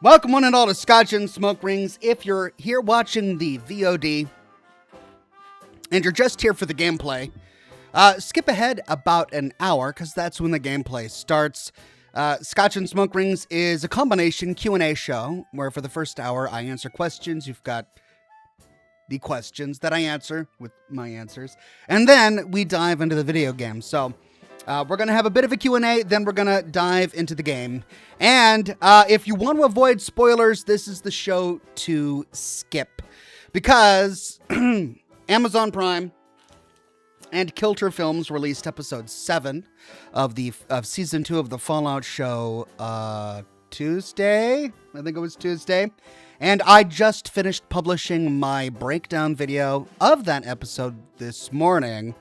Welcome one and all to Scotch and Smoke Rings. If you're here watching the VOD and you're just here for the gameplay, skip ahead about an hour because that's when the gameplay starts. Scotch and Smoke Rings is a combination Q&A show where for the first hour I answer questions. You've got the questions that I answer with my answers, and then we dive into the video game. So we're going to have a bit of a Q&A, then we're going to dive into the game. And if you want to avoid spoilers, this is the show to skip. Because Amazon Prime and Kilter Films released episode 7 of season 2 of the Fallout show Tuesday. I think it was Tuesday. And I just finished publishing my breakdown video of that episode this morning.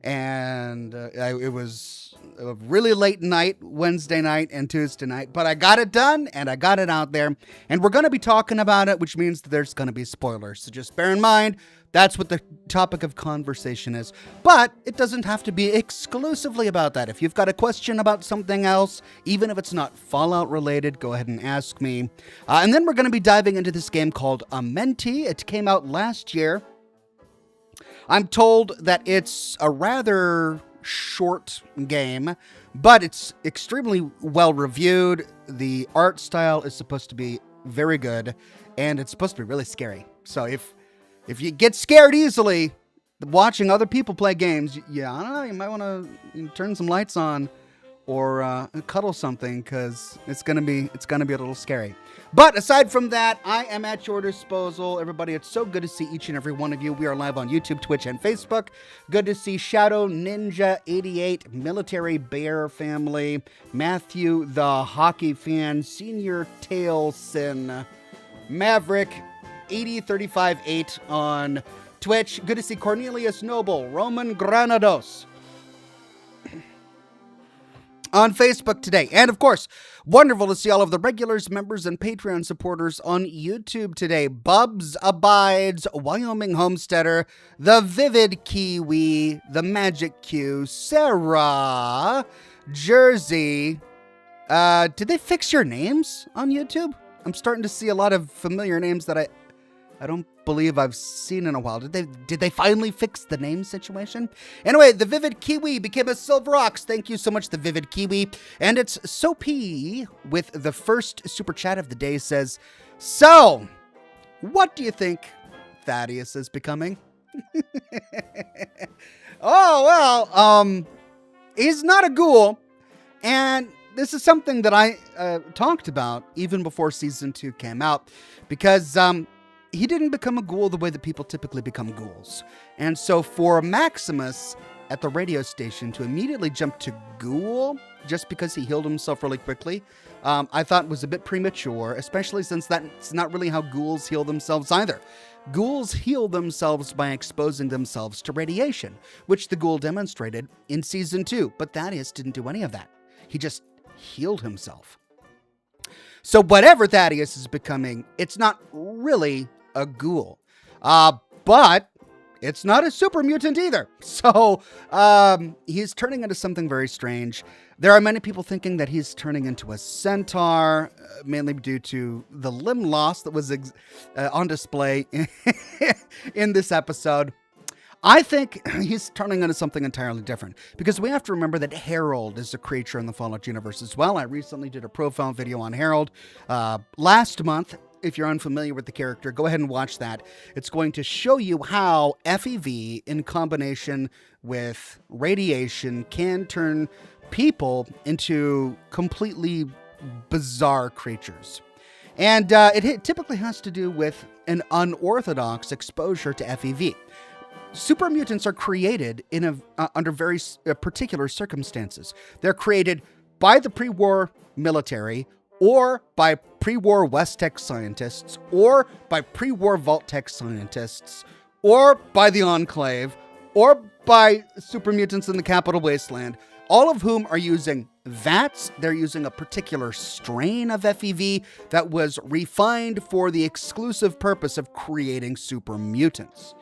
And it was a really late night, Wednesday night and Tuesday night, but I got it done and I got it out there, and we're going to be talking about it, which means that there's going to be spoilers. So just bear in mind, that's what the topic of conversation is, but it doesn't have to be exclusively about that. If you've got a question about something else, even if it's not Fallout related, go ahead and ask me. And then we're going to be diving into this game called AMENTI. It came out last year. I'm told that it's a rather short game, but it's extremely well reviewed. The art style is supposed to be very good, and it's supposed to be really scary. So if you get scared easily watching other people play games, yeah, I don't know, you might want to turn some lights on or cuddle something, because it's gonna be a little scary. But aside from that, I am at your disposal. Everybody, it's so good to see each and every one of you. We are live on YouTube, Twitch, and Facebook. Good to see Shadow Ninja 88, Military Bear Family, Matthew the Hockey Fan, Senior Tailsin, Maverick 80358 on Twitch. Good to see Cornelius Noble, Roman Granados on Facebook today. And of course, wonderful to see all of the regulars, members, and Patreon supporters on YouTube today. Bubs Abides, Wyoming Homesteader, The Vivid Kiwi, The Magic Q, Sarah, Jersey. Did they fix your names on YouTube? I'm starting to see a lot of familiar names that I don't believe I've seen in a while. Did they finally fix the name situation? Anyway, the Vivid Kiwi became a Silver Ox. Thank you so much, the Vivid Kiwi. And it's Soapy with the first super chat of the day says, so, what do you think Thaddeus is becoming? Oh, well, he's not a ghoul. And this is something that I talked about even before season 2 came out, because he didn't become a ghoul the way that people typically become ghouls. And so for Maximus at the radio station to immediately jump to ghoul just because he healed himself really quickly, I thought was a bit premature, especially since that's not really how ghouls heal themselves either. Ghouls heal themselves by exposing themselves to radiation, which the ghoul demonstrated in season 2, but Thaddeus didn't do any of that. He just healed himself. So whatever Thaddeus is becoming, it's not really a ghoul, but it's not a super mutant either. So he's turning into something very strange. There are many people thinking that he's turning into a centaur, mainly due to the limb loss that was on display in this episode. I think he's turning into something entirely different, because we have to remember that Harold is a creature in the Fallout universe as well. I recently did a profile video on Harold last month. If you're unfamiliar with the character, go ahead and watch that. It's going to show you how FEV in combination with radiation can turn people into completely bizarre creatures. And it typically has to do with an unorthodox exposure to FEV. Super mutants are created under very particular circumstances. They're created by the pre-war military, or by pre-war West Tech scientists, or by pre-war Vault Tech scientists, or by the Enclave, or by super mutants in the Capital Wasteland, all of whom are using VATS. They're using a particular strain of FEV that was refined for the exclusive purpose of creating super mutants.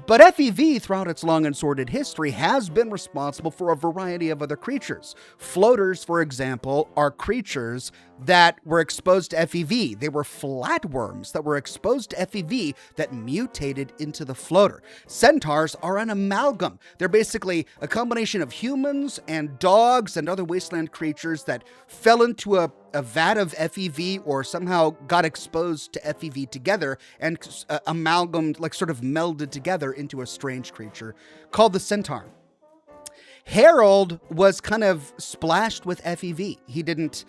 But FEV, throughout its long and sordid history, has been responsible for a variety of other creatures. Floaters, for example, are creatures that were exposed to FEV. They were flatworms that were exposed to FEV that mutated into the floater. Centaurs are an amalgam. They're basically a combination of humans and dogs and other wasteland creatures that fell into a vat of FEV or somehow got exposed to FEV together and amalgamed, like sort of melded together into a strange creature called the centaur. Harold was kind of splashed with FEV. He didn't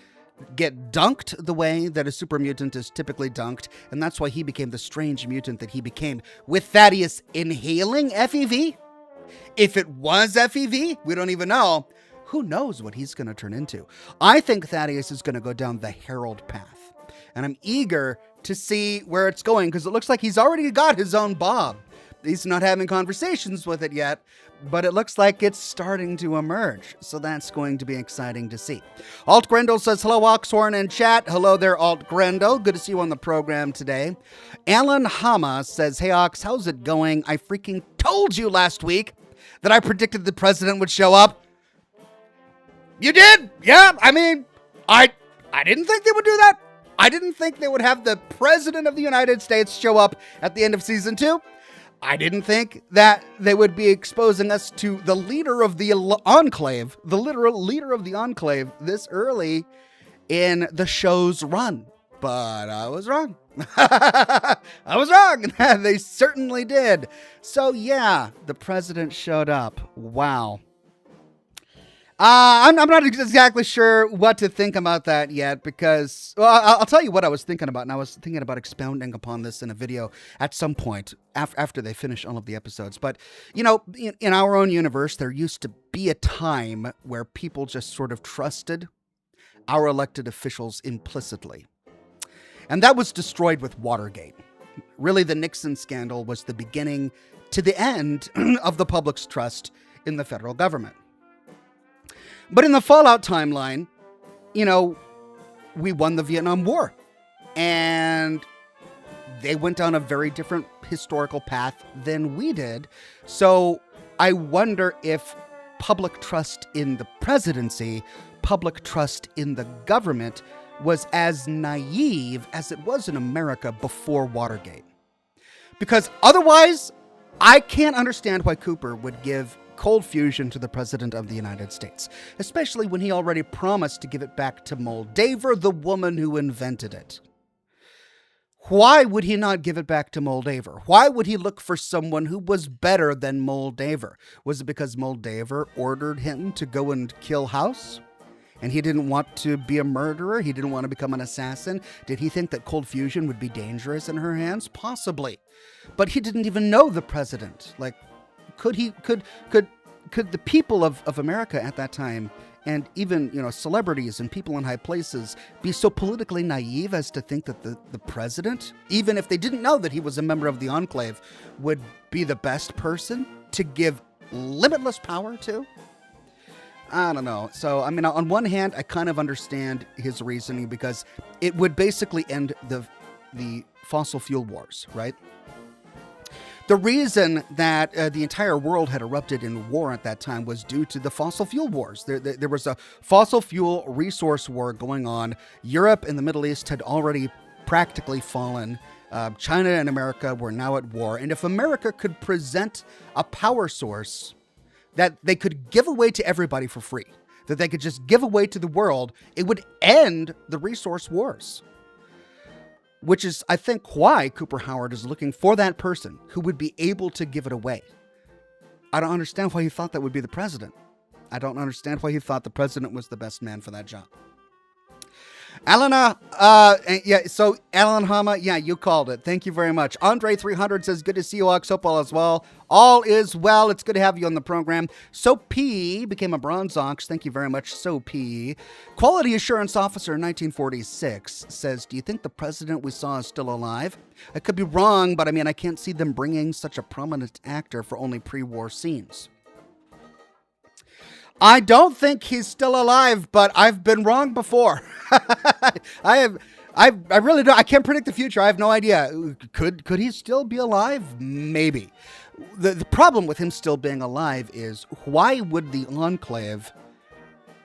get dunked the way that a super mutant is typically dunked, and that's why he became the strange mutant that he became, with Thaddeus inhaling FEV. If it was FEV, we don't even know. Who knows what he's going to turn into? I think Thaddeus is going to go down the Harold path, and I'm eager to see where it's going because it looks like he's already got his own Bob. He's not having conversations with it yet, but it looks like it's starting to emerge. So that's going to be exciting to see. Alt Grendel says, hello, Oxhorn and chat. Hello there, Alt Grendel. Good to see you on the program today. Alan Hama says, hey, Ox, how's it going? I freaking told you last week that I predicted the president would show up. You did? Yeah, I mean, I didn't think they would do that. I didn't think they would have the president of the United States show up at the end of season 2. I didn't think that they would be exposing us to the leader of the Enclave, the literal leader of the Enclave, this early in the show's run. But I was wrong. I was wrong. They certainly did. So yeah, the president showed up. Wow. I'm not exactly sure what to think about that yet because, well, I'll tell you what I was thinking about, and I was thinking about expounding upon this in a video at some point after they finish all of the episodes. But, you know, in our own universe, there used to be a time where people just sort of trusted our elected officials implicitly. And that was destroyed with Watergate. Really, the Nixon scandal was the beginning to the end of the public's trust in the federal government. But in the Fallout timeline, you know, we won the Vietnam War. And they went down a very different historical path than we did. So I wonder if public trust in the presidency, public trust in the government was as naive as it was in America before Watergate. Because otherwise, I can't understand why Cooper would give cold fusion to the president of the United States, especially when he already promised to give it back to Moldaver, the woman who invented it. Why would he not give it back to Moldaver? Why would he look for someone who was better than Moldaver? Was it because Moldaver ordered him to go and kill House? And he didn't want to be a murderer? He didn't want to become an assassin? Did he think that cold fusion would be dangerous in her hands? Possibly. But he didn't even know the president. Like, could the people of America at that time, and even, you know, celebrities and people in high places, be so politically naive as to think that the president, even if they didn't know that he was a member of the Enclave, would be the best person to give limitless power to? I don't know. So, I mean, on one hand, I kind of understand his reasoning because it would basically end the fossil fuel wars, right? The reason that the entire world had erupted in war at that time was due to the fossil fuel wars. There was a fossil fuel resource war going on. Europe and the Middle East had already practically fallen. China and America were now at war. And if America could present a power source that they could give away to everybody for free, that they could just give away to the world, it would end the resource wars. Which is, I think, why Cooper Howard is looking for that person who would be able to give it away. I don't understand why he thought that would be the president. I don't understand why he thought the president was the best man for that job. Alana, so Alan Hama, yeah, you called it. Thank you very much. Andre300 says, good to see you, Ox. Hope all is well. All is well. It's good to have you on the program. So P became a bronze Ox. Thank you very much, So P. Quality Assurance Officer 1946 says, do you think the president we saw is still alive? I could be wrong, but I mean, I can't see them bringing such a prominent actor for only pre-war scenes. I don't think he's still alive, but I've been wrong before. I really don't. I can't predict the future. I have no idea. Could he still be alive? Maybe. The problem with him still being alive is, why would the Enclave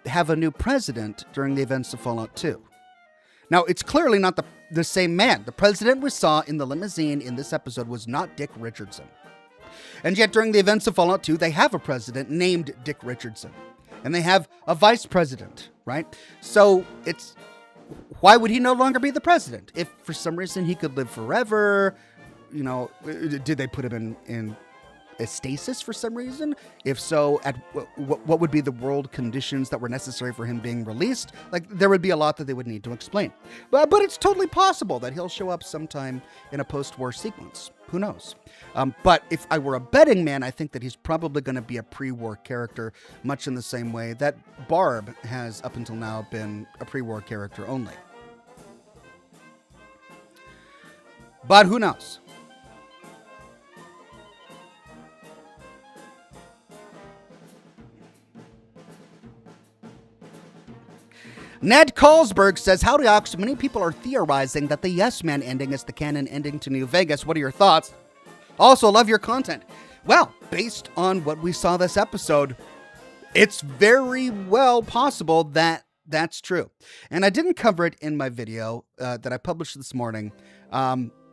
have a new president during the events of Fallout 2? Now, it's clearly not the same man. The president we saw in the limousine in this episode was not Dick Richardson. And yet, during the events of Fallout 2, they have a president named Dick Richardson. And they have a vice president, right? So why would he no longer be the president? If for some reason he could live forever, did they put him in a stasis for some reason? If so, at what would be the world conditions that were necessary for him being released? Like, there would be a lot that they would need to explain. But it's totally possible that he'll show up sometime in a post-war sequence. Who knows? But if I were a betting man, I think that he's probably going to be a pre-war character, much in the same way that Barb has up until now been a pre-war character only. But who knows? Ned Carlsberg says, "Howdy, Ox. Many people are theorizing that the Yes Man ending is the canon ending to New Vegas. What are your thoughts? Also, love your content." Well, based on what we saw this episode, it's very well possible that that's true. And I didn't cover it in my video that I published this morning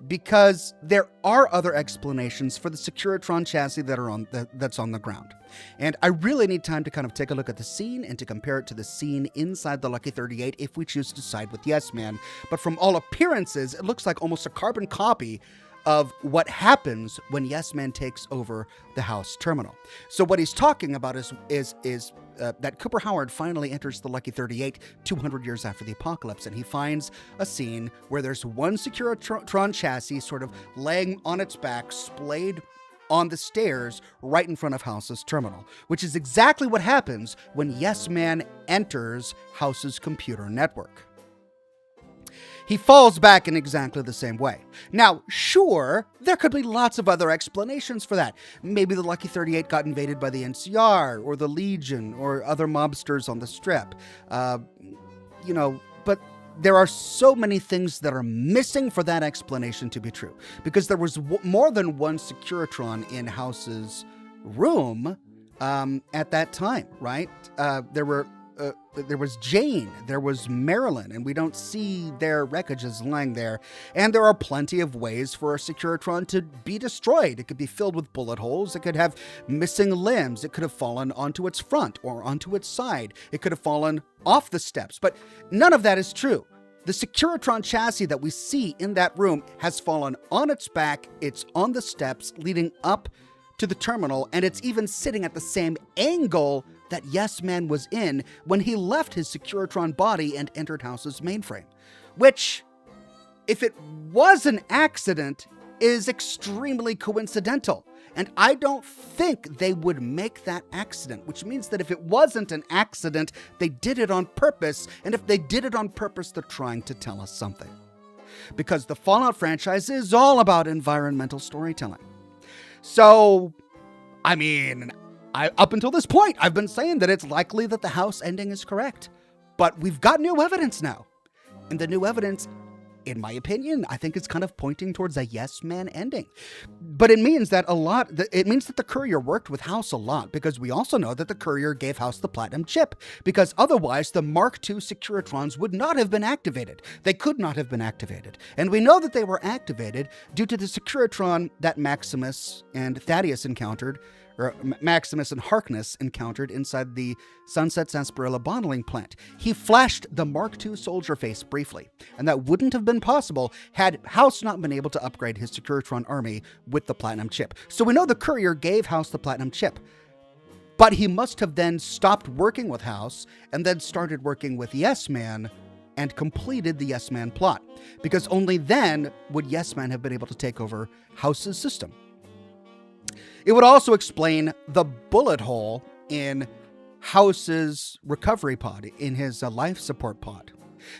because there are other explanations for the Securitron chassis that's on the ground. And I really need time to kind of take a look at the scene and to compare it to the scene inside the Lucky 38 if we choose to side with Yes Man. But from all appearances, it looks like almost a carbon copy of what happens when Yes Man takes over the house terminal. So what he's talking about is that Cooper Howard finally enters the Lucky 38 200 years after the apocalypse, and he finds a scene where there's one Securitron chassis sort of laying on its back, splayed on the stairs right in front of House's terminal, which is exactly what happens when Yes Man enters House's computer network. He falls back in exactly the same way. Now, sure, there could be lots of other explanations for that. Maybe the Lucky 38 got invaded by the NCR or the Legion or other mobsters on the Strip. But there are so many things that are missing for that explanation to be true. Because there was more than one Securitron in House's room at that time, right? There was Jane, there was Marilyn, and we don't see their wreckages lying there. And there are plenty of ways for a Securitron to be destroyed. It could be filled with bullet holes. It could have missing limbs. It could have fallen onto its front or onto its side. It could have fallen off the steps. But none of that is true. The Securitron chassis that we see in that room has fallen on its back. It's on the steps leading up to the terminal, and it's even sitting at the same angle that Yes Man was in when he left his Securitron body and entered House's mainframe. Which, if it was an accident, is extremely coincidental. And I don't think they would make that accident, which means that if it wasn't an accident, they did it on purpose. And if they did it on purpose, they're trying to tell us something. Because the Fallout franchise is all about environmental storytelling. So, I mean, up until this point, I've been saying that it's likely that the house ending is correct. But we've got new evidence now. And the new evidence, in my opinion, I think is kind of pointing towards a Yes Man ending. But it means that the Courier worked with House a lot, because we also know that the Courier gave House the Platinum chip, because otherwise the Mark II Securitrons would not have been activated. They could not have been activated. And we know that they were activated due to the Securitron that Maximus and Thaddeus encountered, or Maximus and Harkness encountered inside the Sunset Sarsaparilla bottling plant. He flashed the Mark II soldier face briefly, and that wouldn't have been possible had House not been able to upgrade his Securitron army with the Platinum chip. So we know the Courier gave House the Platinum chip, but he must have then stopped working with House and then started working with Yes Man and completed the Yes Man plot, because only then would Yes Man have been able to take over House's system. It would also explain the bullet hole in House's recovery pod, in his life support pod.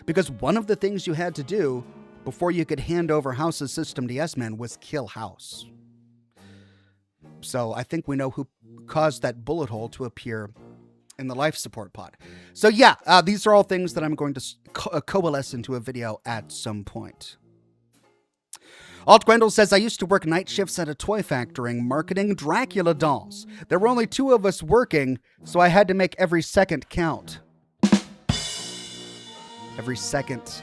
Because one of the things you had to do before you could hand over House's system to Yes Man was kill House. So I think we know who caused that bullet hole to appear in the life support pod. So yeah, these are all things that I'm going to coalesce into a video at some point. Alt Grendel says, "I used to work night shifts at a toy factory marketing Dracula dolls. There were only 2 of us working, so I had to make every second count." Every second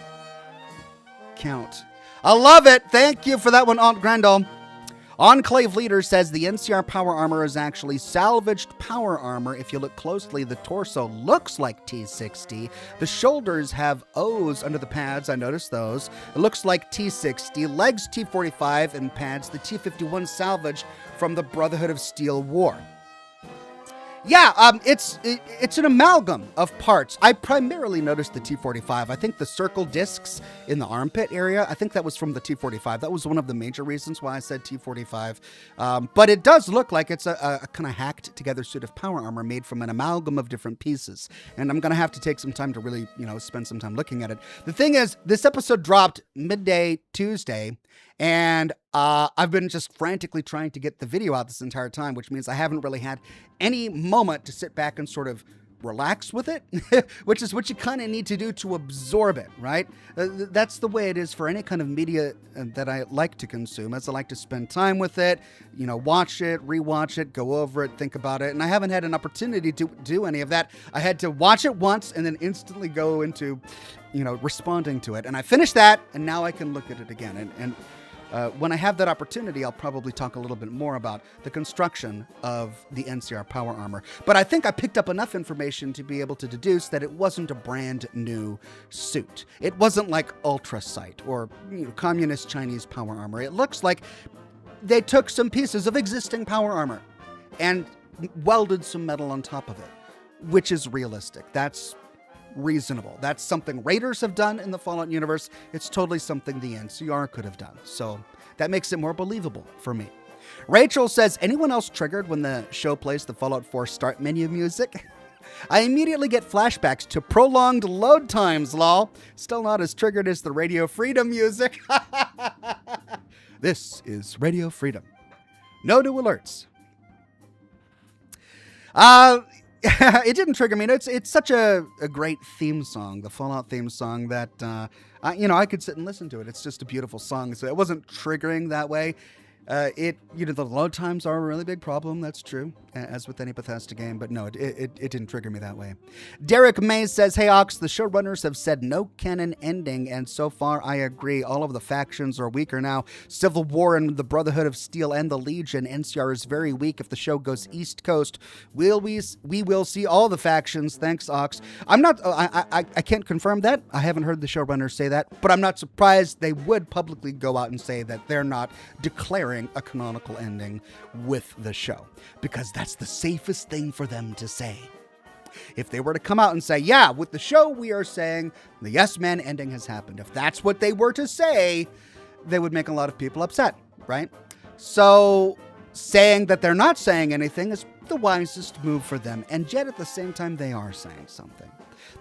count. I love it. Thank you for that one, Aunt Grendel. Enclave Leader says the NCR power armor is actually salvaged power armor. If you look closely, the torso looks like T60. The shoulders have O's under the pads. I noticed those. It looks like T60. Legs T45 and pads the T51 salvage from the Brotherhood of Steel War. Yeah, it's an amalgam of parts. I primarily noticed the T45. I think the circle discs in the armpit area, I think that was from the T45. That was one of the major reasons why I said T45. But it does look like it's a kind of hacked together suit of power armor made from an amalgam of different pieces. And I'm going to have to take some time to really, spend some time looking at it. The thing is, this episode dropped midday Tuesday. And I've been just frantically trying to get the video out this entire time, which means I haven't really had any moment to sit back and sort of relax with it, which is what you kind of need to do to absorb it, right? That's the way it is for any kind of media that I like to consume, as I like to spend time with it, watch it, rewatch it, go over it, think about it. And I haven't had an opportunity to do any of that. I had to watch it once and then instantly go into, responding to it. And I finished that, and now I can look at it again. And when I have that opportunity, I'll probably talk a little bit more about the construction of the NCR power armor. But I think I picked up enough information to be able to deduce that it wasn't a brand new suit. It wasn't like Ultrasight or communist Chinese power armor. It looks like they took some pieces of existing power armor and welded some metal on top of it, which is realistic. That's reasonable. That's something Raiders have done in the Fallout universe. It's totally something the NCR could have done. So that makes it more believable for me. Rachel says, anyone else triggered when the show plays the Fallout 4 start menu music? I immediately get flashbacks to prolonged load times, lol. Still not as triggered as the Radio Freedom music. This is Radio Freedom. No new alerts. It didn't trigger me. It's such a great theme song, the Fallout theme song, that I could sit and listen to it. It's just a beautiful song, so it wasn't triggering that way. The load times are a really big problem. That's true, as with any Bethesda game. But no, it didn't trigger me that way. Derek Mays says, "Hey Ox, the showrunners have said no canon ending, and so far I agree. All of the factions are weaker now. Civil War and the Brotherhood of Steel and the Legion. NCR is very weak. If the show goes East Coast, we will see all the factions. Thanks, Ox. I'm not. I can't confirm that. I haven't heard the showrunners say that, but I'm not surprised they would publicly go out and say that they're not declaring a canonical ending with the show, because that's the safest thing for them to say. If they were to come out and say, yeah, with the show we are saying the Yes Man ending has happened, if that's what they were to say, they would make a lot of people upset, right? So saying that they're not saying anything is the wisest move for them, and yet at the same time they are saying something.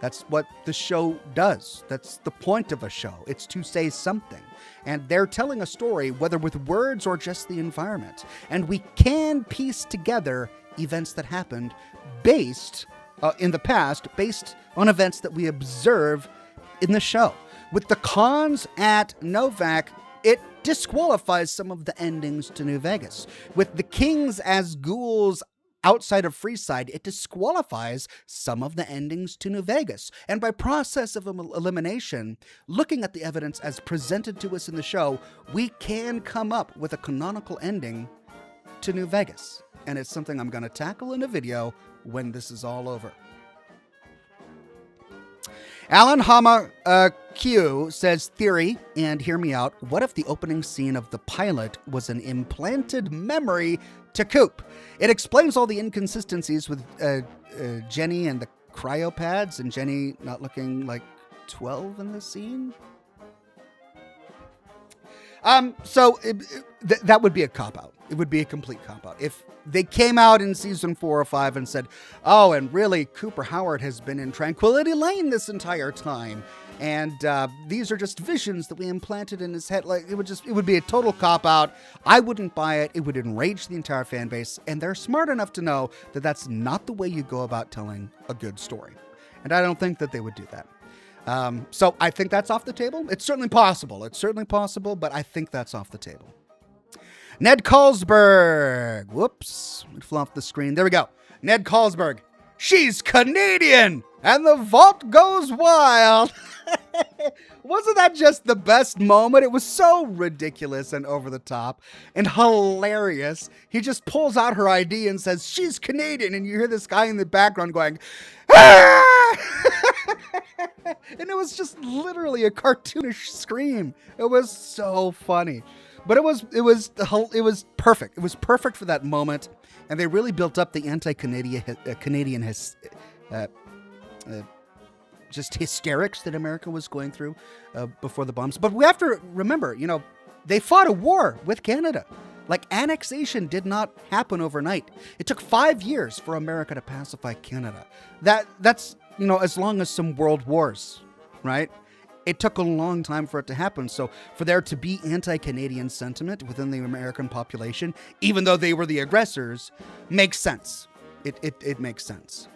That's what the show does. That's the point of a show. It's to say something. And they're telling a story, whether with words or just the environment. And we can piece together events that happened based in the past, based on events that we observe in the show. With the cons at Novak, it disqualifies some of the endings to New Vegas. With the Kings as ghouls outside of Freeside, it disqualifies some of the endings to New Vegas. And by process of elimination, looking at the evidence as presented to us in the show, we can come up with a canonical ending to New Vegas. And it's something I'm going to tackle in a video when this is all over. Alan Hama Q says, theory, and hear me out, what if the opening scene of the pilot was an implanted memory to Coop? It explains all the inconsistencies with Jenny and the cryopads, and Jenny not looking like 12 in the scene. That would be a cop-out. It would be a complete cop-out. If they came out in season 4 or 5 and said, oh, and really, Cooper Howard has been in Tranquility Lane this entire time, and these are just visions that we implanted in his head. Like, it would be a total cop-out. I wouldn't buy it. It would enrage the entire fan base, and they're smart enough to know that that's not the way you go about telling a good story. And I don't think that they would do that. So I think that's off the table. It's certainly possible. But I think that's off the table. Ned Carlsberg. Whoops. It flew off the screen. There we go. Ned Carlsberg. she's Canadian, and the vault goes wild. Wasn't that just the best moment? It was so ridiculous and over the top and hilarious. He just pulls out her ID and says, she's Canadian. And you hear this guy in the background going, ah! And it was just literally a cartoonish scream. It was so funny. But it was perfect. It was perfect for that moment. And they really built up the Canadian just hysterics that America was going through before the bombs. But we have to remember, they fought a war with Canada. Like, annexation did not happen overnight. It took 5 years for America to pacify Canada. That's as long as some world wars, right? It took a long time for it to happen. So for there to be anti-Canadian sentiment within the American population, even though they were the aggressors, makes sense. It makes sense.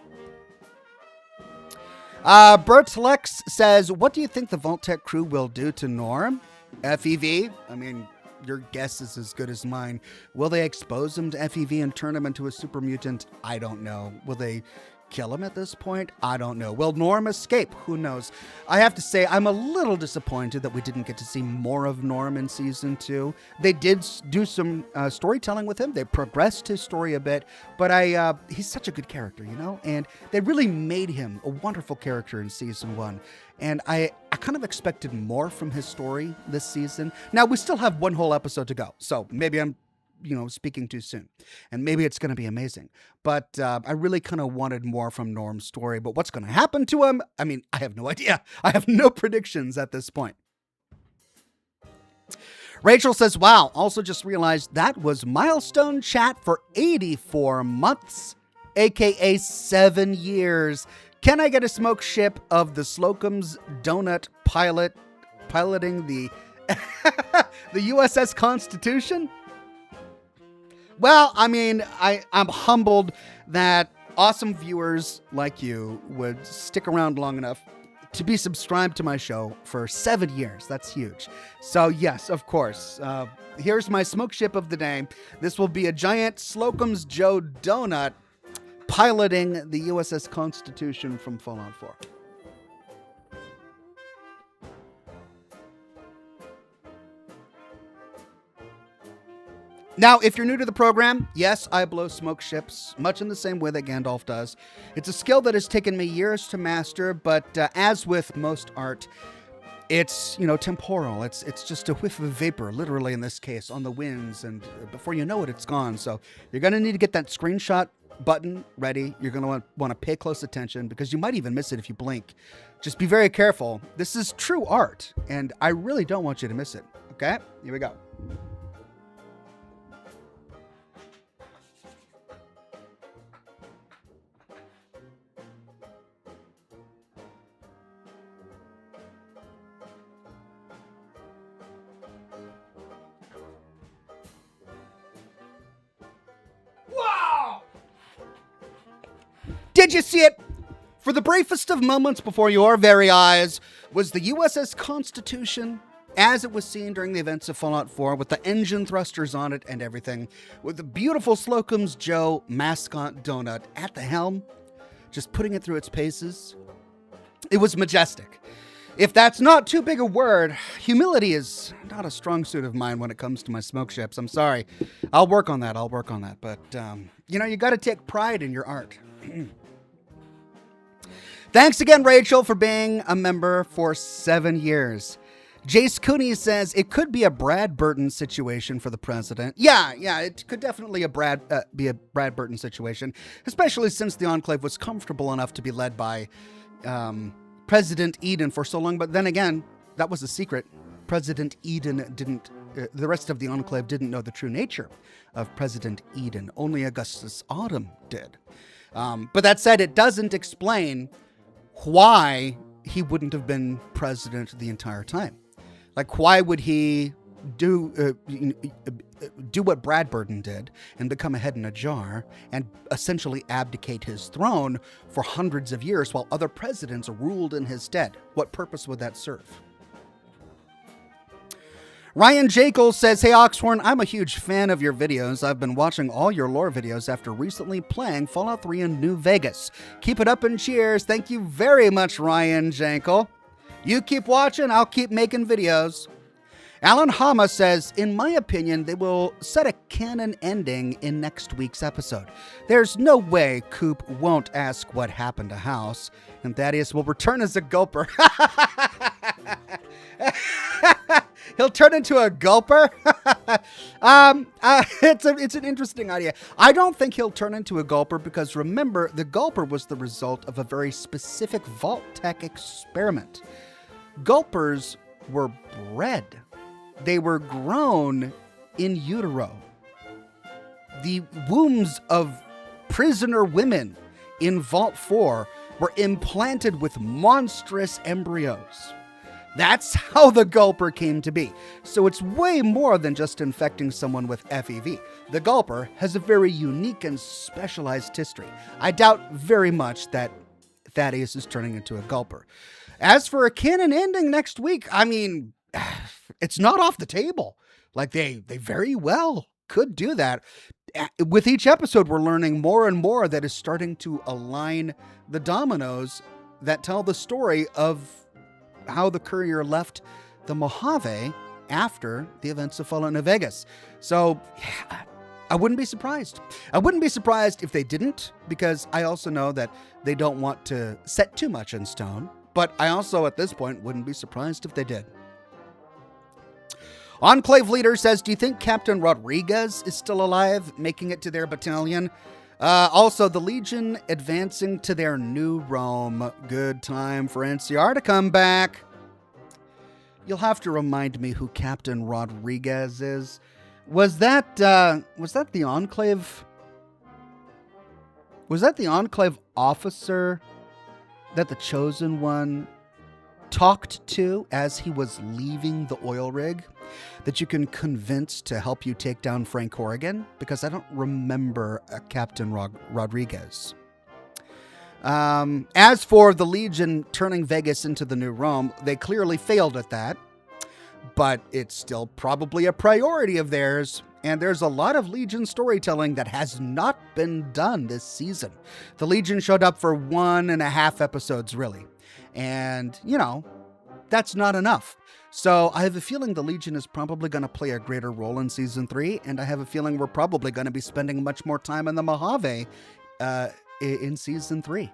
Bert Lex says, what do you think the Vault-Tec crew will do to Norm? FEV? I mean, your guess is as good as mine. Will they expose him to FEV and turn him into a super mutant? I don't know. Will they kill him at this point? I don't know. Will Norm escape? Who knows? I have to say, I'm a little disappointed that we didn't get to see more of Norm in season 2. They did do some storytelling with him. They progressed his story a bit, but he's such a good character, and they really made him a wonderful character in season 1. And I kind of expected more from his story this season. Now, we still have one whole episode to go, so maybe I'm speaking too soon. And maybe it's going to be amazing. But I really kind of wanted more from Norm's story. But what's going to happen to him? I mean, I have no idea. I have no predictions at this point. Rachel says, wow, also just realized that was milestone chat for 84 months, aka 7 years. Can I get a smoke ship of the Slocum's Donut piloting the the USS Constitution? Well, I mean, I'm humbled that awesome viewers like you would stick around long enough to be subscribed to my show for 7 years. That's huge. So yes, of course. Here's my smoke ship of the day. This will be a giant Slocum's Joe donut piloting the USS Constitution from Fallout 4. Now, if you're new to the program, yes, I blow smoke ships, much in the same way that Gandalf does. It's a skill that has taken me years to master, but as with most art, it's, temporal. It's just a whiff of vapor, literally in this case, on the winds, and before you know it, it's gone. So you're going to need to get that screenshot button ready. You're going to want to pay close attention, because you might even miss it if you blink. Just be very careful. This is true art, and I really don't want you to miss it. Okay? Here we go. Did you see it? For the briefest of moments before your very eyes was the USS Constitution, as it was seen during the events of Fallout 4, with the engine thrusters on it and everything, with the beautiful Slocum's Joe mascot donut at the helm, just putting it through its paces. It was majestic. If that's not too big a word, humility is not a strong suit of mine when it comes to my smoke ships. I'm sorry. I'll work on that. But, you got to take pride in your art. Thanks again, Rachel, for being a member for 7 years. Jace Cooney says it could be a Brad Burton situation for the president. Yeah, it could definitely be a Brad Burton situation, especially since the Enclave was comfortable enough to be led by President Eden for so long. But then again, that was a secret. President Eden didn't, the rest of the Enclave didn't know the true nature of President Eden. Only Augustus Autumn did. But that said, it doesn't explain why he wouldn't have been president the entire time. Like, why would he do what Brad Burton did and become a head in a jar and essentially abdicate his throne for hundreds of years while other presidents ruled in his stead? What purpose would that serve? Ryan Jekyll says, hey Oxhorn, I'm a huge fan of your videos. I've been watching all your lore videos after recently playing Fallout 3 in New Vegas. Keep it up and cheers. Thank you very much, Ryan Jekyll. You keep watching, I'll keep making videos. Alan Hama says, in my opinion, they will set a canon ending in next week's episode. There's no way Coop won't ask what happened to House, and Thaddeus will return as a gulper. He'll turn into a gulper? It's an interesting idea. I don't think he'll turn into a gulper because remember, the gulper was the result of a very specific Vault Tech experiment. Gulpers were bred. They were grown in utero. The wombs of prisoner women in Vault 4 were implanted with monstrous embryos. That's how the Gulper came to be. So it's way more than just infecting someone with FEV. The Gulper has a very unique and specialized history. I doubt very much that Thaddeus is turning into a Gulper. As for a canon ending next week, I mean, it's not off the table. Like they very well could do that. With each episode, we're learning more and more that is starting to align the dominoes that tell the story of how the courier left the Mojave after the events of Fallout New Vegas. So I wouldn't be surprised. I wouldn't be surprised if they didn't, because I also know that they don't want to set too much in stone. But I also, at this point, wouldn't be surprised if they did. Enclave Leader says, do you think Captain Rodriguez is still alive, making it to their battalion? Also, the Legion advancing to their new Rome. Good time for NCR to come back. You'll have to remind me who Captain Rodriguez is. Was that the Enclave? Was that the Enclave officer that the Chosen One talked to as he was leaving the oil rig that you can convince to help you take down Frank Horrigan? Because I don't remember a Captain Rodriguez. As for the Legion turning Vegas into the new Rome, they clearly failed at that, but it's still probably a priority of theirs. And there's a lot of Legion storytelling that has not been done this season. The Legion showed up for 1.5 episodes, really. And, you know, that's not enough. So I have a feeling the Legion is probably going to play a greater role in Season 3, and I have a feeling we're probably going to be spending much more time in the Mojave in Season 3.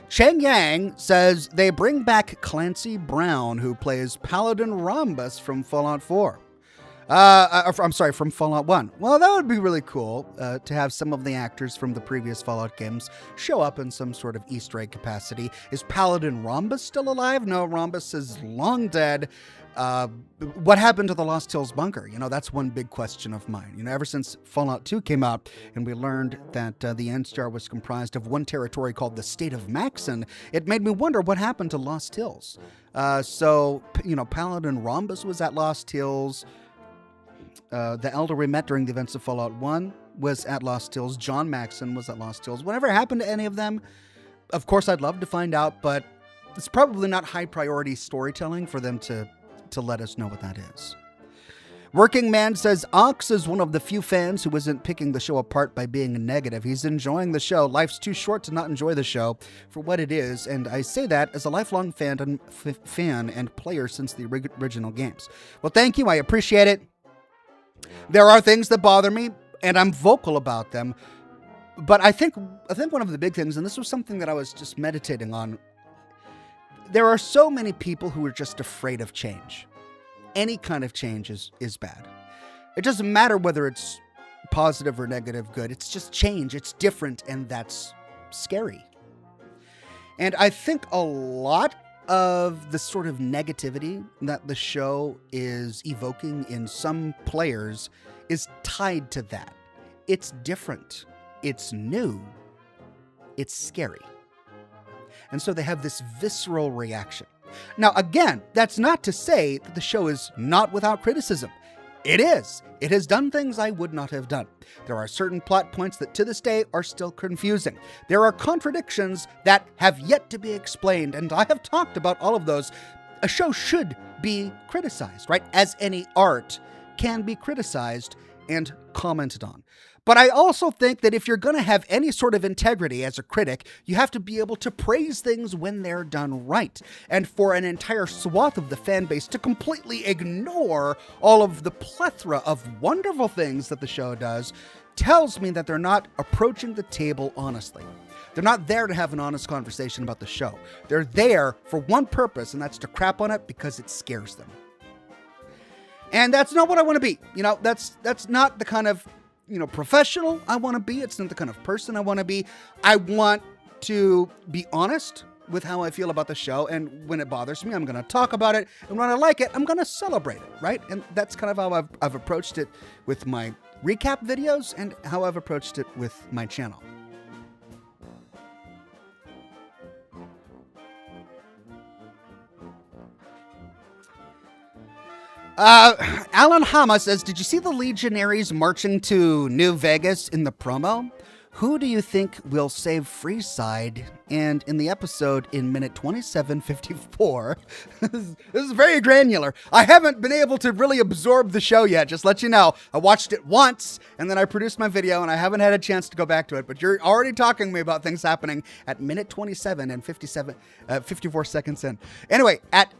Cheng Yang says they bring back Clancy Brown, who plays Paladin Rhombus from Fallout 4. From Fallout 1. Well, that would be really cool to have some of the actors from the previous Fallout games show up in some sort of Easter egg capacity. Is Paladin Rhombus still alive? No, Rhombus is long dead. What happened to the Lost Hills bunker? You know, that's one big question of mine. You know, ever since Fallout 2 came out and we learned that the NSTAR was comprised of one territory called the State of Maxon, it made me wonder what happened to Lost Hills. So, you know, Paladin Rhombus was at Lost Hills. The elder we met during the events of Fallout 1 was at Lost Hills. John Maxon was at Lost Hills. Whatever happened to any of them, of course, I'd love to find out, but it's probably not high priority storytelling for them to let us know what that is. Working Man says, Ox is one of the few fans who isn't picking the show apart by being negative. He's enjoying the show. Life's too short to not enjoy the show for what it is, and I say that as a lifelong fan and player since the original games. Well, thank you. I appreciate it. There are things that bother me, and I'm vocal about them. But I think one of the big things, and this was something that I was just meditating on, there are so many people who are just afraid of change. Any kind of change is bad. It doesn't matter whether it's positive or negative, good. It's just change. It's different, and that's scary. And I think a lot of the sort of negativity that the show is evoking in some players is tied to that. It's different. It's new. It's scary. And so they have this visceral reaction. Now, again, that's not to say that the show is not without criticism. It is. It has done things I would not have done. There are certain plot points that to this day are still confusing. There are contradictions that have yet to be explained, and I have talked about all of those a show should be criticized, right? As any art can be criticized and commented on. But I also think that if you're going to have any sort of integrity as a critic, you have to be able to praise things when they're done right. And for an entire swath of the fan base to completely ignore all of the plethora of wonderful things that the show does tells me that they're not approaching the table honestly. They're not there to have an honest conversation about the show. They're there for one purpose, and that's to crap on it because it scares them. And that's not what I want to be. That's not the kind of professional I want to be. It's not the kind of person I want to be. I want to be honest with how I feel about the show. And when it bothers me, I'm going to talk about it. And when I like it, I'm going to celebrate it, right? And that's kind of how I've approached it with my recap videos and how I've approached it with my channel. Alan Hama says, did you see the Legionaries marching to New Vegas in the promo? Who do you think will save Freeside? And in the episode in minute 27:54, this is very granular. I haven't been able to really absorb the show yet, just let you know. I watched it once, and then I produced my video, and I haven't had a chance to go back to it. But you're already talking to me about things happening at minute 27 and 54 seconds in. Anyway, at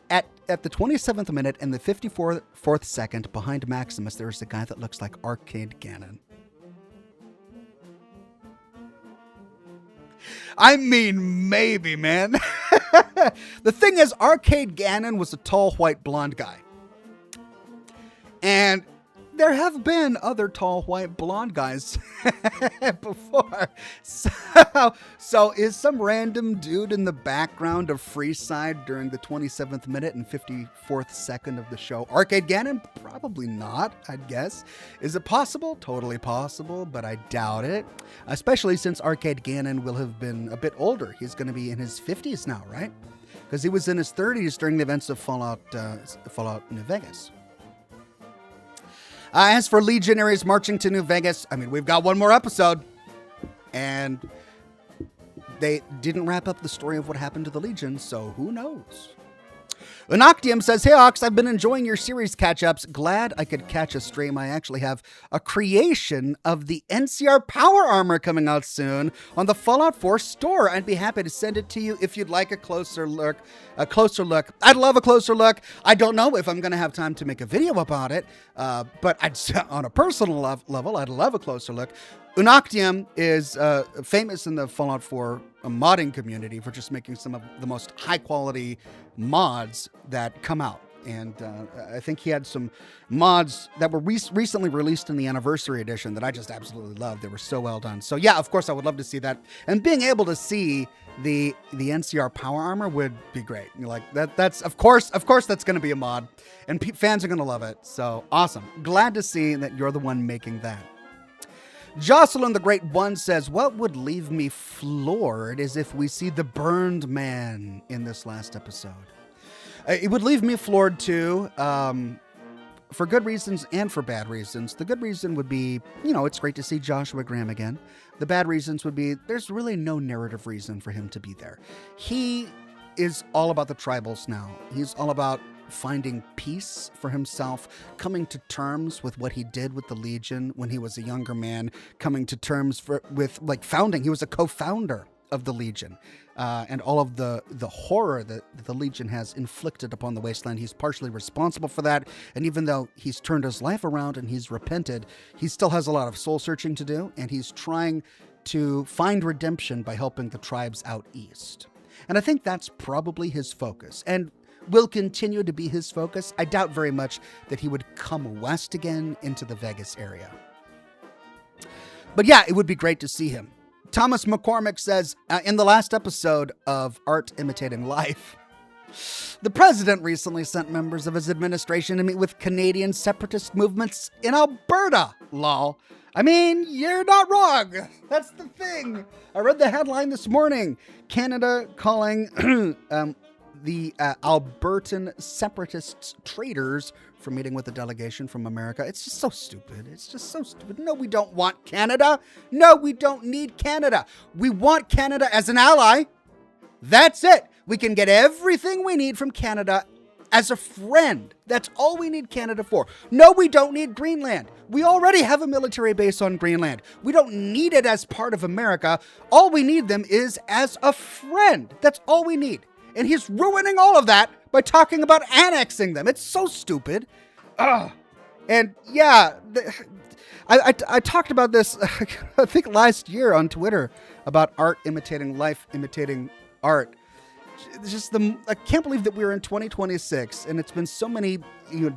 the 27th minute and the 54th second, behind Maximus, there's a guy that looks like Arcade Gannon. I mean, maybe, man. The thing is, Arcade Gannon was a tall, white, blonde guy. And there have been other tall, white, blonde guys before. So is some random dude in the background of Freeside during the 27th minute and 54th second of the show Arcade Gannon? Probably not, I'd guess. Is it possible? Totally possible, but I doubt it. Especially since Arcade Gannon will have been a bit older. He's going to be in his 50s now, right? Because he was in his 30s during the events of Fallout New Vegas. As for Legionaries marching to New Vegas, I mean, we've got one more episode, and they didn't wrap up the story of what happened to the Legion, so who knows? Unoctium says, hey Ox, I've been enjoying your series catch-ups. Glad I could catch a stream. I actually have a creation of the NCR Power Armor coming out soon on the Fallout 4 store. I'd be happy to send it to you if you'd like a closer look. I'd love a closer look. I don't know if I'm going to have time to make a video about it, but on a personal level, I'd love a closer look. Unoctium is famous in the Fallout 4 modding community for just making some of the most high-quality mods that come out. And I think he had some mods that were recently released in the Anniversary Edition that I just absolutely loved. They were so well done. So yeah, of course, I would love to see that. And being able to see the NCR Power Armor would be great. You're like, that's of course that's going to be a mod. And fans are going to love it. So awesome. Glad to see that you're the one making that. Jocelyn the Great One says, what would leave me floored is if we see the Burned Man in this last episode. It would leave me floored too, for good reasons and for bad reasons. The good reason would be, it's great to see Joshua Graham again. The bad reasons would be, there's really no narrative reason for him to be there. He is all about the tribals now. He's all about finding peace for himself, coming to terms with what he did with the Legion when he was a younger man, coming to terms with founding. He was a co-founder of the Legion, and all of the horror that the Legion has inflicted upon the Wasteland. He's partially responsible for that, and even though he's turned his life around and he's repented, he still has a lot of soul searching to do, and he's trying to find redemption by helping the tribes out east. And I think that's probably his focus, and will continue to be his focus. I doubt very much that he would come west again into the Vegas area. But yeah, it would be great to see him. Thomas McCormick says, in the last episode of Art Imitating Life, the president recently sent members of his administration to meet with Canadian separatist movements in Alberta. Lol. I mean, you're not wrong. That's the thing. I read the headline this morning. Canada calling the Albertan separatists traitors for meeting with a delegation from America. It's just so stupid. It's just so stupid. No, we don't want Canada. No, we don't need Canada. We want Canada as an ally. That's it. We can get everything we need from Canada as a friend. That's all we need Canada for. No, we don't need Greenland. We already have a military base on Greenland. We don't need it as part of America. All we need them is as a friend. That's all we need. And he's ruining all of that by talking about annexing them. It's so stupid. Ugh. And yeah, I talked about this, I think last year on Twitter, about art imitating life, imitating art. I can't believe that we're in 2026 and it's been so many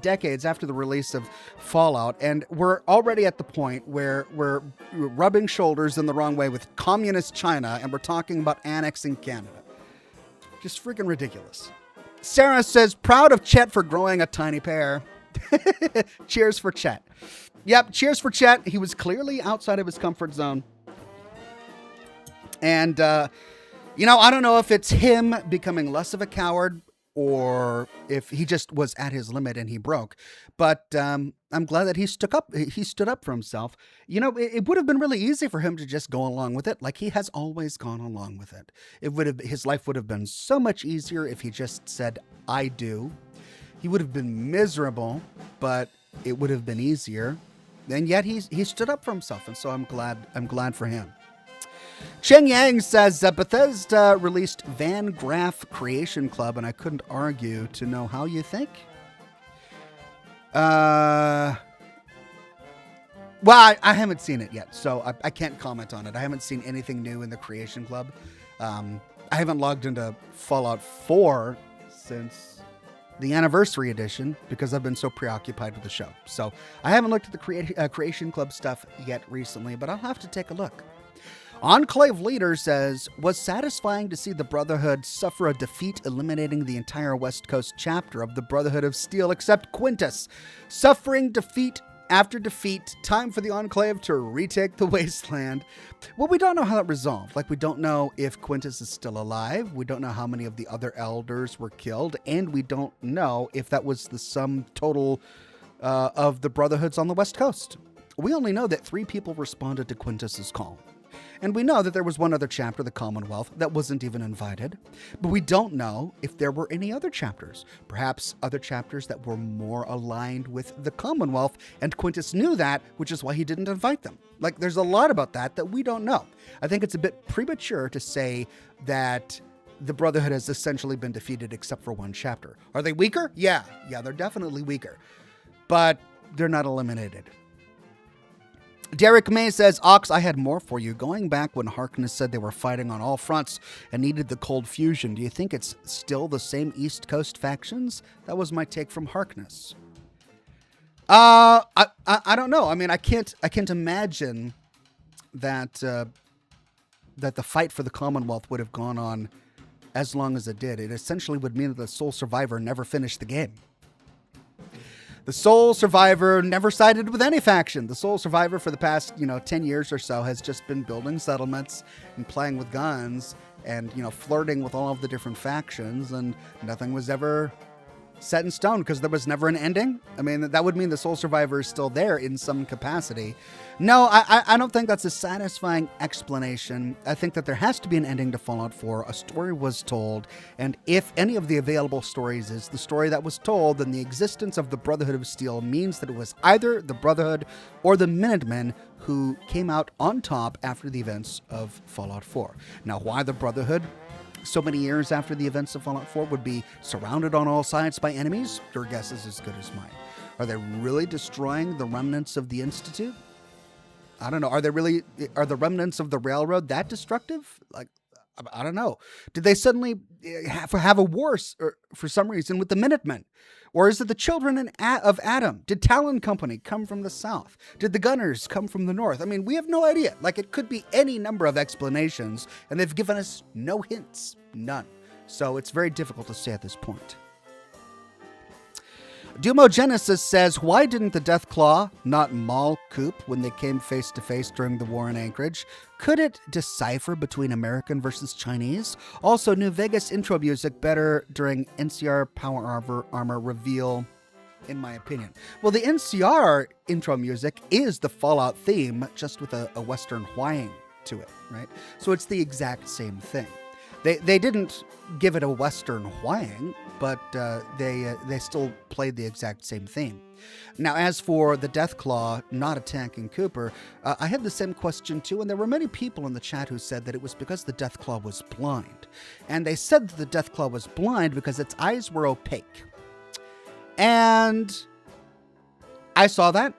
decades after the release of Fallout, and we're already at the point where we're rubbing shoulders in the wrong way with communist China, and we're talking about annexing Canada. Just freaking ridiculous. Sarah says, proud of Chet for growing a tiny pear. Cheers for Chet. Yep, cheers for Chet. He was clearly outside of his comfort zone. And, I don't know if it's him becoming less of a coward or if he just was at his limit and he broke. But I'm glad that he stood up for himself. It would have been really easy for him to just go along with it, like he has always gone along with it. His life would have been so much easier if he just said, I do. He would have been miserable, but it would have been easier. And yet he stood up for himself, and so I'm glad for him. Cheng Yang says, Bethesda released Van Graff Creation Club, and I couldn't argue to know how you think. Well, I haven't seen it yet, so I can't comment on it. I haven't seen anything new in the Creation Club. I haven't logged into Fallout 4 since the anniversary edition because I've been so preoccupied with the show. So I haven't looked at the Creation Club stuff yet recently, but I'll have to take a look. Enclave Leader says, was satisfying to see the Brotherhood suffer a defeat, eliminating the entire West Coast chapter of the Brotherhood of Steel except Quintus. Suffering defeat after defeat, time for the Enclave to retake the wasteland. Well, we don't know how that resolved. We don't know if Quintus is still alive. We don't know how many of the other elders were killed. And we don't know if that was the sum total of the Brotherhoods on the West Coast. We only know that 3 people responded to Quintus's call. And we know that there was one other chapter, the Commonwealth, that wasn't even invited. But we don't know if there were any other chapters. Perhaps other chapters that were more aligned with the Commonwealth, and Quintus knew that, which is why he didn't invite them. There's a lot about that we don't know. I think it's a bit premature to say that the Brotherhood has essentially been defeated except for one chapter. Are they weaker? Yeah, they're definitely weaker. But they're not eliminated. Derek May says, Ox, I had more for you. Going back when Harkness said they were fighting on all fronts and needed the cold fusion, do you think it's still the same East Coast factions? That was my take from Harkness. I don't know. I mean, I can't imagine that that the fight for the Commonwealth would have gone on as long as it did. It essentially would mean that the sole survivor never finished the game. The sole survivor never sided with any faction. The sole survivor for the past, 10 years or so has just been building settlements and playing with guns and, flirting with all of the different factions, and nothing was ever set in stone because there was never an ending. I mean, that would mean the sole survivor is still there in some capacity. No, I don't think that's a satisfying explanation. I think that there has to be an ending to Fallout 4. A story was told, and if any of the available stories is the story that was told, then the existence of the Brotherhood of Steel means that it was either the Brotherhood or the Minutemen who came out on top after the events of Fallout 4. Now, why the Brotherhood, so many years after the events of Fallout 4, would be surrounded on all sides by enemies? Your guess is as good as mine. Are they really destroying the remnants of the Institute? I don't know. Are the remnants of the railroad that destructive? I don't know. Did they suddenly have a war for some reason with the Minutemen? Or is it the children of Adam? Did Talon Company come from the south? Did the Gunners come from the north? I mean, we have no idea. It could be any number of explanations, and they've given us no hints. None. So it's very difficult to say at this point. Dumogenesis says, why didn't the Deathclaw not maul Coop when they came face to face during the war in Anchorage? Could it decipher between American versus Chinese? Also, New Vegas intro music better during NCR Power Armor reveal, in my opinion. Well, the NCR intro music is the Fallout theme, just with a Western whine to it, right? So it's the exact same thing. They didn't give it a Western whang, but they still played the exact same theme. Now, as for the Deathclaw not attacking Cooper, I had the same question too, and there were many people in the chat who said that it was because the Deathclaw was blind. And they said that the Deathclaw was blind because its eyes were opaque. And I saw that.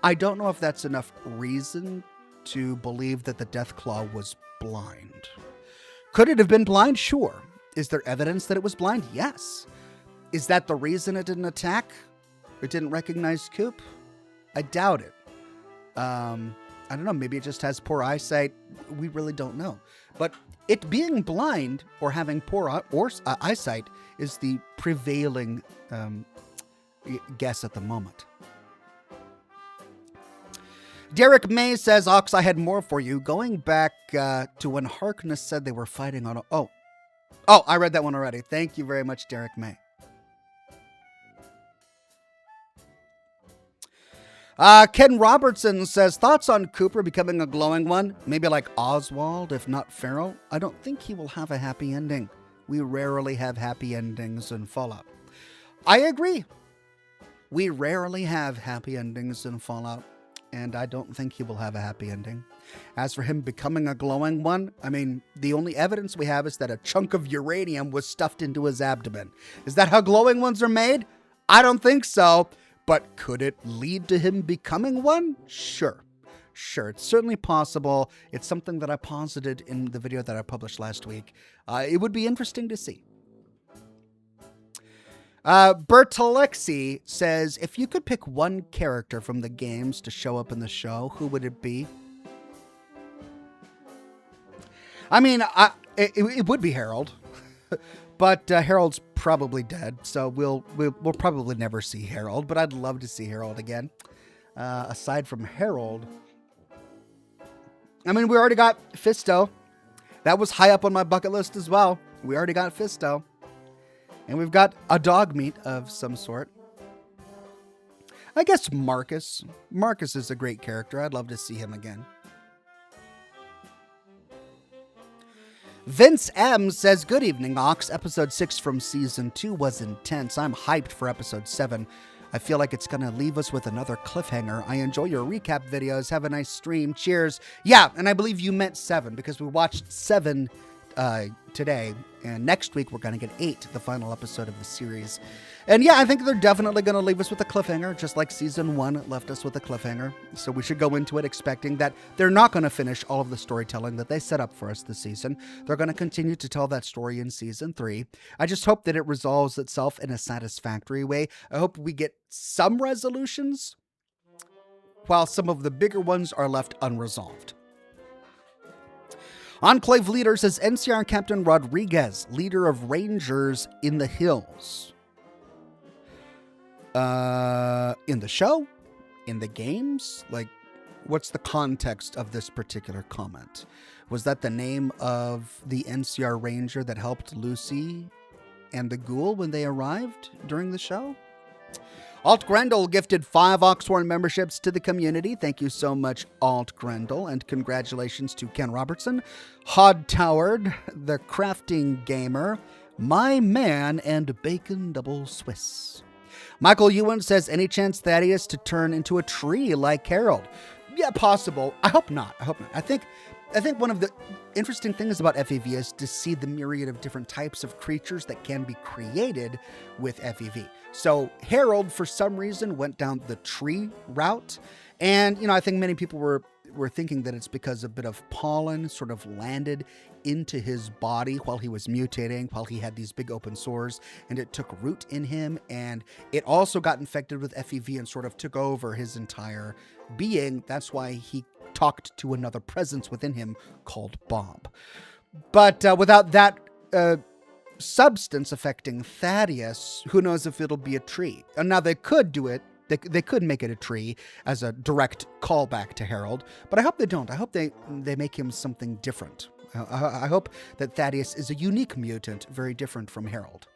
I don't know if that's enough reason to believe that the Deathclaw was blind. Could it have been blind? Sure. Is there evidence that it was blind? Yes. Is that the reason it didn't attack? It didn't recognize Coop? I doubt it. I don't know. Maybe it just has poor eyesight. We really don't know. But it being blind or having poor eyesight is the prevailing guess at the moment. Derek May says, Ox, I had more for you. Going back to when Harkness said they were fighting on... Oh, I read that one already. Thank you very much, Derek May. Ken Robertson says, thoughts on Cooper becoming a glowing one? Maybe like Oswald, if not Farrell? I don't think he will have a happy ending. We rarely have happy endings in Fallout. I agree. We rarely have happy endings in Fallout. And I don't think he will have a happy ending. As for him becoming a glowing one, I mean, the only evidence we have is that a chunk of uranium was stuffed into his abdomen. Is that how glowing ones are made? I don't think so. But could it lead to him becoming one? Sure. It's certainly possible. It's something that I posited in the video that I published last week. It would be interesting to see. Bertolexi says, if you could pick one character from the games to show up in the show, who would it be? I mean, it would be Harold, but Harold's probably dead, so we'll probably never see Harold, but I'd love to see Harold again. Aside from Harold, I mean, we already got Fisto. That was high up on my bucket list as well. We already got Fisto. And we've got a dog meat of some sort. I guess Marcus. Marcus is a great character. I'd love to see him again. Vince M says, good evening, Ox. Episode 6 from Season 2 was intense. I'm hyped for Episode 7. I feel like it's going to leave us with another cliffhanger. I enjoy your recap videos. Have a nice stream. Cheers. Yeah, and I believe you meant 7 because we watched 7 today, and next week we're going to get 8, the final episode of the series. And yeah, I think they're definitely going to leave us with a cliffhanger, just like Season 1 left us with a cliffhanger. So we should go into it expecting that they're not going to finish all of the storytelling that they set up for us this season. They're going to continue to tell that story in Season 3. I just hope that it resolves itself in a satisfactory way. I hope we get some resolutions, while some of the bigger ones are left unresolved. Enclave leader says, NCR Captain Rodriguez, leader of Rangers in the Hills. In the show? In the games? Like, what's the context of this particular comment? Was that the name of the NCR Ranger that helped Lucy and the ghoul when they arrived during the show? Alt Grendel gifted 5 Oxhorn memberships to the community. Thank you so much, Alt Grendel, and congratulations to Ken Robertson, Hod Toward, the Crafting Gamer, My Man, and Bacon Double Swiss. Michael Ewan says, any chance Thaddeus to turn into a tree like Harold? Yeah, possible. I hope not. I think one of the interesting things about FEV is to see the myriad of different types of creatures that can be created with FEV. So Harold, for some reason, went down the tree route. And, I think many people were thinking that it's because a bit of pollen sort of landed into his body while he was mutating, while he had these big open sores, and it took root in him. And it also got infected with FEV and sort of took over his entire being. That's why he talked to another presence within him called Bob. But without that substance affecting Thaddeus, who knows if it'll be a tree. And now they could do it. They could make it a tree as a direct callback to Harold, but I hope they don't. I hope they make him something different. I hope that Thaddeus is a unique mutant, very different from Harold.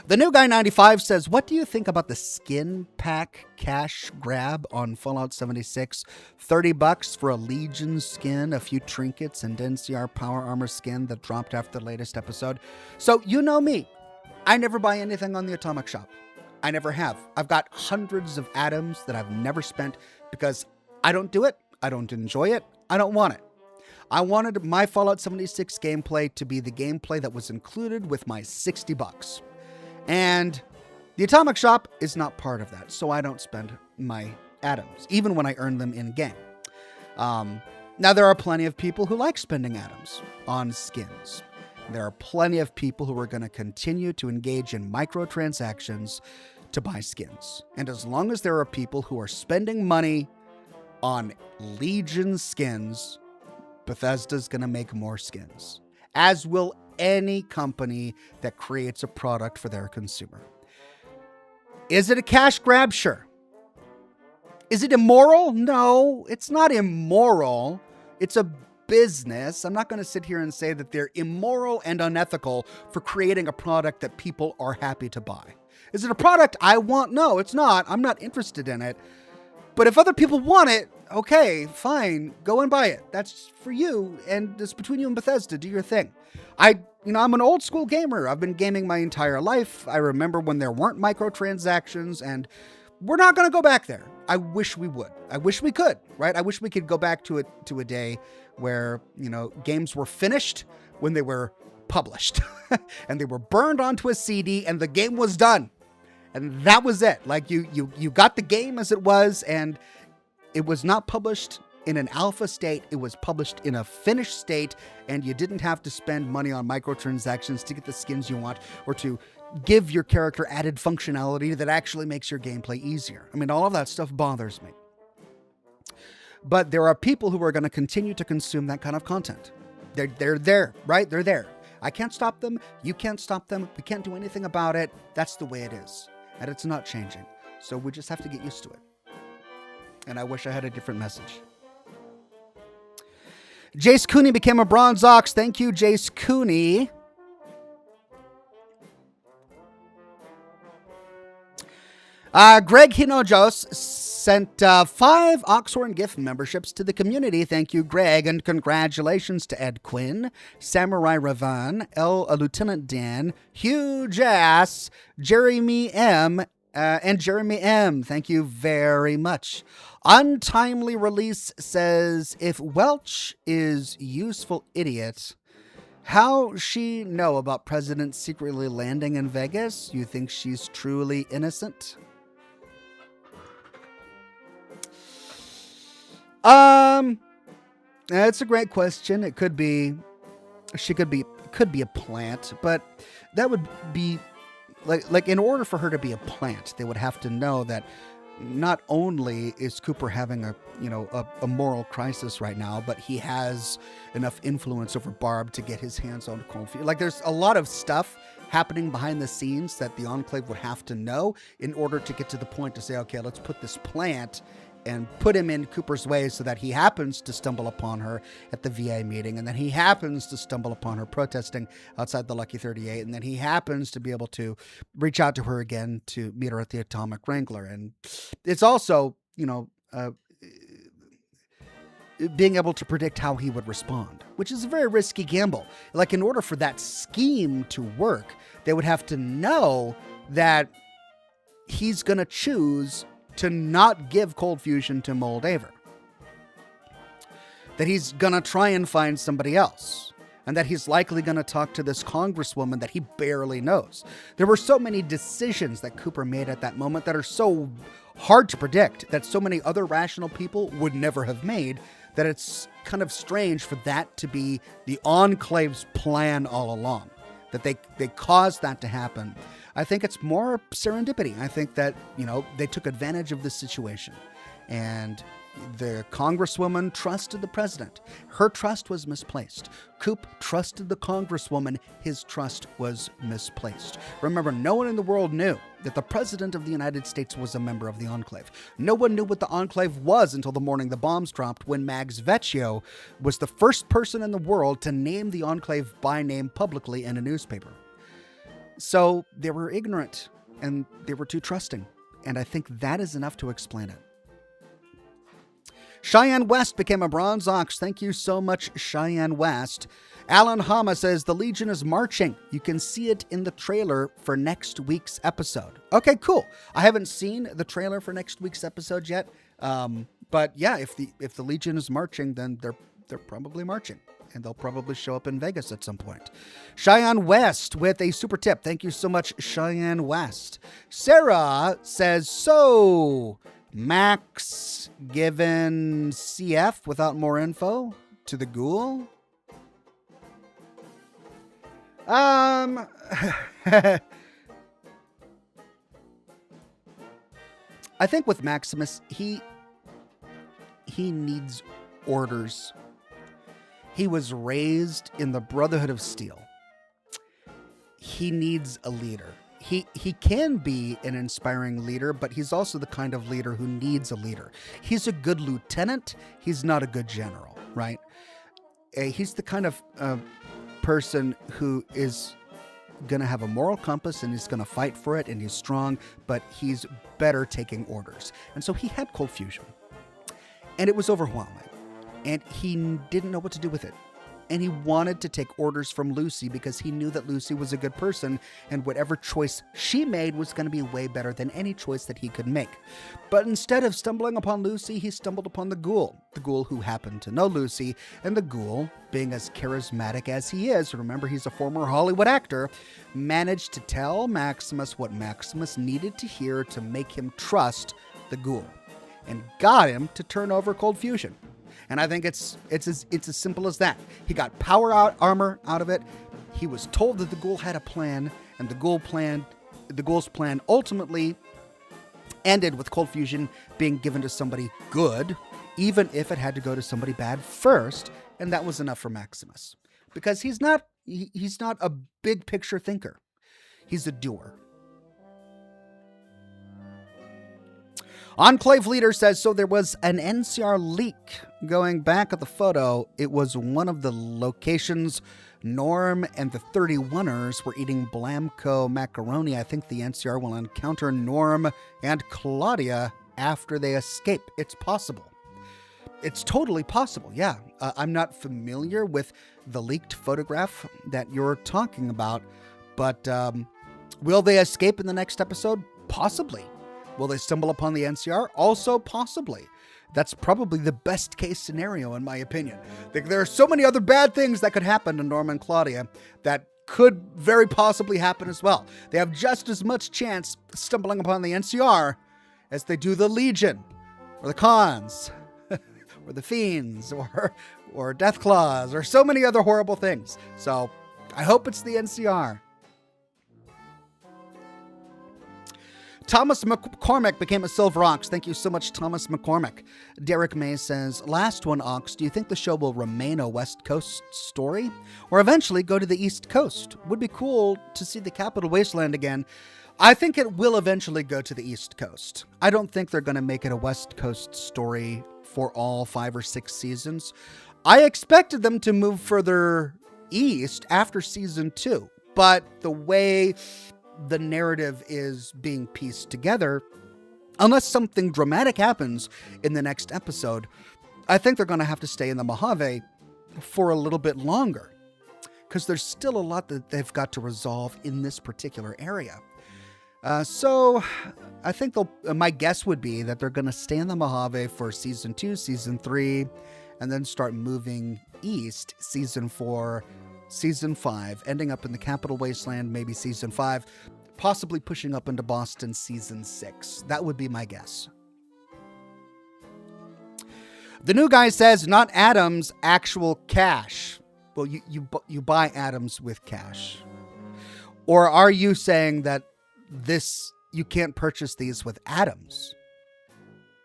The new guy 95 says, what do you think about the skin pack cash grab on Fallout 76? $30 for a Legion skin, a few trinkets, and NCR Power Armor skin that dropped after the latest episode. So you know me. I never buy anything on the Atomic Shop. I never have. I've got hundreds of atoms that I've never spent because I don't do it. I don't enjoy it. I don't want it. I wanted my Fallout 76 gameplay to be the gameplay that was included with my $60. And the Atomic Shop is not part of that, so I don't spend my atoms, even when I earn them in-game. Now, there are plenty of people who like spending atoms on skins. There are plenty of people who are going to continue to engage in microtransactions to buy skins. And as long as there are people who are spending money on Legion skins, Bethesda's going to make more skins, as will any company that creates a product for their consumer. Is it a cash grab? Sure. Is it immoral? No, it's not immoral. It's a business. I'm not going to sit here and say that they're immoral and unethical for creating a product that people are happy to buy. Is it a product I want? No, it's not. I'm not interested in it. But if other people want it, okay, fine, go and buy it. That's for you, and it's between you and Bethesda. Do your thing. I'm an old school gamer. I've been gaming my entire life. I remember when there weren't microtransactions, and we're not going to go back there. I wish we would. I wish we could, right? I wish we could go back to a day where, games were finished when they were published and they were burned onto a CD and the game was done. And that was it. Like you got the game as it was, and it was not published in an alpha state. It was published in a finished state, and you didn't have to spend money on microtransactions to get the skins you want or to give your character added functionality that actually makes your gameplay easier. I mean, all of that stuff bothers me. But there are people who are going to continue to consume that kind of content. They're there, right? They're there. I can't stop them. You can't stop them. We can't do anything about it. That's the way it is. And it's not changing. So we just have to get used to it. And I wish I had a different message. Jace Cooney became a Bronze Ox. Thank you, Jace Cooney. Greg Hinojos sent 5 Oxhorn gift memberships to the community. Thank you, Greg, and congratulations to Ed Quinn, Samurai Ravan, Lieutenant Dan, Huge Ass, Jeremy M, and Jeremy M. Thank you very much. Untimely Release says, if Welch is useful idiot, how she know about President secretly landing in Vegas? You think she's truly innocent? It's a great question. It could be, could be a plant, but that would be like in order for her to be a plant, they would have to know that not only is Cooper having a moral crisis right now, but he has enough influence over Barb to get his hands on Cold Fusion. Like there's a lot of stuff happening behind the scenes that the Enclave would have to know in order to get to the point to say, okay, let's put this plant and put him in Cooper's way so that he happens to stumble upon her at the VA meeting, and then he happens to stumble upon her protesting outside the Lucky 38, and then he happens to be able to reach out to her again to meet her at the Atomic Wrangler. And it's also, being able to predict how he would respond, which is a very risky gamble. Like in order for that scheme to work, they would have to know that he's going to choose to not give Cold Fusion to Moldaver. That he's going to try and find somebody else. And that he's likely going to talk to this congresswoman that he barely knows. There were so many decisions that Cooper made at that moment that are so hard to predict, that so many other rational people would never have made, that it's kind of strange for that to be the Enclave's plan all along. That they caused that to happen. I think it's more serendipity. I think that, they took advantage of this situation. And the congresswoman trusted the president. Her trust was misplaced. Coop trusted the congresswoman. His trust was misplaced. Remember, no one in the world knew that the president of the United States was a member of the Enclave. No one knew what the Enclave was until the morning the bombs dropped, when Mags Vecchio was the first person in the world to name the Enclave by name publicly in a newspaper. So they were ignorant and they were too trusting. And I think that is enough to explain it. Cheyenne West became a bronze ox. Thank you so much, Cheyenne West. Alan Hama says the Legion is marching. You can see it in the trailer for next week's episode. Okay, cool. I haven't seen the trailer for next week's episode yet. But yeah, if the Legion is marching, then they're probably marching. And they'll probably show up in Vegas at some point. Cheyenne West with a super tip. Thank you so much, Cheyenne West. Sarah says, so Max given CF without more info to the ghoul? I think with Maximus, he needs orders. He was raised in the Brotherhood of Steel. He needs a leader. He can be an inspiring leader, but he's also the kind of leader who needs a leader. He's a good lieutenant. He's not a good general, right? He's the kind of person who is going to have a moral compass and he's going to fight for it and he's strong, but he's better taking orders. And so he had cold fusion. And it was overwhelming. And he didn't know what to do with it. And he wanted to take orders from Lucy because he knew that Lucy was a good person and whatever choice she made was going to be way better than any choice that he could make. But instead of stumbling upon Lucy, he stumbled upon the ghoul who happened to know Lucy, and the ghoul, being as charismatic as he is, remember he's a former Hollywood actor, managed to tell Maximus what Maximus needed to hear to make him trust the ghoul, and got him to turn over cold fusion. And I think it's as simple as that. He got armor out of it. He was told that the ghoul had a plan, and the ghoul's plan ultimately ended with cold fusion being given to somebody good, even if it had to go to somebody bad first, and that was enough for Maximus. Because he's not a big picture thinker. He's a doer. Enclave Leader says, so there was an NCR leak. Going back at the photo, it was one of the locations Norm and the 31ers were eating Blamco macaroni. I think the NCR will encounter Norm and Claudia after they escape. It's possible. It's totally possible, yeah. I'm not familiar with the leaked photograph that you're talking about, but will they escape in the next episode? Possibly. Will they stumble upon the NCR? Also possibly. That's probably the best case scenario, in my opinion. There are so many other bad things that could happen to Norm and Claudia that could very possibly happen as well. They have just as much chance stumbling upon the NCR as they do the Legion, or the Cons, or the Fiends, or Deathclaws, or so many other horrible things. So I hope it's the NCR. Thomas McCormick became a Silver Ox. Thank you so much, Thomas McCormick. Derek May says, last one, Ox, do you think the show will remain a West Coast story or eventually go to the East Coast? Would be cool to see the Capital Wasteland again. I think it will eventually go to the East Coast. I don't think they're going to make it a West Coast story for all 5 or 6 seasons. I expected them to move further east after season 2, but the way the narrative is being pieced together, unless something dramatic happens in the next episode, I think they're going to have to stay in the Mojave for a little bit longer, because there's still a lot that they've got to resolve in this particular area. So I think my guess would be that they're going to stay in the Mojave for season 2, season 3, and then start moving east, season 4, season 5, ending up in the Capital Wasteland, maybe season 5, possibly pushing up into Boston season 6. That would be my guess. The new guy says, not Adams, actual cash. Well, you buy Adams with cash. Or are you saying that you can't purchase these with Adams?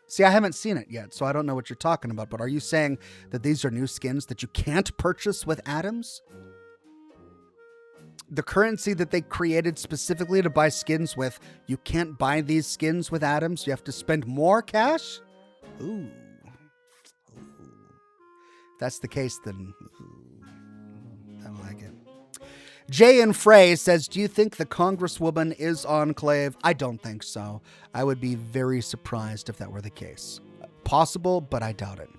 See, I haven't seen it yet, so I don't know what you're talking about, but are you saying that these are new skins that you can't purchase with Adams? The currency that they created specifically to buy skins with, you can't buy these skins with Adams. You have to spend more cash? Ooh. If that's the case, then I don't like it. Jay and Frey says, do you think the Congresswoman is Enclave? I don't think so. I would be very surprised if that were the case. Possible, but I doubt it.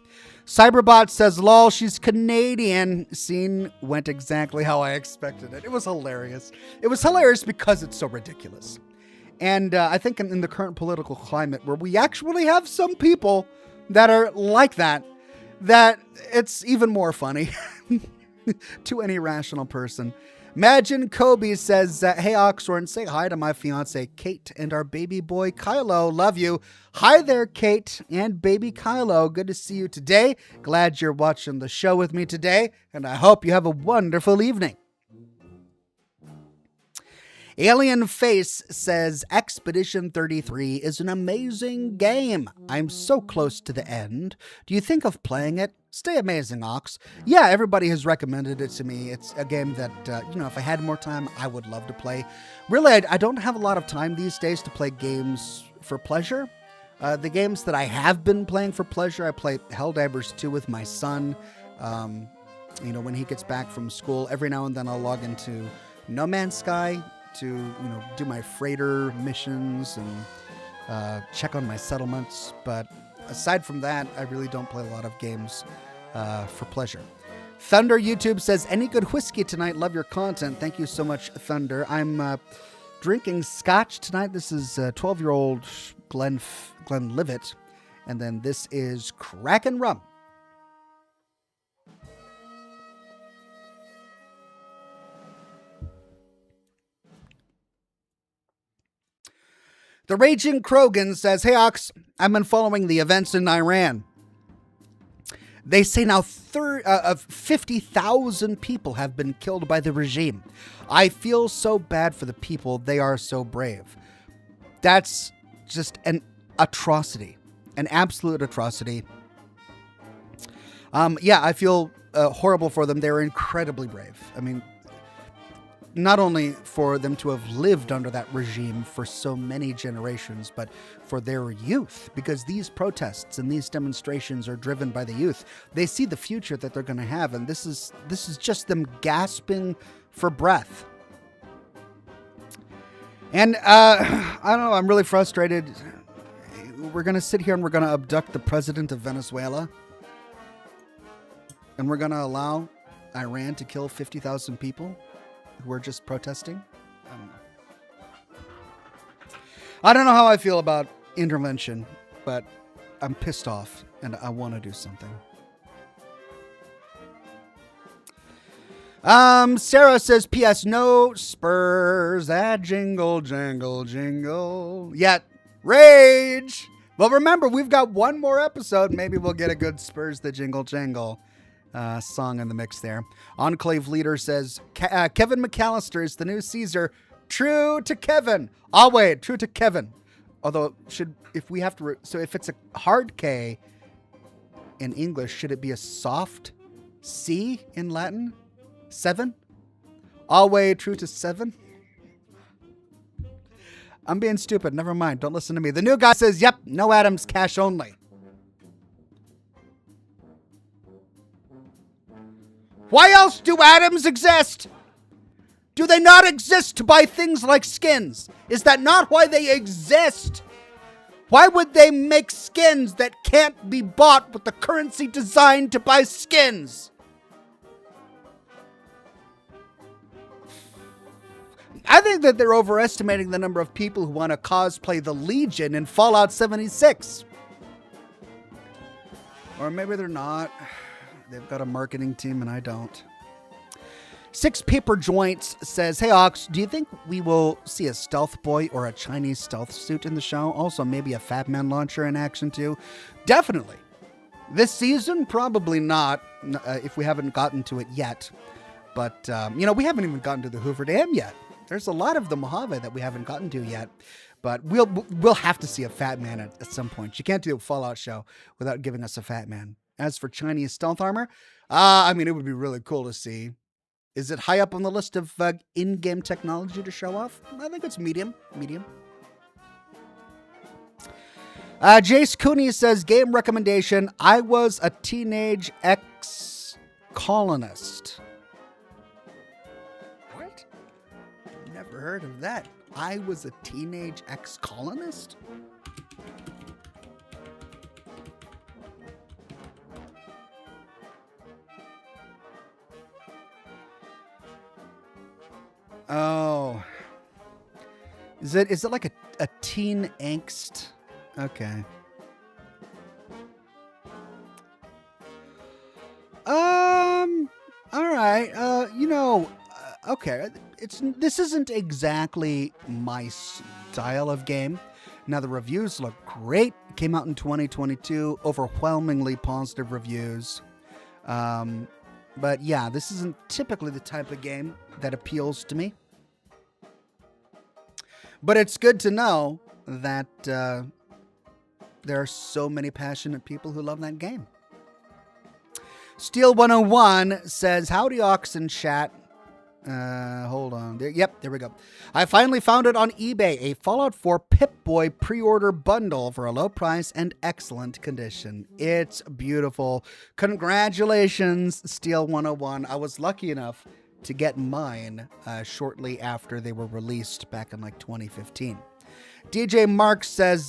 Cyberbot says, lol, she's Canadian. Scene went exactly how I expected it. It was hilarious. It was hilarious because it's so ridiculous. And I think in the current political climate where we actually have some people that are like that it's even more funny to any rational person. Imagine Kobe says, hey, Oxhorn, say hi to my fiance, Kate, and our baby boy, Kylo. Love you. Hi there, Kate and baby Kylo. Good to see you today. Glad you're watching the show with me today, and I hope you have a wonderful evening. Alien Face says, Expedition 33 is an amazing game. I'm so close to the end. Do you think of playing it? Stay amazing, Ox. Yeah, everybody has recommended it to me. It's a game that, if I had more time, I would love to play. Really, I don't have a lot of time these days to play games for pleasure. The games that I have been playing for pleasure, I play Helldivers 2 with my son. When he gets back from school, every now and then I'll log into No Man's Sky to, do my freighter missions and check on my settlements. But aside from that, I really don't play a lot of games for pleasure. Thunder YouTube says, any good whiskey tonight? Love your content. Thank you so much, Thunder. I'm drinking Scotch tonight. This is 12-year-old Glenlivet. And then this is Kraken Rum. The Raging Krogan says, hey, Ox, I've been following the events in Iran. They say now 50,000 people have been killed by the regime. I feel so bad for the people. They are so brave. That's just an atrocity, an absolute atrocity. I feel horrible for them. They're incredibly brave. I mean, not only for them to have lived under that regime for so many generations, but for their youth, because these protests and these demonstrations are driven by the youth. They see the future that they're going to have, and this is just them gasping for breath. And I don't know, I'm really frustrated. We're going to sit here and we're going to abduct the president of Venezuela, and we're going to allow Iran to kill 50,000 people who are just protesting. I don't know how I feel about intervention, but I'm pissed off and I want to do something. Sarah says, P.S. no Spurs at jingle, jangle, jingle. Yet, rage. Well, remember, we've got one more episode. Maybe we'll get a good Spurs the jingle, jangle song in the mix there. Enclave Leader says, Kevin McAllister is the new Caesar. True to Kevin. Always true to Kevin. Although, if it's a hard K in English, should it be a soft C in Latin? 7? Always true to 7? I'm being stupid. Never mind. Don't listen to me. The new guy says, yep, no Adams, cash only. Why else do atoms exist? Do they not exist to buy things like skins? Is that not why they exist? Why would they make skins that can't be bought with the currency designed to buy skins? I think that they're overestimating the number of people who want to cosplay the Legion in Fallout 76. Or maybe they're not. They've got a marketing team and I don't. Six Paper Joints says, hey, Ox, do you think we will see a stealth boy or a Chinese stealth suit in the show? Also, maybe a Fat Man launcher in action too? Definitely. This season, probably not, if we haven't gotten to it yet. But, we haven't even gotten to the Hoover Dam yet. There's a lot of the Mojave that we haven't gotten to yet. But we'll have to see a Fat Man at some point. You can't do a Fallout show without giving us a Fat Man. As for Chinese stealth armor, it would be really cool to see. Is it high up on the list of in-game technology to show off? I think it's medium. Jace Cooney says, game recommendation, I was a teenage ex-colonist. What? never heard of that. I Was a Teenage Ex-Colonist? Oh. Is it like a teen angst? Okay. All right. Okay. This isn't exactly my style of game. Now, the reviews look great. It came out in 2022. Overwhelmingly positive reviews. But yeah, this isn't typically the type of game that appeals to me. But it's good to know that there are so many passionate people who love that game. Steel 101 says, howdy, Oxen chat. Hold on. There we go. I finally found it on eBay, a Fallout 4 Pip-Boy pre-order bundle for a low price and excellent condition. It's beautiful. Congratulations, Steel 101. I was lucky enough to get mine shortly after they were released back in like 2015. DJ Mark says,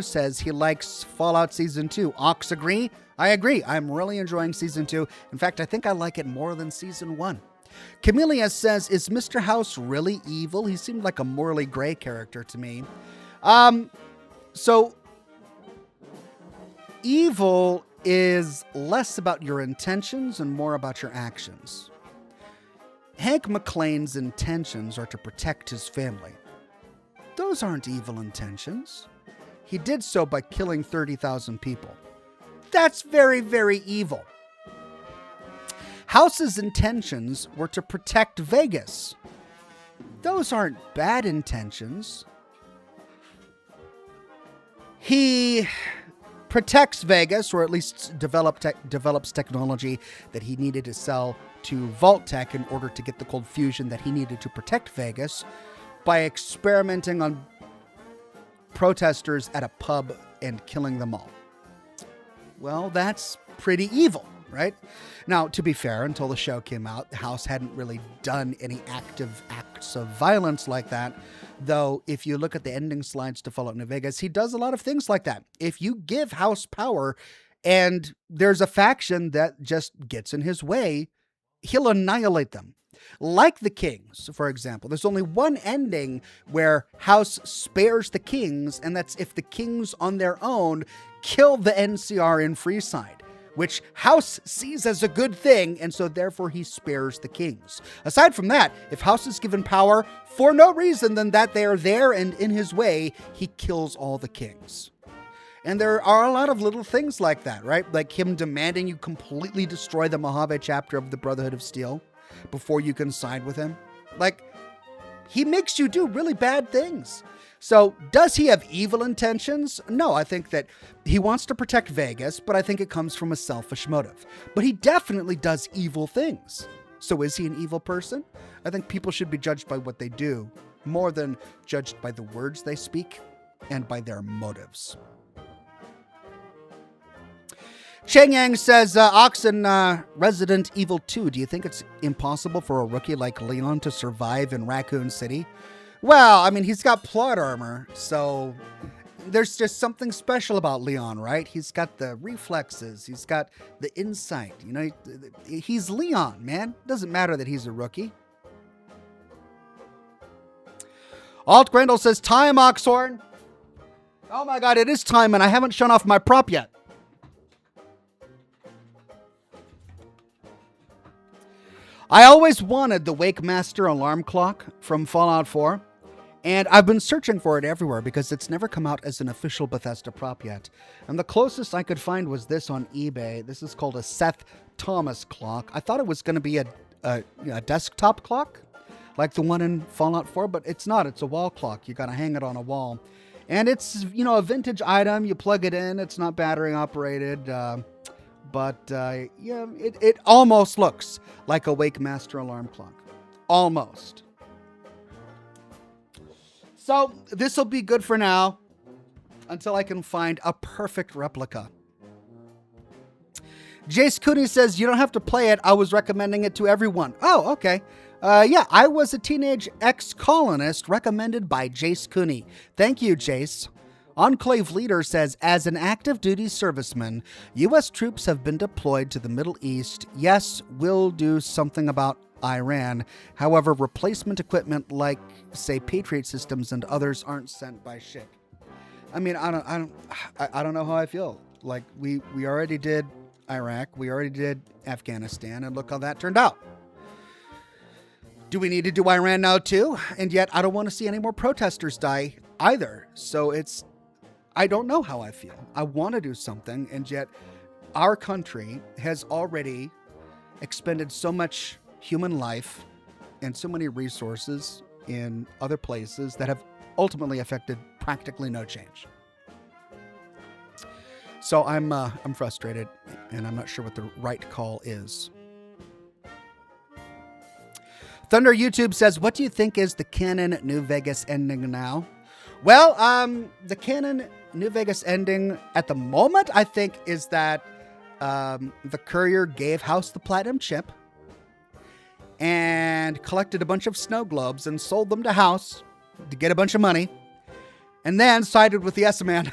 says he likes Fallout Season 2. Ox agree? I agree. I'm really enjoying Season 2. In fact, I think I like it more than Season 1. Camellia says, is Mr. House really evil? He seemed like a morally gray character to me. So, evil is less about your intentions and more about your actions. Hank McClane's intentions are to protect his family. Those aren't evil intentions. He did so by killing 30,000 people. That's very, very evil. House's intentions were to protect Vegas. Those aren't bad intentions. He protects Vegas, or at least develops technology that he needed to sell to Vault-Tec in order to get the cold fusion that he needed to protect Vegas, by experimenting on protesters at a pub and killing them all. Well, that's pretty evil, right? Now, to be fair, until the show came out, the House hadn't really done any active acts of violence like that. Though, if you look at the ending slides to Fallout New Vegas, he does a lot of things like that. If you give House power and there's a faction that just gets in his way, he'll annihilate them. Like the Kings, for example. There's only one ending where House spares the Kings, and that's if the Kings on their own kill the NCR in Freeside, which House sees as a good thing, and so therefore he spares the Kings. Aside from that, if House is given power for no reason than that they are there and in his way, he kills all the Kings. And there are a lot of little things like that, right? Like him demanding you completely destroy the Mojave chapter of the Brotherhood of Steel before you can side with him. Like, he makes you do really bad things. So, does he have evil intentions? No, I think that he wants to protect Vegas, but I think it comes from a selfish motive. But he definitely does evil things. So is he an evil person? I think people should be judged by what they do, more than judged by the words they speak and by their motives. Cheng Yang says, Oxen, Resident Evil 2, do you think it's impossible for a rookie like Leon to survive in Raccoon City? Well, I mean, he's got plot armor, so there's just something special about Leon, right? He's got the reflexes, he's got the insight, you know, he's Leon, man. Doesn't matter that he's a rookie. Alt Grendel says, time, Oxhorn. Oh my god, it is time, and I haven't shown off my prop yet. I always wanted the Wake Master alarm clock from Fallout 4, and I've been searching for it everywhere because it's never come out as an official Bethesda prop yet. And the closest I could find was this on eBay. This is called a Seth Thomas clock. I thought it was going to be a desktop clock, like the one in Fallout 4, but it's not. It's a wall clock. You got to hang it on a wall. And it's, you know, a vintage item. You plug it in. It's not battery operated. But yeah, it almost looks like a Wake Master alarm clock. Almost. So this will be good for now until I can find a perfect replica. Jace Cooney says, you don't have to play it. I was recommending it to everyone. Oh, okay. Yeah, I was a teenage ex-colonist recommended by Jace Cooney. Thank you, Jace. Enclave leader says, as an active duty serviceman, U.S. troops have been deployed to the Middle East. Yes, we'll do something about Iran. However, replacement equipment like, say, Patriot systems and others aren't sent by ship. I mean, I don't know how I feel. Like we already did Iraq, we already did Afghanistan, and look how that turned out. Do we need to do Iran now too? And yet, I don't want to see any more protesters die either. So I don't know how I feel. I want to do something, and yet our country has already expended so much human life and so many resources in other places that have ultimately affected practically no change. So I'm frustrated, and I'm not sure what the right call is. Thunder YouTube says, what do you think is the canon New Vegas ending now? Well, the canon New Vegas ending at the moment, I think, is that the courier gave House the platinum chip and collected a bunch of snow globes and sold them to House to get a bunch of money, and then sided with the S-Man.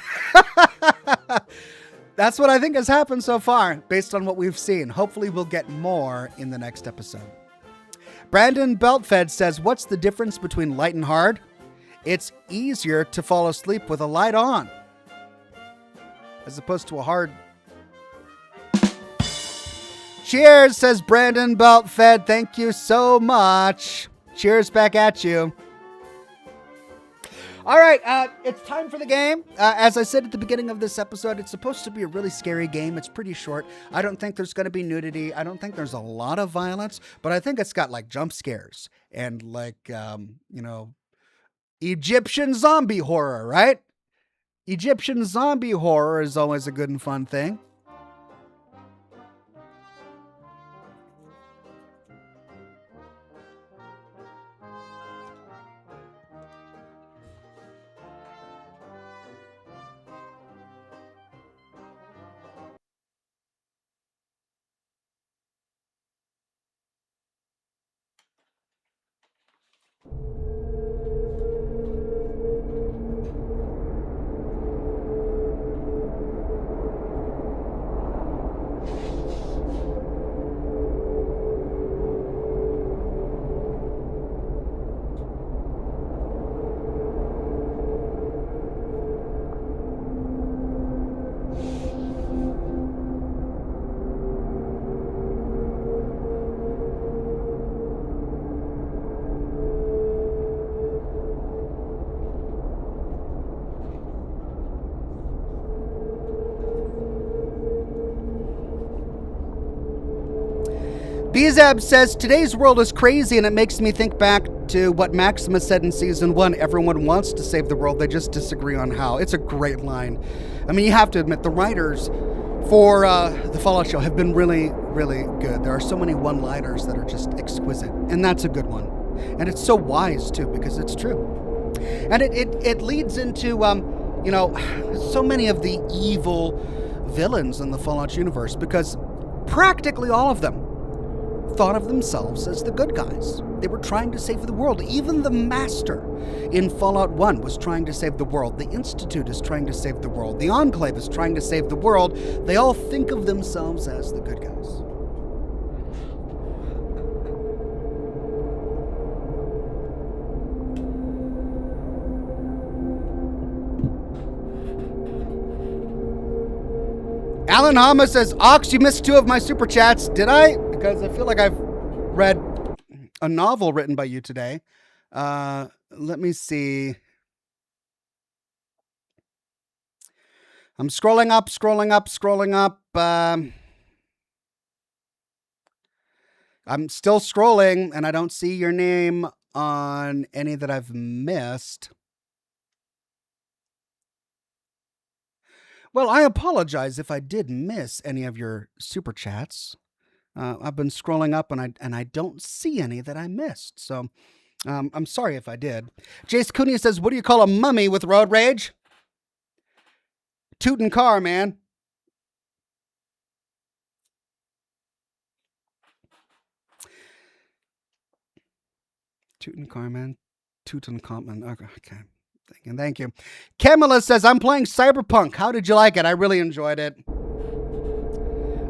That's what I think has happened so far, based on what we've seen. Hopefully we'll get more in the next episode. Brandon Beltfed says, what's the difference between light and hard? It's easier to fall asleep with a light on, as opposed to a hard. Cheers, says Brandon Beltfed. Thank you so much. Cheers back at you. All right, it's time for the game. As I said at the beginning of this episode, it's supposed to be a really scary game. It's pretty short. I don't think there's going to be nudity. I don't think there's a lot of violence, but I think it's got like jump scares and like, Egyptian zombie horror, right? Egyptian zombie horror is always a good and fun thing. Bezab says, today's world is crazy and it makes me think back to what Maximus said in season 1. Everyone wants to save the world. They just disagree on how. It's a great line. I mean, you have to admit the writers for the Fallout show have been really, really good. There are so many one-liners that are just exquisite. And that's a good one. And it's so wise, too, because it's true. And it leads into, so many of the evil villains in the Fallout universe, because practically all of them thought of themselves as the good guys. They were trying to save the world. Even the Master in Fallout 1 was trying to save the world. The Institute is trying to save the world. The Enclave is trying to save the world. They all think of themselves as the good guys. Alan Hama says, Ox, you missed 2 of my super chats. Did I? Because I feel like I've read a novel written by you today. Let me see. I'm scrolling up. I'm still scrolling, and I don't see your name on any that I've missed. Well, I apologize if I did miss any of your super chats. I've been scrolling up and I don't see any that I missed. So I'm sorry if I did. Jace Cooney says, what do you call a mummy with road rage? Tootin' car, man. Tutankhamun. Tutankhamun. Okay. Thank you. Camilla says, I'm playing Cyberpunk. How did you like it? I really enjoyed it.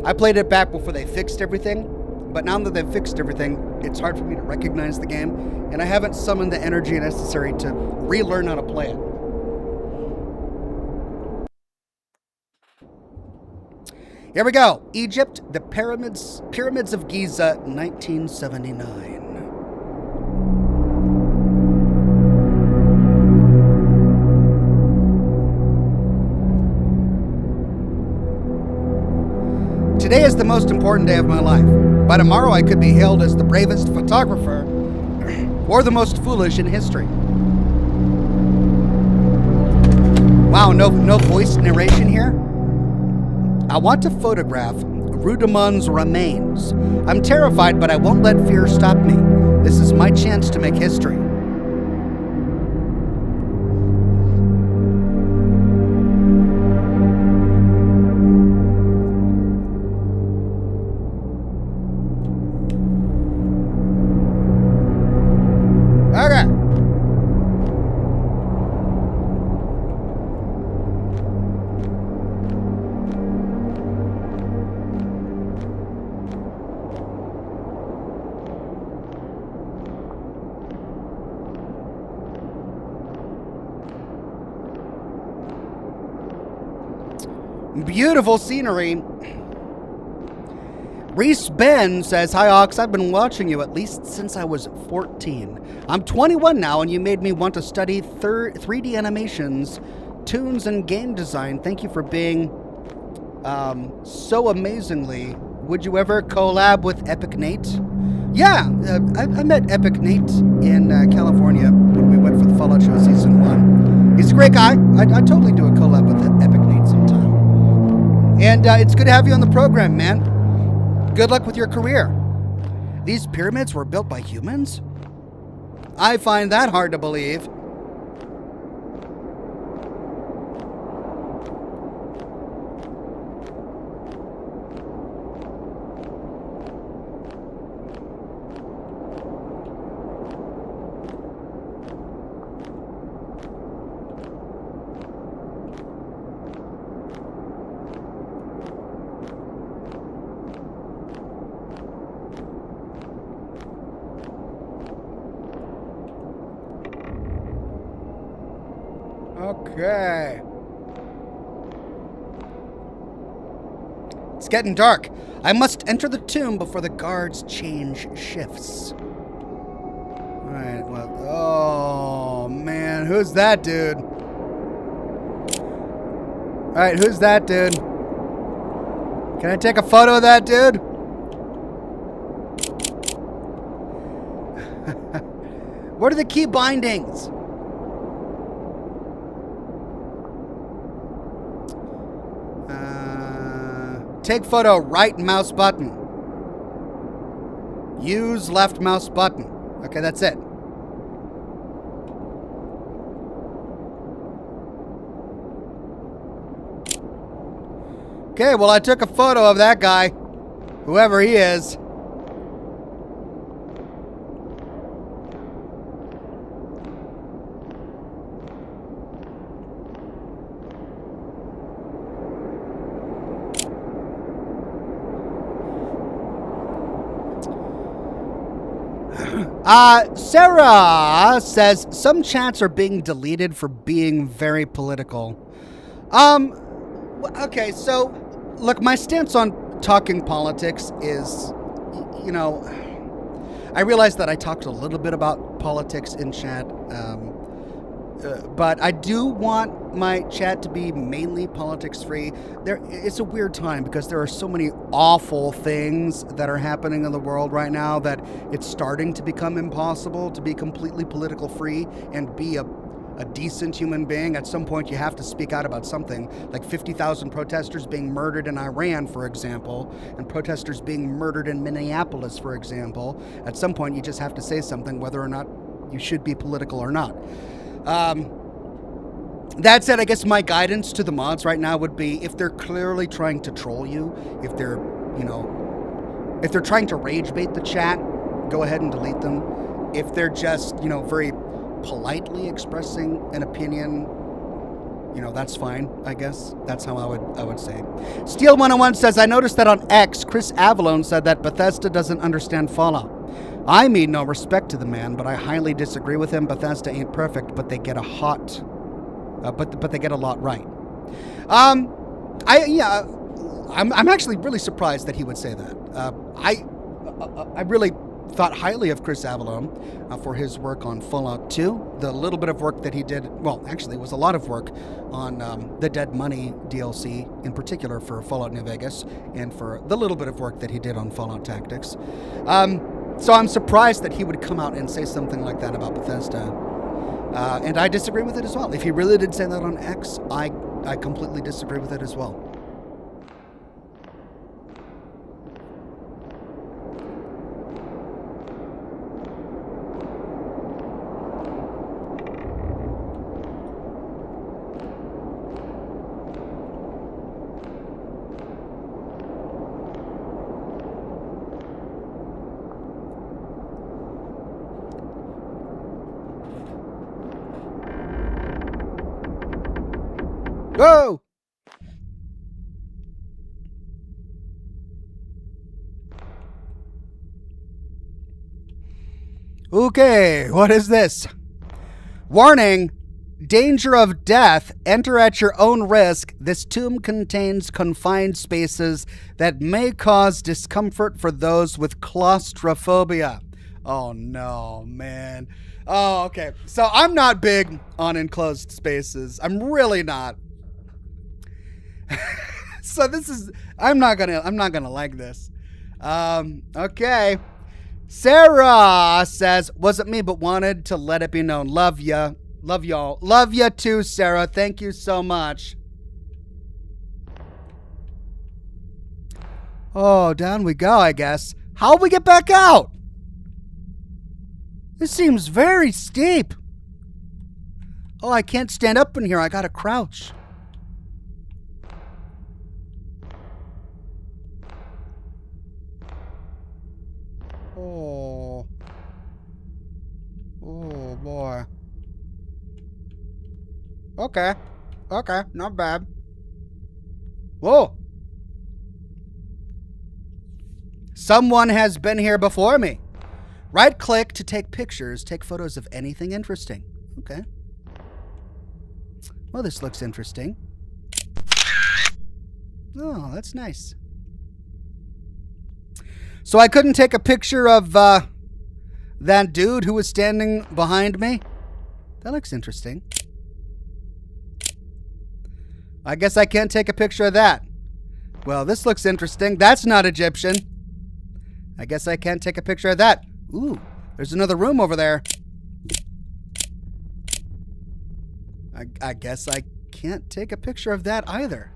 I played it back before they fixed everything, but now that they've fixed everything, it's hard for me to recognize the game, and I haven't summoned the energy necessary to relearn how to play it. Here we go. Egypt, the Pyramids of Giza, 1979. Today is the most important day of my life. By tomorrow, I could be hailed as the bravest photographer or the most foolish in history. Wow, no voice narration here? I want to photograph Rudamon's remains. I'm terrified, but I won't let fear stop me. This is my chance to make history. Beautiful scenery. Reese Ben says, hi, Ox. I've been watching you at least since I was 14. I'm 21 now, and you made me want to study 3D animations, tunes, and game design. Thank you for being so amazingly. Would you ever collab with Epic Nate? Yeah, I met Epic Nate in California when we went for the Fallout show Season 1. He's a great guy. I'd totally do a collab with Epic Nate sometime. And it's good to have you on the program, man. Good luck with your career. These pyramids were built by humans? I find that hard to believe. Okay. It's getting dark. I must enter the tomb before the guards change shifts. Alright, well, oh man, who's that dude? Alright, who's that dude? Can I take a photo of that dude? What are the key bindings? Take photo, right mouse button. Use left mouse button. Okay, that's it. Okay, well, I took a photo of that guy, whoever he is. Sarah says some chats are being deleted for being very political. Okay, so look, my stance on talking politics is, you know, I realize that I talked a little bit about politics in chat, but I do want my chat to be mainly politics free. It's a weird time because there are so many awful things that are happening in the world right now that it's starting to become impossible to be completely political free and be a decent human being. At some point you have to speak out about something, like 50,000 protesters being murdered in Iran, for example, and protesters being murdered in Minneapolis, for example. At some point you just have to say something, whether or not you should be political or not. That said, I guess my guidance to the mods right now would be, if they're clearly trying to troll you, if they're, you know, if they're trying to rage bait the chat, go ahead and delete them. if they're just, very politely expressing an opinion, that's fine, I guess. That's how I would say. Steel 101 says, I noticed that on X, Chris Avalone said that Bethesda doesn't understand Fallout. I mean no respect to the man, but I highly disagree with him. Bethesda ain't perfect, but they get a but they get a lot right. I'm actually really surprised that he would say that. I really thought highly of Chris Avalone for his work on Fallout 2. The little bit of work that he did, well, actually, it was a lot of work on the Dead Money DLC, in particular for Fallout New Vegas, and for the little bit of work that he did on Fallout Tactics. So I'm surprised that he would come out and say something like that about Bethesda. And I disagree with it as well. If he really did say that on X, I completely disagree with it as well. Go! Okay, what is this? Warning! Danger of death. Enter at your own risk. This tomb contains confined spaces that may cause discomfort for those with claustrophobia. Oh no, man. Oh, okay. So I'm not big on enclosed spaces. I'm really not. So I'm not gonna like this. Okay. Sarah says, wasn't me, but wanted to let it be known. Love ya. Love y'all. Love ya too, Sarah. Thank you so much. Oh, down we go, I guess. How'd we get back out? This seems very steep. Oh, I can't stand up in here. I gotta crouch. Oh. Oh, boy. Okay. Okay, not bad. Whoa. Someone has been here before me. Right click to take pictures. Take photos of anything interesting. Okay. Well, this looks interesting. Oh, that's nice. So I couldn't take a picture of that dude who was standing behind me? That looks interesting. I guess I can't take a picture of that. Well, this looks interesting. That's not Egyptian. I guess I can't take a picture of that. Ooh, there's another room over there. I guess I can't take a picture of that either.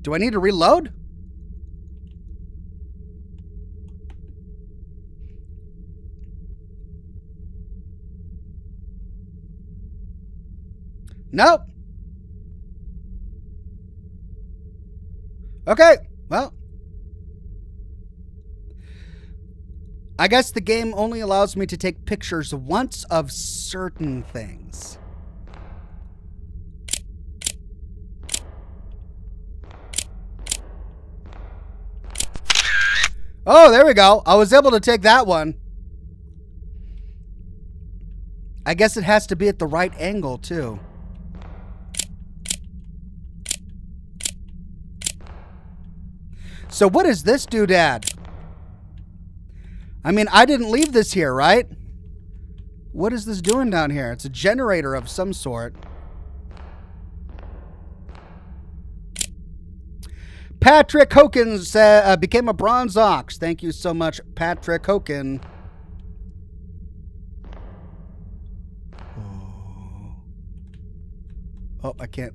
Do I need to reload? Nope. Okay, well. I guess the game only allows me to take pictures once of certain things. Oh, there we go. I was able to take that one. I guess it has to be at the right angle, too. So what is this doodad? I mean, I didn't leave this here, right? What is this doing down here? It's a generator of some sort. Patrick Hokins became a bronze ox. Thank you so much, Patrick Hokin. Oh, I can't.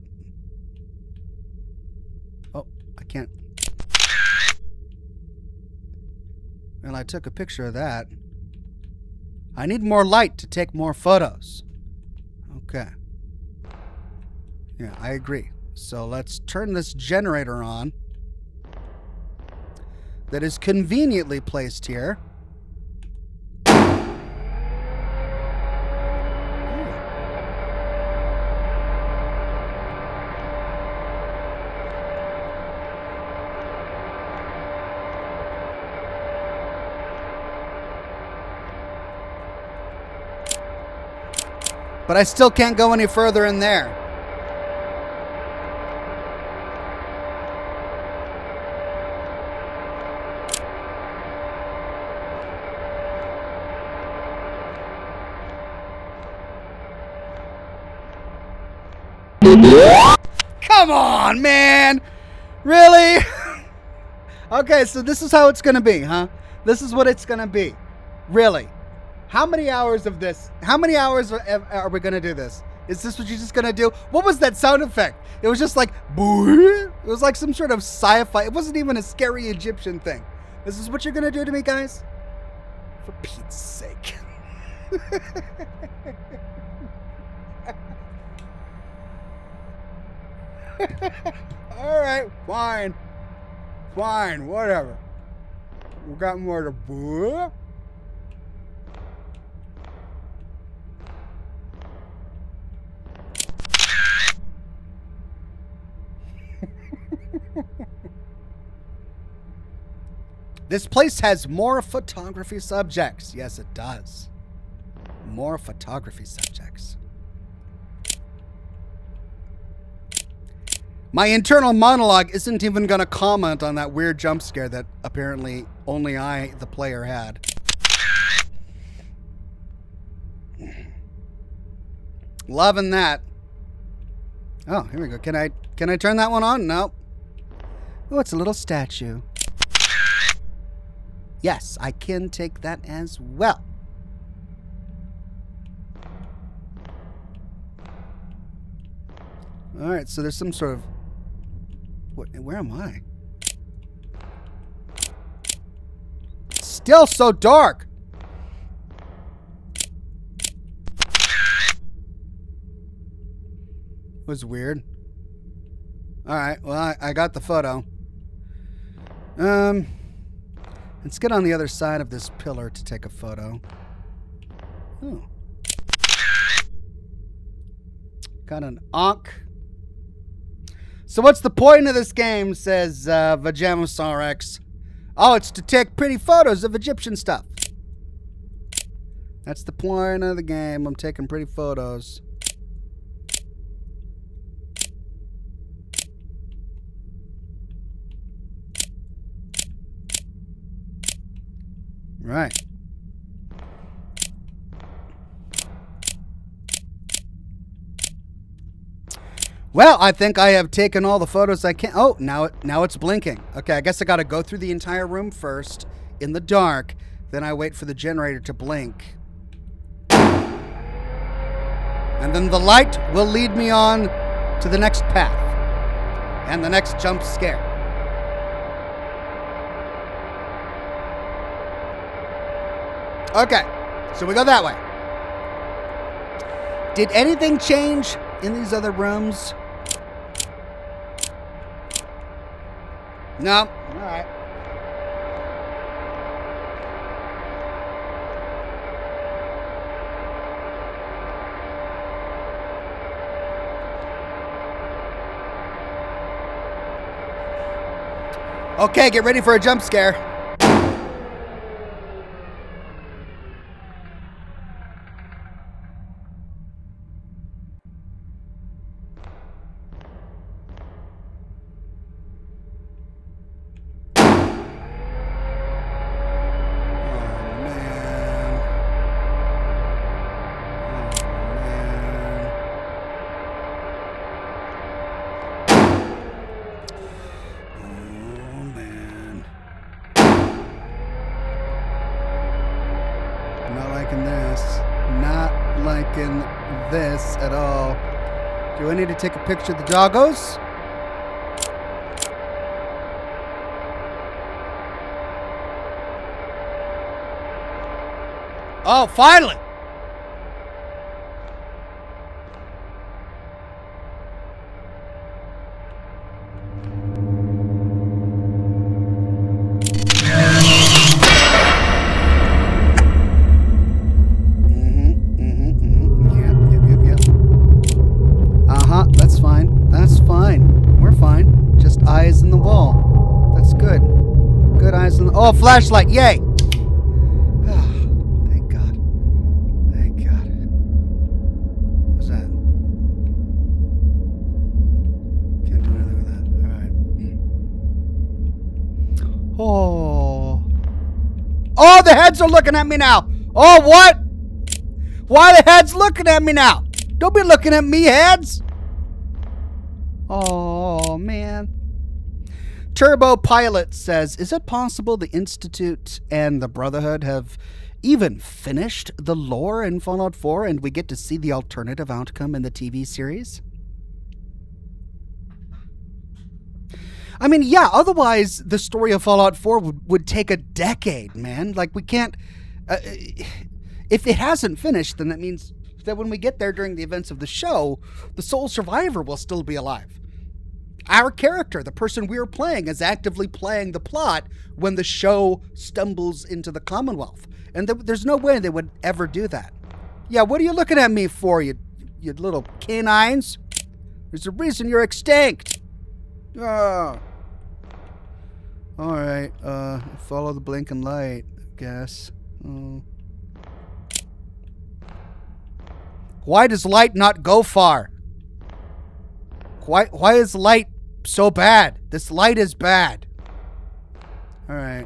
Oh, I can't. Well, I took a picture of that. I need more light to take more photos. Okay. Yeah, I agree. So let's turn this generator on. that is conveniently placed here. But I still can't go any further in there. Come on, man! Really? Okay, so this is how it's gonna be, huh? This is what it's gonna be. Really? How many hours of this? How many hours are we gonna do this? Is this what you're just gonna do? What was that sound effect? It was just like, boo. It was like some sort of sci-fi. It wasn't even a scary Egyptian thing. This is what you're gonna do to me, guys? For Pete's sake. All right, fine. Fine, whatever. We got more to boo. This place has more photography subjects. Yes, it does. More photography subjects. My internal monologue isn't even going to comment on that weird jump scare that apparently only I, the player, had. Loving that. Oh, here we go. Can I turn that one on? No. Oh, it's a little statue. Yes, I can take that as well. All right, so there's some sort of... Where am I? It's still so dark. It was weird. All right, well, I got the photo. Let's get on the other side of this pillar to take a photo. Oh. Got an Ankh. So what's the point of this game, says Vajamasaurx. Oh, it's to take pretty photos of Egyptian stuff. That's the point of the game. I'm taking pretty photos. Right. Well, I think I have taken all the photos I can. Oh, now it's blinking. Okay, I guess I got to go through the entire room first in the dark. Then I wait for the generator to blink. And then the light will lead me on to the next path and the next jump scare. Okay, so we go that way. Did anything change in these other rooms? No. All right. Okay, get ready for a jump scare. This at all. Do I need to take a picture of the doggos? Oh, finally! Oh, flashlight. Yay. Oh, thank God. Thank God. What's that? Can't do anything with that. All right. Oh. Oh, the heads are looking at me now. Oh, what? Why are the heads looking at me now? Don't be looking at me, heads. Oh, man. Turbo Pilot says, is it possible the Institute and the Brotherhood have even finished the lore in Fallout 4 and we get to see the alternative outcome in the TV series? I mean, yeah, otherwise the story of Fallout 4 would take a decade, man. Like, we can't... if it hasn't finished, then that means that when we get there during the events of the show, the sole survivor will still be alive. Our character, the person we're playing, is actively playing the plot when the show stumbles into the Commonwealth. And there's no way they would ever do that. Yeah, what are you looking at me for, you little canines? There's a reason you're extinct. Oh. All right, follow the blinking light, I guess. Oh. Why does light not go far? Why is light so bad? This light is bad. All right.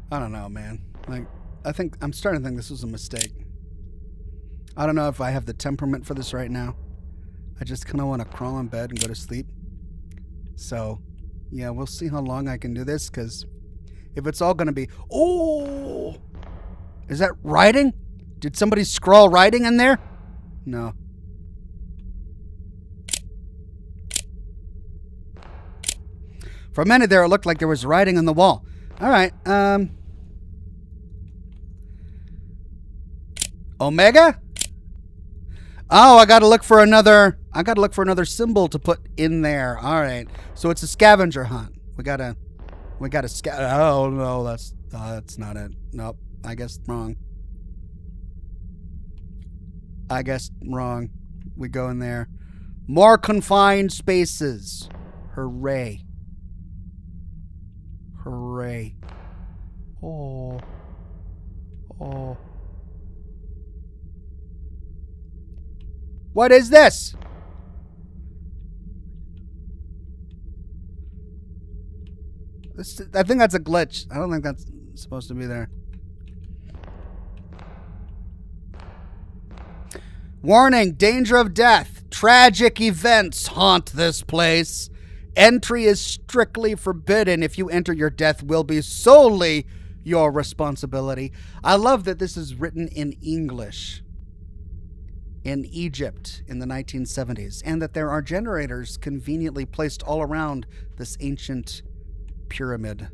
I don't know, man. Like, I'm starting to think this was a mistake. I don't know if I have the temperament for this right now. I just kind of want to crawl in bed and go to sleep. So, yeah, we'll see how long I can do this, because if it's all going to be... Oh! Is that writing? Did somebody scrawl writing in there? No. For a minute there, it looked like there was writing on the wall. All right. Omega? Oh, I gotta look for another symbol to put in there. All right. So it's a scavenger hunt. We gotta oh no, that's not it. Nope. I guess wrong. We go in there. More confined spaces. Hooray. Hooray. Oh. Oh. What is this? I think that's a glitch. I don't think that's supposed to be there. Warning, danger of death. Tragic events haunt this place. Entry is strictly forbidden. If you enter, your death will be solely your responsibility. I love that this is written in English. In Egypt in the 1970s, and that there are generators conveniently placed all around this ancient pyramid.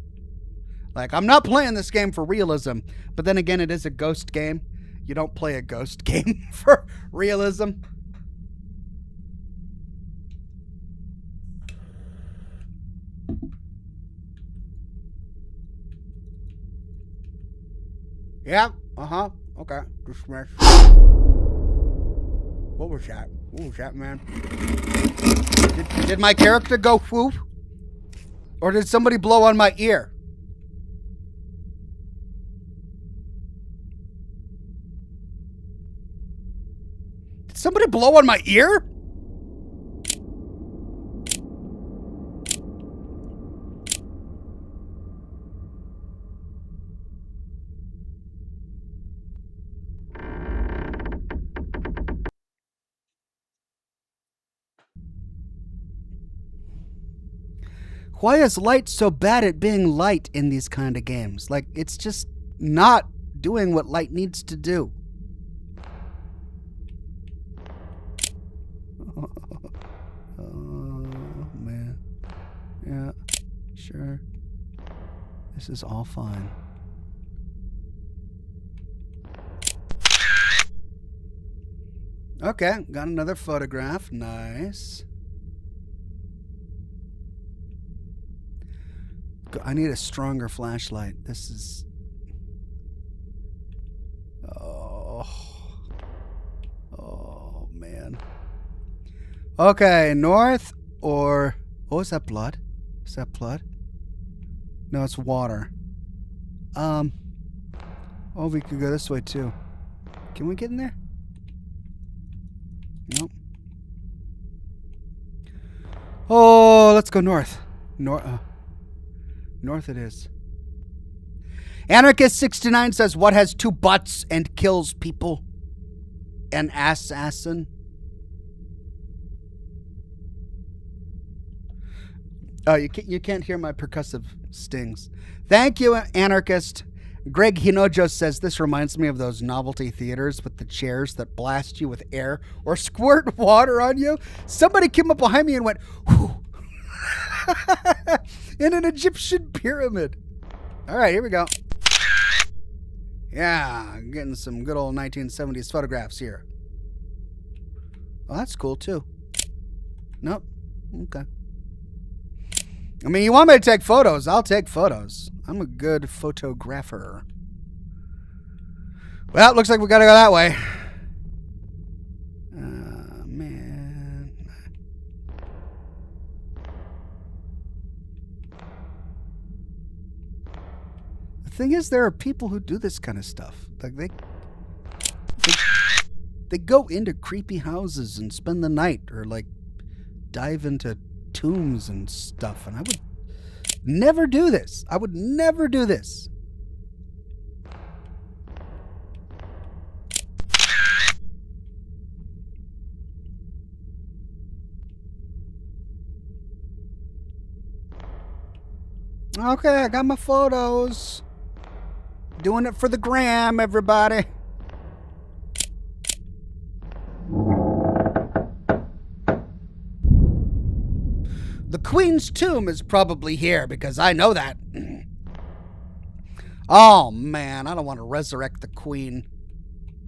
Like, I'm not playing this game for realism, but then again, it is a ghost game. You don't play a ghost game for realism. Yeah, okay, dismiss. What was that? What was that, man? Did my character go whoop? Or did somebody blow on my ear? Did somebody blow on my ear? Why is light so bad at being light in these kind of games? Like, it's just not doing what light needs to do. Oh, man. Yeah, sure. This is all fine. Okay, got another photograph. Nice. I need a stronger flashlight. This is... Oh, man. Okay, north or... Oh, is that blood? Is that blood? No, it's water. Oh, we could go this way, too. Can we get in there? Nope. Oh, let's go north. North it is. Anarchist69 says, what has two butts and kills people? An assassin. Oh, you can't hear my percussive stings. Thank you, Anarchist. Greg Hinojo says, this reminds me of those novelty theaters with the chairs that blast you with air or squirt water on you. Somebody came up behind me and went, whoo. In an Egyptian pyramid. All right, here we go. Yeah, getting some good old 1970s photographs here. Oh, that's cool, too. Nope. Okay. I mean, you want me to take photos? I'll take photos. I'm a good photographer. Well, looks like we gotta go that way. Man. The thing is, there are people who do this kind of stuff. Like they go into creepy houses and spend the night, or like dive into tombs and stuff, and I would never do this. I would never do this. Okay, I got my photos. Doing it for the gram, everybody. The Queen's tomb is probably here because I know that. Oh, man. I don't want to resurrect the Queen.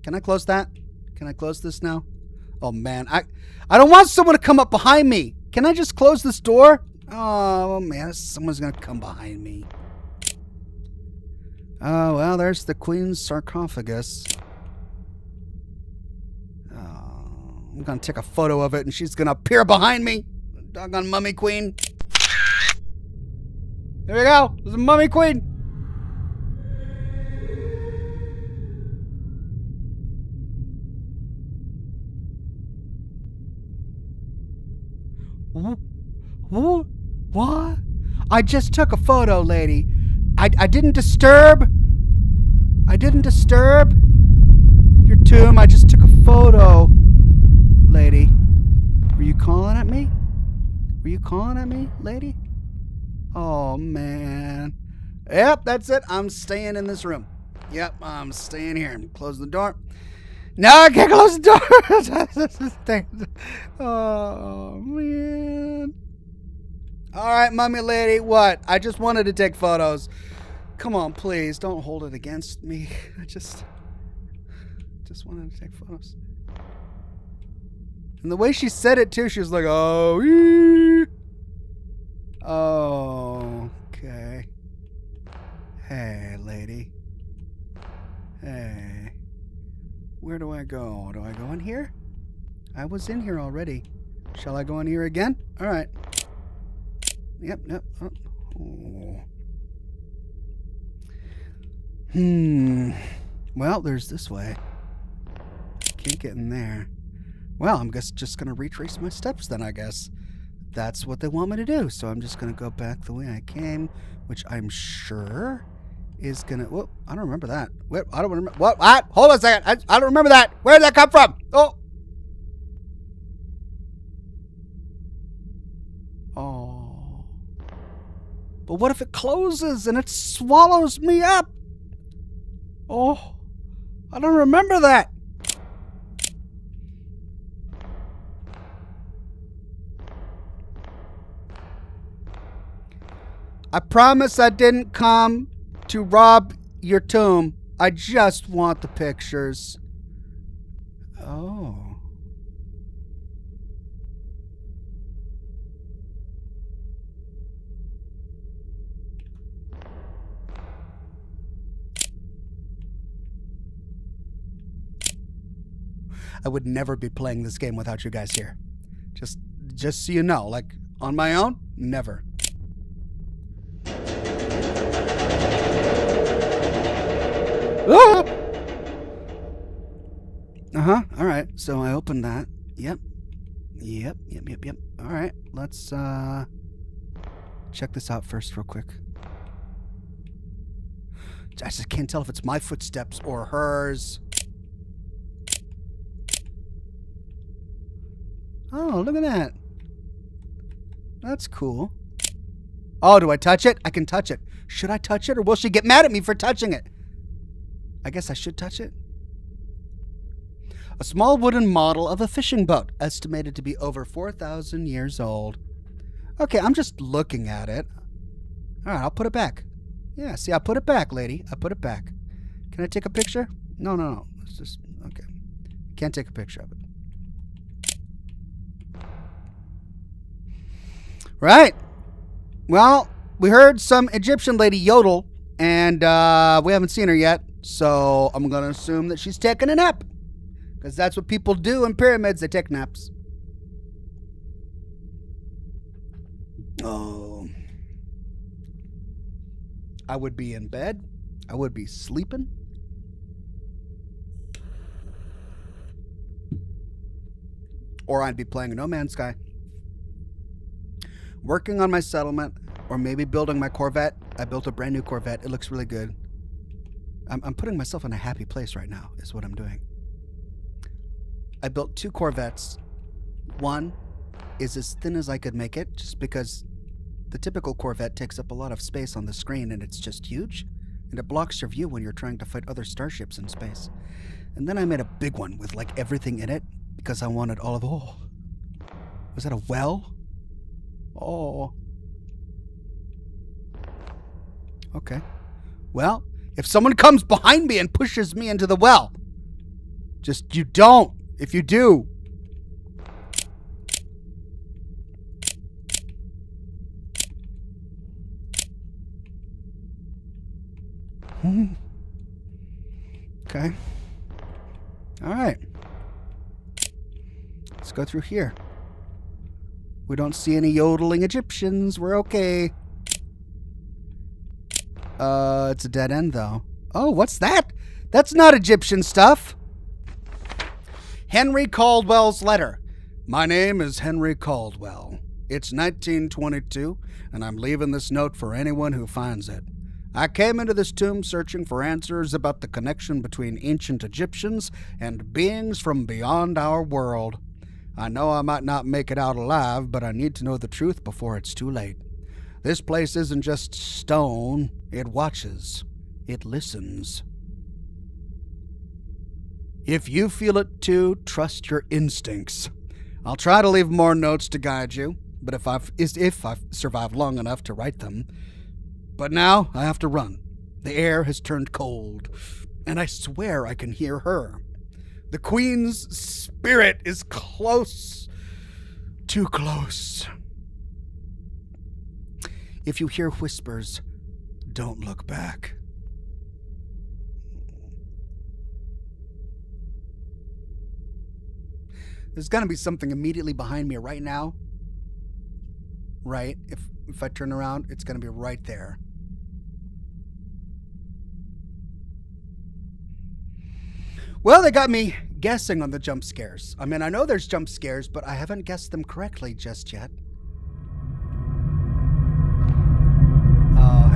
Can I close that? Can I close this now? Oh, man. I don't want someone to come up behind me. Can I just close this door? Oh, man. Someone's going to come behind me. Oh, well, there's the Queen's sarcophagus. Oh, I'm going to take a photo of it, and she's going to appear behind me. Doggone mummy queen. There we go. There's a mummy queen. What? I just took a photo, lady. I didn't disturb. I didn't disturb your tomb. I just took a photo, lady. Were you calling at me? Were you calling at me, lady? Oh, man. Yep, that's it. I'm staying in this room. Yep, I'm staying here. Close the door. No, I can't close the door. Oh, man. All right, mummy lady, what? I just wanted to take photos. Come on, please. Don't hold it against me. I just wanted to take photos. And the way she said it, too, she was like, oh, ee. Oh, okay. Hey, lady. Hey. Where do I go? Do I go in here? I was in here already. Shall I go in here again? All right. Yep. Oh. Well, there's this way. Can't get in there. Well, I'm just going to retrace my steps then, I guess. That's what they want me to do. So I'm just going to go back the way I came, which I'm sure is going to... Whoop, I don't remember that. Wait, I don't remember... What? Hold on a second. I don't remember that. Where did that come from? Oh. Oh. But what if it closes and it swallows me up? Oh. I don't remember that. I promise I didn't come to rob your tomb. I just want the pictures. Oh. I would never be playing this game without you guys here. Just so you know, like, on my own, never. Ah! All right. So I opened that. Yep. All right. Let's check this out first real quick. I just can't tell if it's my footsteps or hers. Oh, look at that. That's cool. Oh, do I touch it? I can touch it. Should I touch it, or will she get mad at me for touching it? I guess I should touch it. A small wooden model of a fishing boat, estimated to be over 4,000 years old. Okay, I'm just looking at it. All right, I'll put it back. Yeah, see, I put it back, lady. I put it back. Can I take a picture? No. It's just, okay. Can't take a picture of it. Right. Well, we heard some Egyptian lady yodel, and we haven't seen her yet, so I'm going to assume that she's taking a nap. Because that's what people do in pyramids. They take naps. Oh. I would be in bed. I would be sleeping. Or I'd be playing No Man's Sky. Working on my settlement. Or maybe building my Corvette. I built a brand new Corvette. It looks really good. I'm putting myself in a happy place right now, is what I'm doing. I built 2 Corvettes. One is as thin as I could make it, just because the typical Corvette takes up a lot of space on the screen, and it's just huge, and it blocks your view when you're trying to fight other starships in space. And then I made a big one with like everything in it, because I wanted all of... Oh, was that a well? Oh. Okay. Well, if someone comes behind me and pushes me into the well, just, you don't. If you do. Okay. All right. Let's go through here. We don't see any yodeling Egyptians. We're okay. It's a dead end, though. Oh, what's that? That's not Egyptian stuff. Henry Caldwell's letter. My name is Henry Caldwell. It's 1922, and I'm leaving this note for anyone who finds it. I came into this tomb searching for answers about the connection between ancient Egyptians and beings from beyond our world. I know I might not make it out alive, but I need to know the truth before it's too late. This place isn't just stone. It watches. It listens. If you feel it too, trust your instincts. I'll try to leave more notes to guide you, but if I've survived long enough to write them. But now I have to run. The air has turned cold, and I swear I can hear her. The Queen's spirit is close. Too close. If you hear whispers, don't look back. There's gonna be something immediately behind me right now. Right? If I turn around, it's gonna be right there. Well, they got me guessing on the jump scares. I mean, I know there's jump scares, but I haven't guessed them correctly just yet. Oh,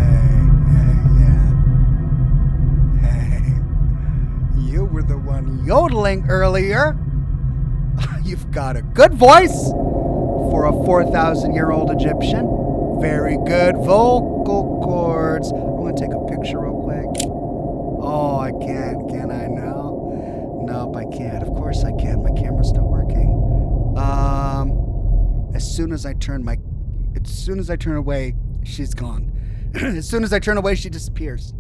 hey, you were the one yodeling earlier. You've got a good voice for a 4,000-year-old Egyptian. Very good vocal cords. I'm going to take a picture real quick. Oh, I can't. Can I now? Nope, I can't. Of course I can. My camera's not working. As soon as I turn away, she's gone. As soon as I turn away, she disappears.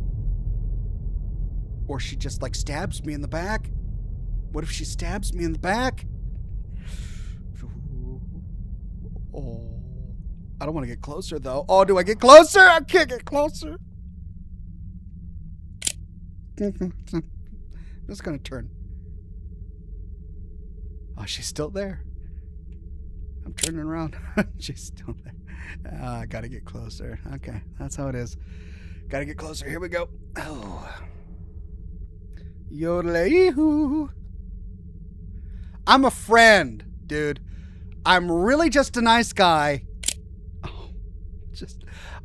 Or she just like stabs me in the back. What if she stabs me in the back? Oh, I don't want to get closer though. Oh, do I get closer? I can't get closer. I'm just gonna turn. she's still there. I'm turning around. She's still there. I gotta get closer. Okay, that's how it is. Gotta get closer. Here we go. Oh. Yodelay-hoo. I'm a friend, dude. I'm really just a nice guy. Oh,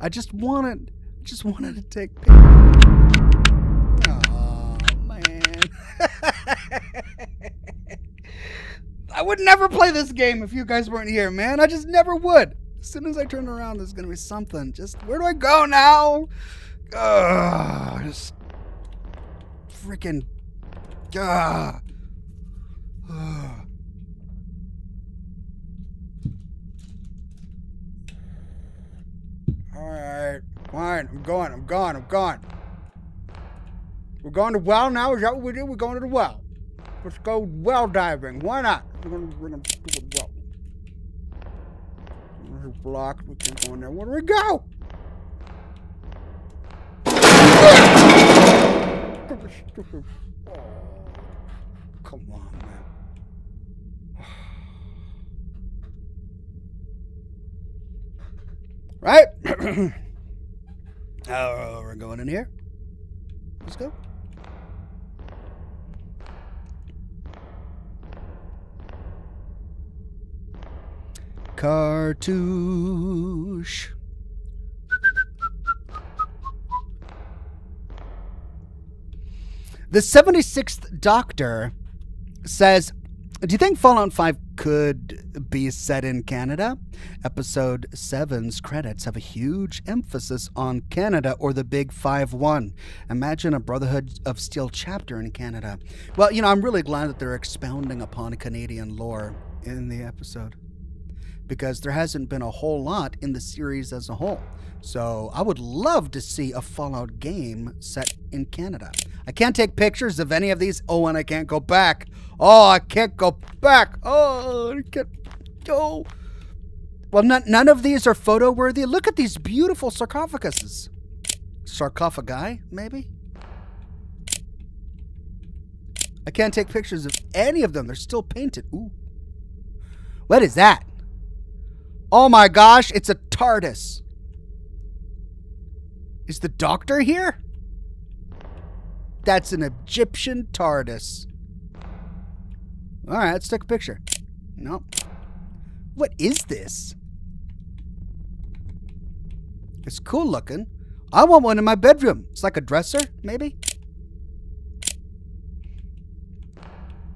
I just wanted to take pictures. Oh, man. I would never play this game if you guys weren't here, man. I just never would. As soon as I turn around, there's going to be something. Just, where do I go now? Just freaking... Alright, fine. I'm gone. We're going to well now? Is that what we do? We're going to the well. Let's go well diving. Why not? We're gonna do a well. We're blocked. We can't go in there. Where do we go? Come on, man. Right? Oh, we're going in here. Let's go. Cartouche. The 76th Doctor says, do you think Fallout 5 could be set in Canada? Episode 7's credits have a huge emphasis on Canada or the Big 5-1. Imagine a Brotherhood of Steel chapter in Canada. Well, I'm really glad that they're expounding upon Canadian lore in the episode, because there hasn't been a whole lot in the series as a whole. So I would love to see a Fallout game set in Canada. I can't take pictures of any of these. Oh, and I can't go back. Oh, I can't go back. Oh, I can't. Oh. Well, none of these are photo worthy. Look at these beautiful sarcophaguses. Sarcophagi, maybe? I can't take pictures of any of them. They're still painted. Ooh. What is that? Oh my gosh, it's a TARDIS. Is the Doctor here? That's an Egyptian TARDIS. All right, let's take a picture. Nope. What is this? It's cool looking. I want one in my bedroom. It's like a dresser, maybe?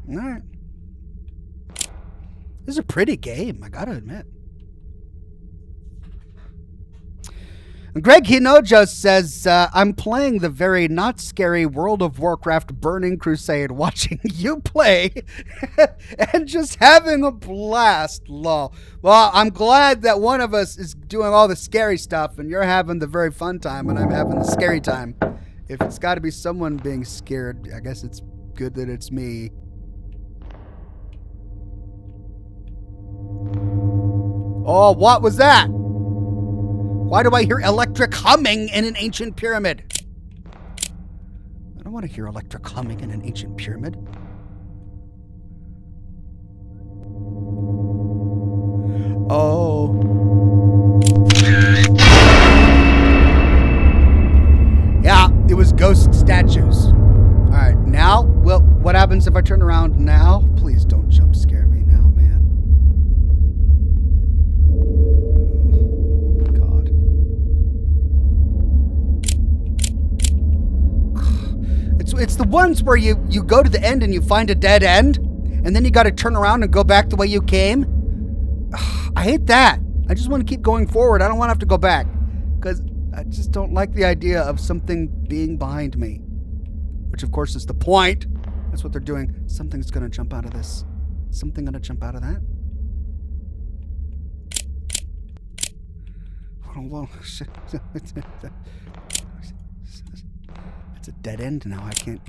All right. This is a pretty game, I gotta admit. Greg Hinojo says, I'm playing the very not scary World of Warcraft Burning Crusade, watching you play and just having a blast, lol. Well, I'm glad that one of us is doing all the scary stuff and you're having the very fun time and I'm having the scary time. If it's got to be someone being scared, I guess it's good that it's me. Oh, what was that? Why do I hear electric humming in an ancient pyramid? I don't want to hear electric humming in an ancient pyramid. Oh. Yeah, it was ghost statues. All right, now, well, what happens if I turn around now? Please don't jump scare me now, man. It's the ones where you go to the end and you find a dead end, and then you got to turn around and go back the way you came. I hate that. I just want to keep going forward. I don't want to have to go back, because I just don't like the idea of something being behind me, which of course is the point. That's what they're doing. Something's going to jump out of this. Something going to jump out of that. Oh, well, shit. It's a dead end now. I can't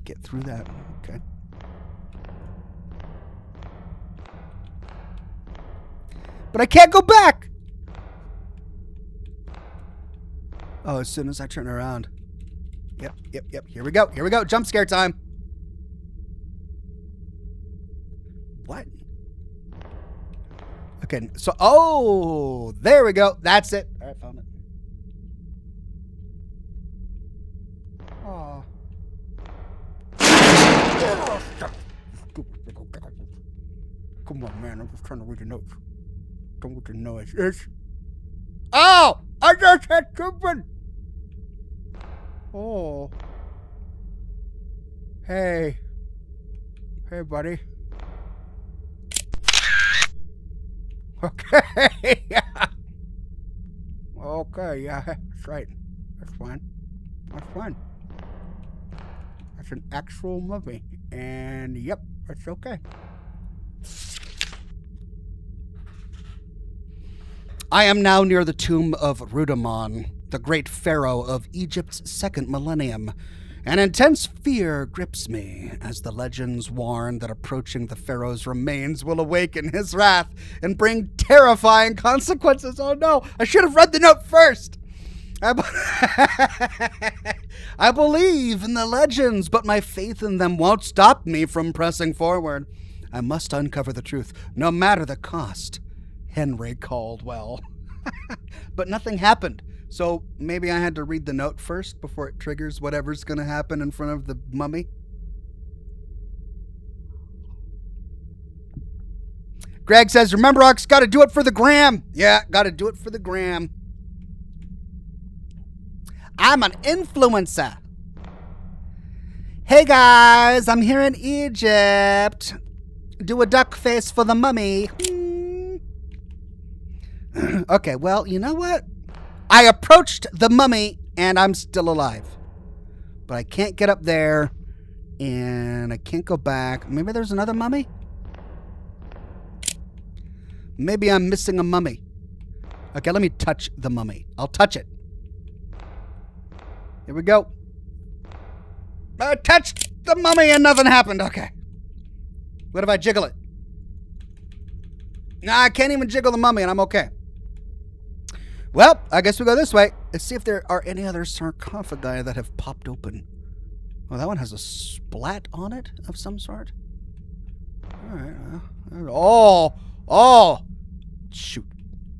get through that. Okay. But I can't go back. Oh, as soon as I turn around. Yep. Here we go. Jump scare time. What? Okay, so, oh, there we go. That's it. All right, found it. Oh. Come on, man. I'm just trying to read the notes. Don't what the noise is. Oh! I just hit something! Oh. Hey. Hey, buddy. Okay. Okay, yeah, that's right. That's fine. That's fine. That's an actual mummy. And, yep, that's okay. I am now near the tomb of Rudimon, the great pharaoh of Egypt's second millennium. An intense fear grips me as the legends warn that approaching the pharaoh's remains will awaken his wrath and bring terrifying consequences. Oh no, I should have read the note first. I believe in the legends, but my faith in them won't stop me from pressing forward. I must uncover the truth, no matter the cost. Henry Caldwell. But nothing happened. So maybe I had to read the note first before it triggers whatever's going to happen in front of the mummy. Greg says, remember, Ox, got to do it for the gram. Yeah, got to do it for the gram. I'm an influencer. Hey, guys, I'm here in Egypt. Do a duck face for the mummy. Okay, well, you know what? I approached the mummy, and I'm still alive. But I can't get up there, and I can't go back. Maybe there's another mummy? Maybe I'm missing a mummy. Okay, let me touch the mummy. I'll touch it. Here we go. I touched the mummy, and nothing happened. Okay. What if I jiggle it? Nah, I can't even jiggle the mummy, and I'm okay. Well, I guess we go this way. Let's see if there are any other sarcophagi that have popped open. Well, that one has a splat on it of some sort. All right. Oh! Shoot.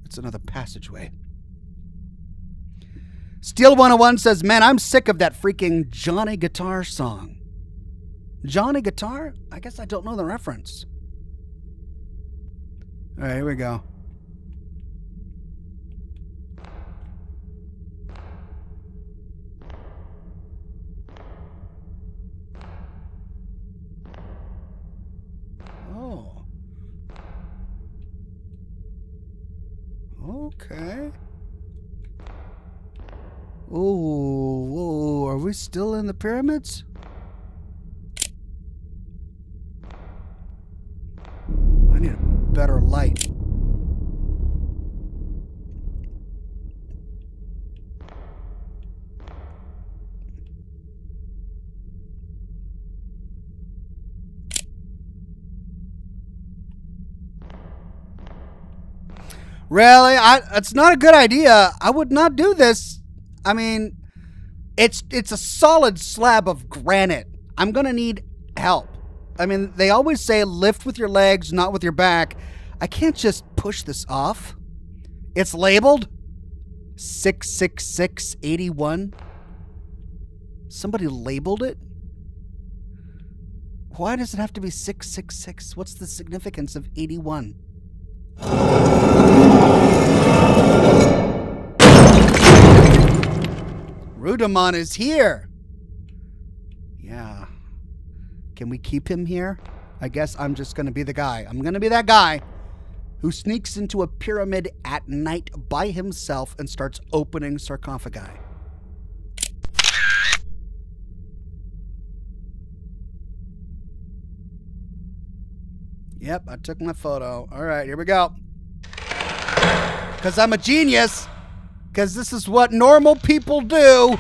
It's another passageway. Steel 101 says, man, I'm sick of that freaking Johnny Guitar song. Johnny Guitar? I guess I don't know the reference. All right, here we go. Okay. Oh, are we still in the pyramids? I need a better light. Really? It's not a good idea. I would not do this. I mean, it's a solid slab of granite. I'm going to need help. I mean, they always say lift with your legs, not with your back. I can't just push this off. It's labeled 66681. Somebody labeled it? Why does it have to be 666? What's the significance of 81? Rudimon is here. Yeah. Can we keep him here? I guess I'm just going to be the guy. I'm going to be that guy who sneaks into a pyramid at night by himself and starts opening sarcophagi. Yep, I took my photo. All right, here we go. Because I'm a genius. Because this is what normal people do.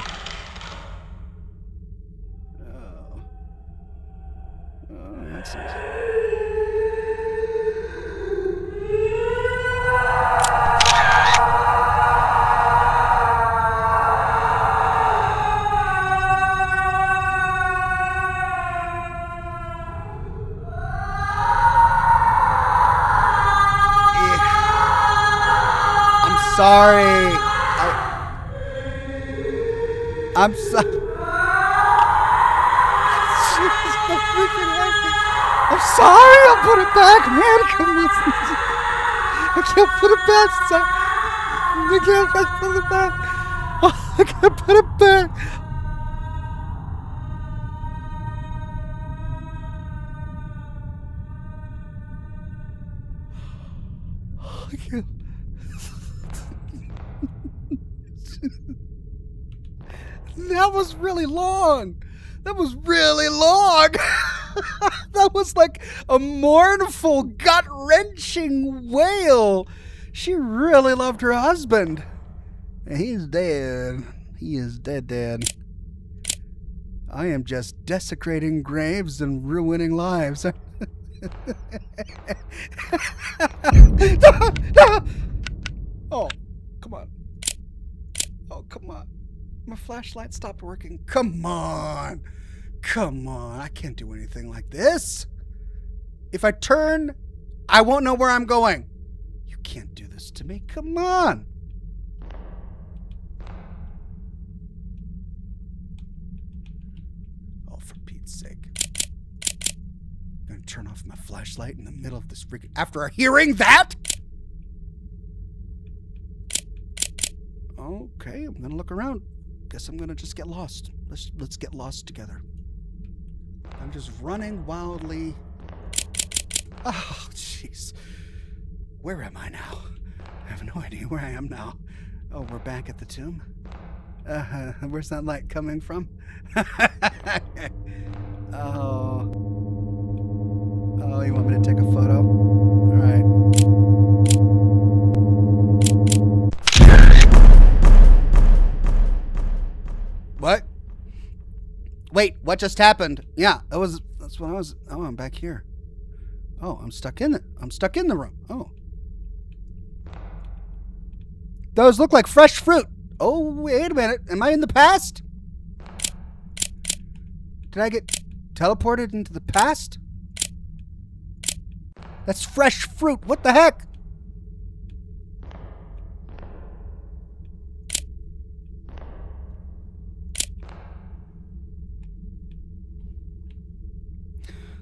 That's it. sorry. I'm sorry. I'm sorry. I'll put it back, man. Come on. I can't put it back. I can't put it back. Oh, I can't put it back. I can't. That was really long. That was really long. That was like a mournful, gut-wrenching wail. She really loved her husband. He's dead. He is dead. I am just desecrating graves and ruining lives. Oh, come on. Oh, come on. My flashlight stopped working. Come on. Come on. I can't do anything like this. If I turn, I won't know where I'm going. You can't do this to me. Come on. Oh, for Pete's sake. I'm going to turn off my flashlight in the middle of this freaking... After hearing that? Okay, I'm going to look around. Guess I'm going to just get lost. Let's get lost together. I'm just running wildly. Oh, jeez. Where am I now? I have no idea where I am now. Oh, we're back at the tomb? Where's that light coming from? Oh, you want me to take a photo? All right. What? Wait, what just happened? Yeah, that's what I was. Oh, I'm back here. Oh, I'm stuck in it. I'm stuck in the room. Oh. Those look like fresh fruit. Oh, wait a minute. Am I in the past? Did I get teleported into the past? That's fresh fruit. What the heck?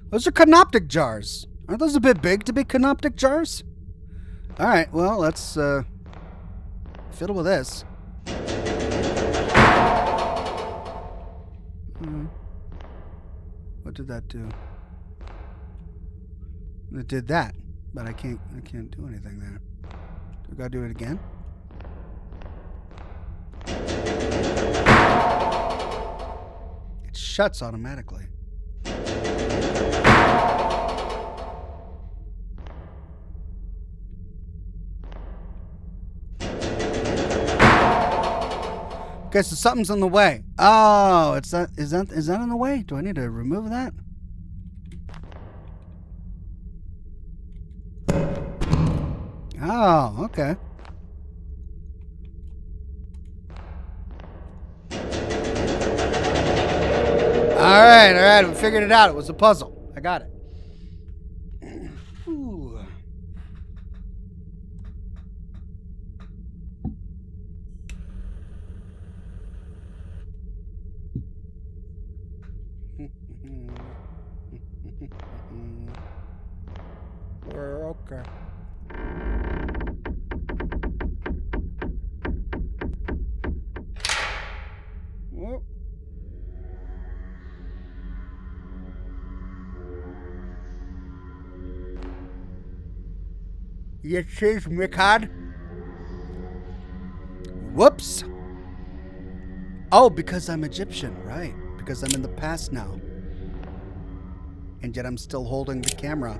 Those are canoptic jars. Aren't those a bit big to be canoptic jars? All right, well, let's fiddle with this. What did that do? It did that, but I can't do anything there. Do I gotta do it again? It shuts automatically. Okay, so something's in the way. Oh, is that in the way? Do I need to remove that? Oh, okay. All right, we figured it out. It was a puzzle. I got it. Ooh. We're okay. Whoop. Yes, she's Mikad. Whoops. Oh, because I'm Egyptian, right? Because I'm in the past now. And yet I'm still holding the camera.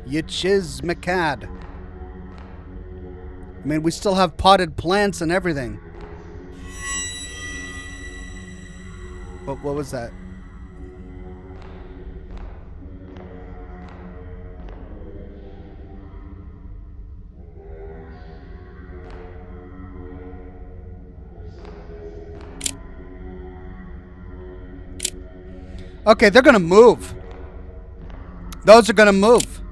Yichiz Mikad. I mean, we still have potted plants and everything. What was that? Okay, they're gonna move. Those are gonna move.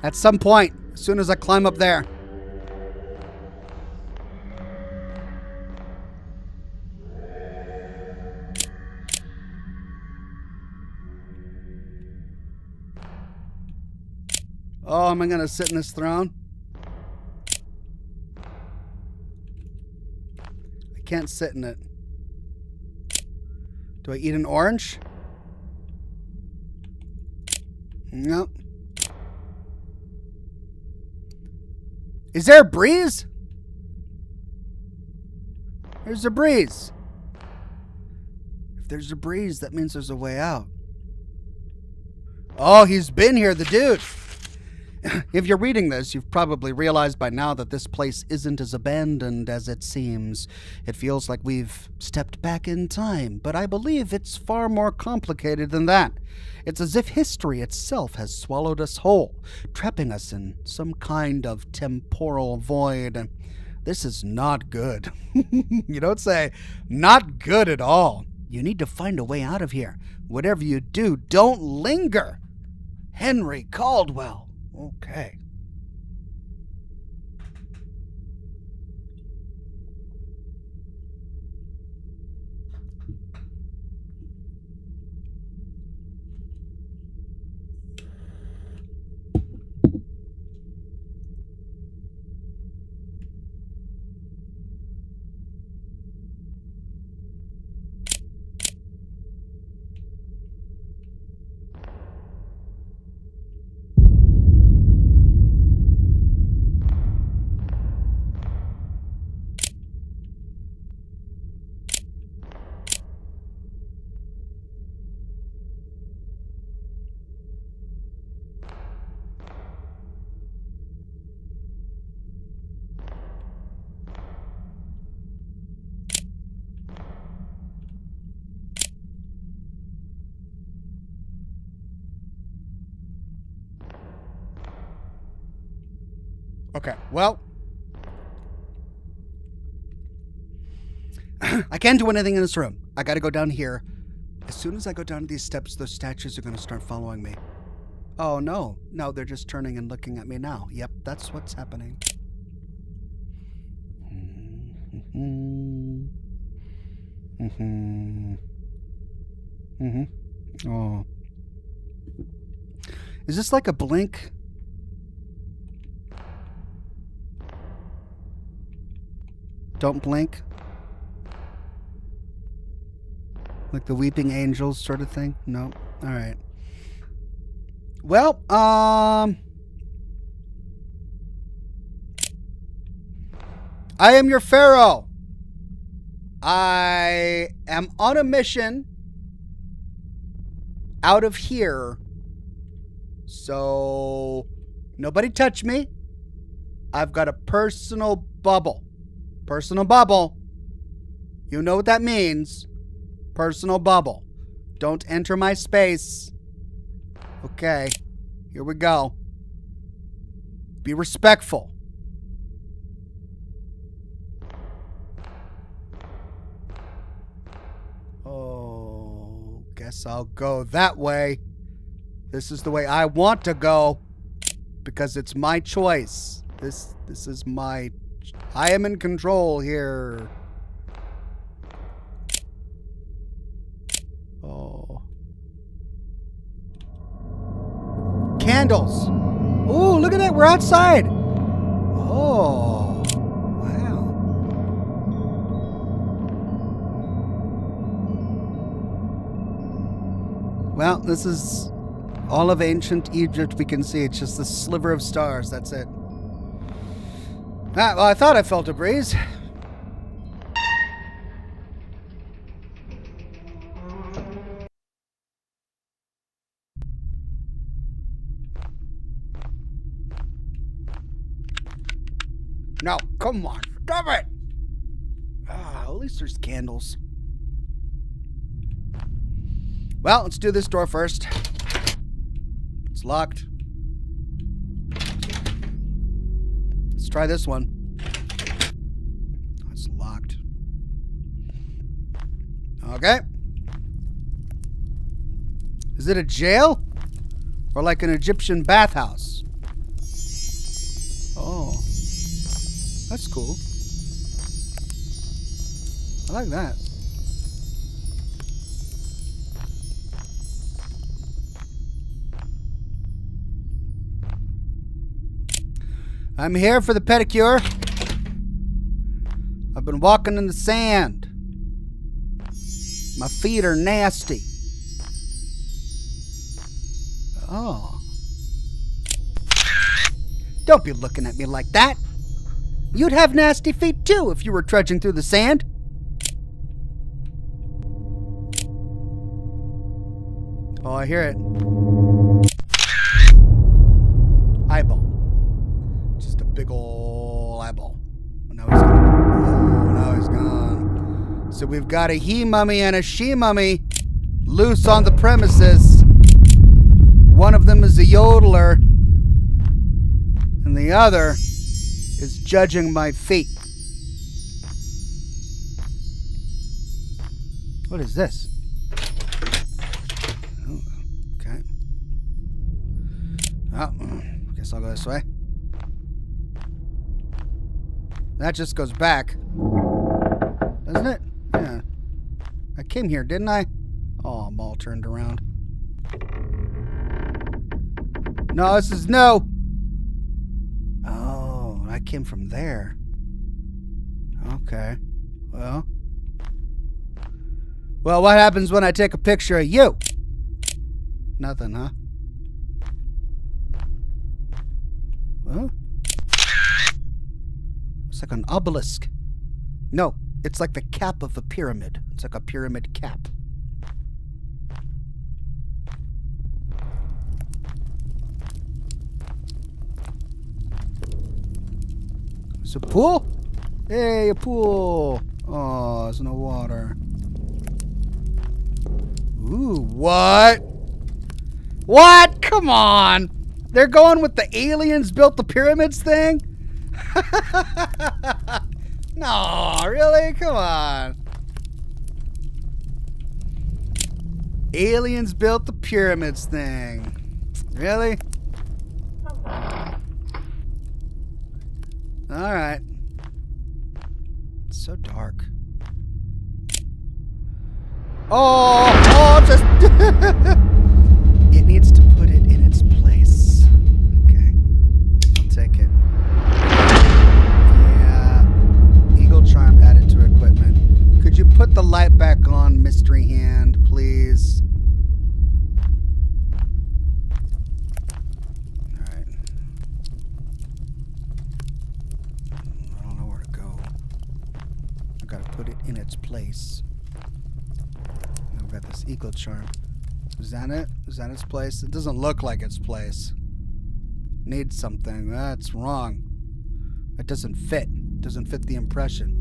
At some point, as soon as I climb up there. Oh, am I going to sit in this throne? I can't sit in it. Do I eat an orange? Nope. Is there a breeze? There's a breeze. If there's a breeze, that means there's a way out. Oh, he's been here, the dude. If you're reading this, you've probably realized by now that this place isn't as abandoned as it seems. It feels like we've stepped back in time, but I believe it's far more complicated than that. It's as if history itself has swallowed us whole, trapping us in some kind of temporal void. This is not good. You don't say, not good at all. You need to find a way out of here. Whatever you do, don't linger. Henry Caldwell. Okay. Okay, well, I can't do anything in this room. I gotta go down here. As soon as I go down these steps, those statues are gonna start following me. Oh, no. No, they're just turning and looking at me now. Yep, that's what's happening. Oh. Is this like a blink? Don't blink? Like the weeping angels sort of thing? No? Alright. Well, I am your pharaoh. I am on a mission out of here. So, nobody touch me. I've got a personal bubble. Personal bubble. You know what that means. Personal bubble. Don't enter my space. Okay. Here we go. Be respectful. Oh, guess I'll go that way. This is the way I want to go. Because it's my choice. This is my... I am in control here. Oh. Candles. Oh, look at that. We're outside. Oh. Wow. Well, this is all of ancient Egypt we can see. It's just the sliver of stars. That's it. Ah, well, I thought I felt a breeze. No, come on. Stop it! Ah, at least there's candles. Well, let's do this door first. It's locked. Let's try this one. It's locked. Okay. Is it a jail? Or like an Egyptian bathhouse? That's cool. I like that. I'm here for the pedicure. I've been walking in the sand. My feet are nasty. Oh. Don't be looking at me like that. You'd have nasty feet too if you were trudging through the sand. Oh, I hear it. Eyeball. Just a big ol' eyeball. Oh, now he's gone. Oh, now he's gone. So we've got a he mummy and a she mummy loose on the premises. One of them is a yodeler, and the other is judging my feet. What is this? Oh, okay. Oh, guess I'll go this way. That just goes back. Doesn't it? Yeah. I came here, didn't I? Oh, I'm all turned around. No, this is no. Oh, I came from there. Okay. Well, what happens when I take a picture of you? Nothing, huh? Well, it's like an obelisk. No, it's like the cap of a pyramid. It's like a pyramid cap. It's a pool? Hey, a pool. Oh, there's no water. Ooh, what? What? Come on. They're going with the aliens built the pyramids thing? No, really? Come on. Aliens built the pyramids thing. Really? Alright. It's so dark. Oh, just... It needs to put it in its place. Okay. I'll take it. Yeah. Eagle charm added to equipment. Could you put the light back on, mystery hand, please? Alright. I don't know where to go. I gotta put it in its place. I've got this eagle charm. Is that it? Is that its place? It doesn't look like its place. Needs something. That's wrong. It doesn't fit. It doesn't fit the impression.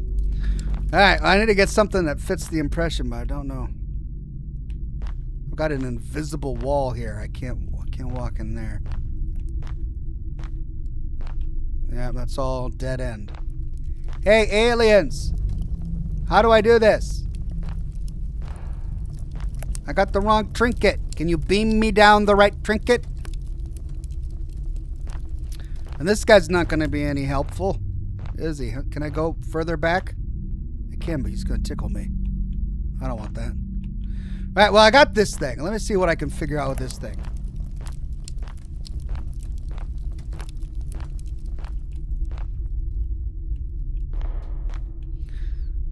Alright, I need to get something that fits the impression, but I don't know. I've got an invisible wall here. I can't walk in there. Yeah, that's all dead end. Hey, aliens! How do I do this? I got the wrong trinket. Can you beam me down the right trinket? And this guy's not going to be any helpful, is he? Can I go further back? I can, but he's going to tickle me. I don't want that. All right, well, I got this thing. Let me see what I can figure out with this thing.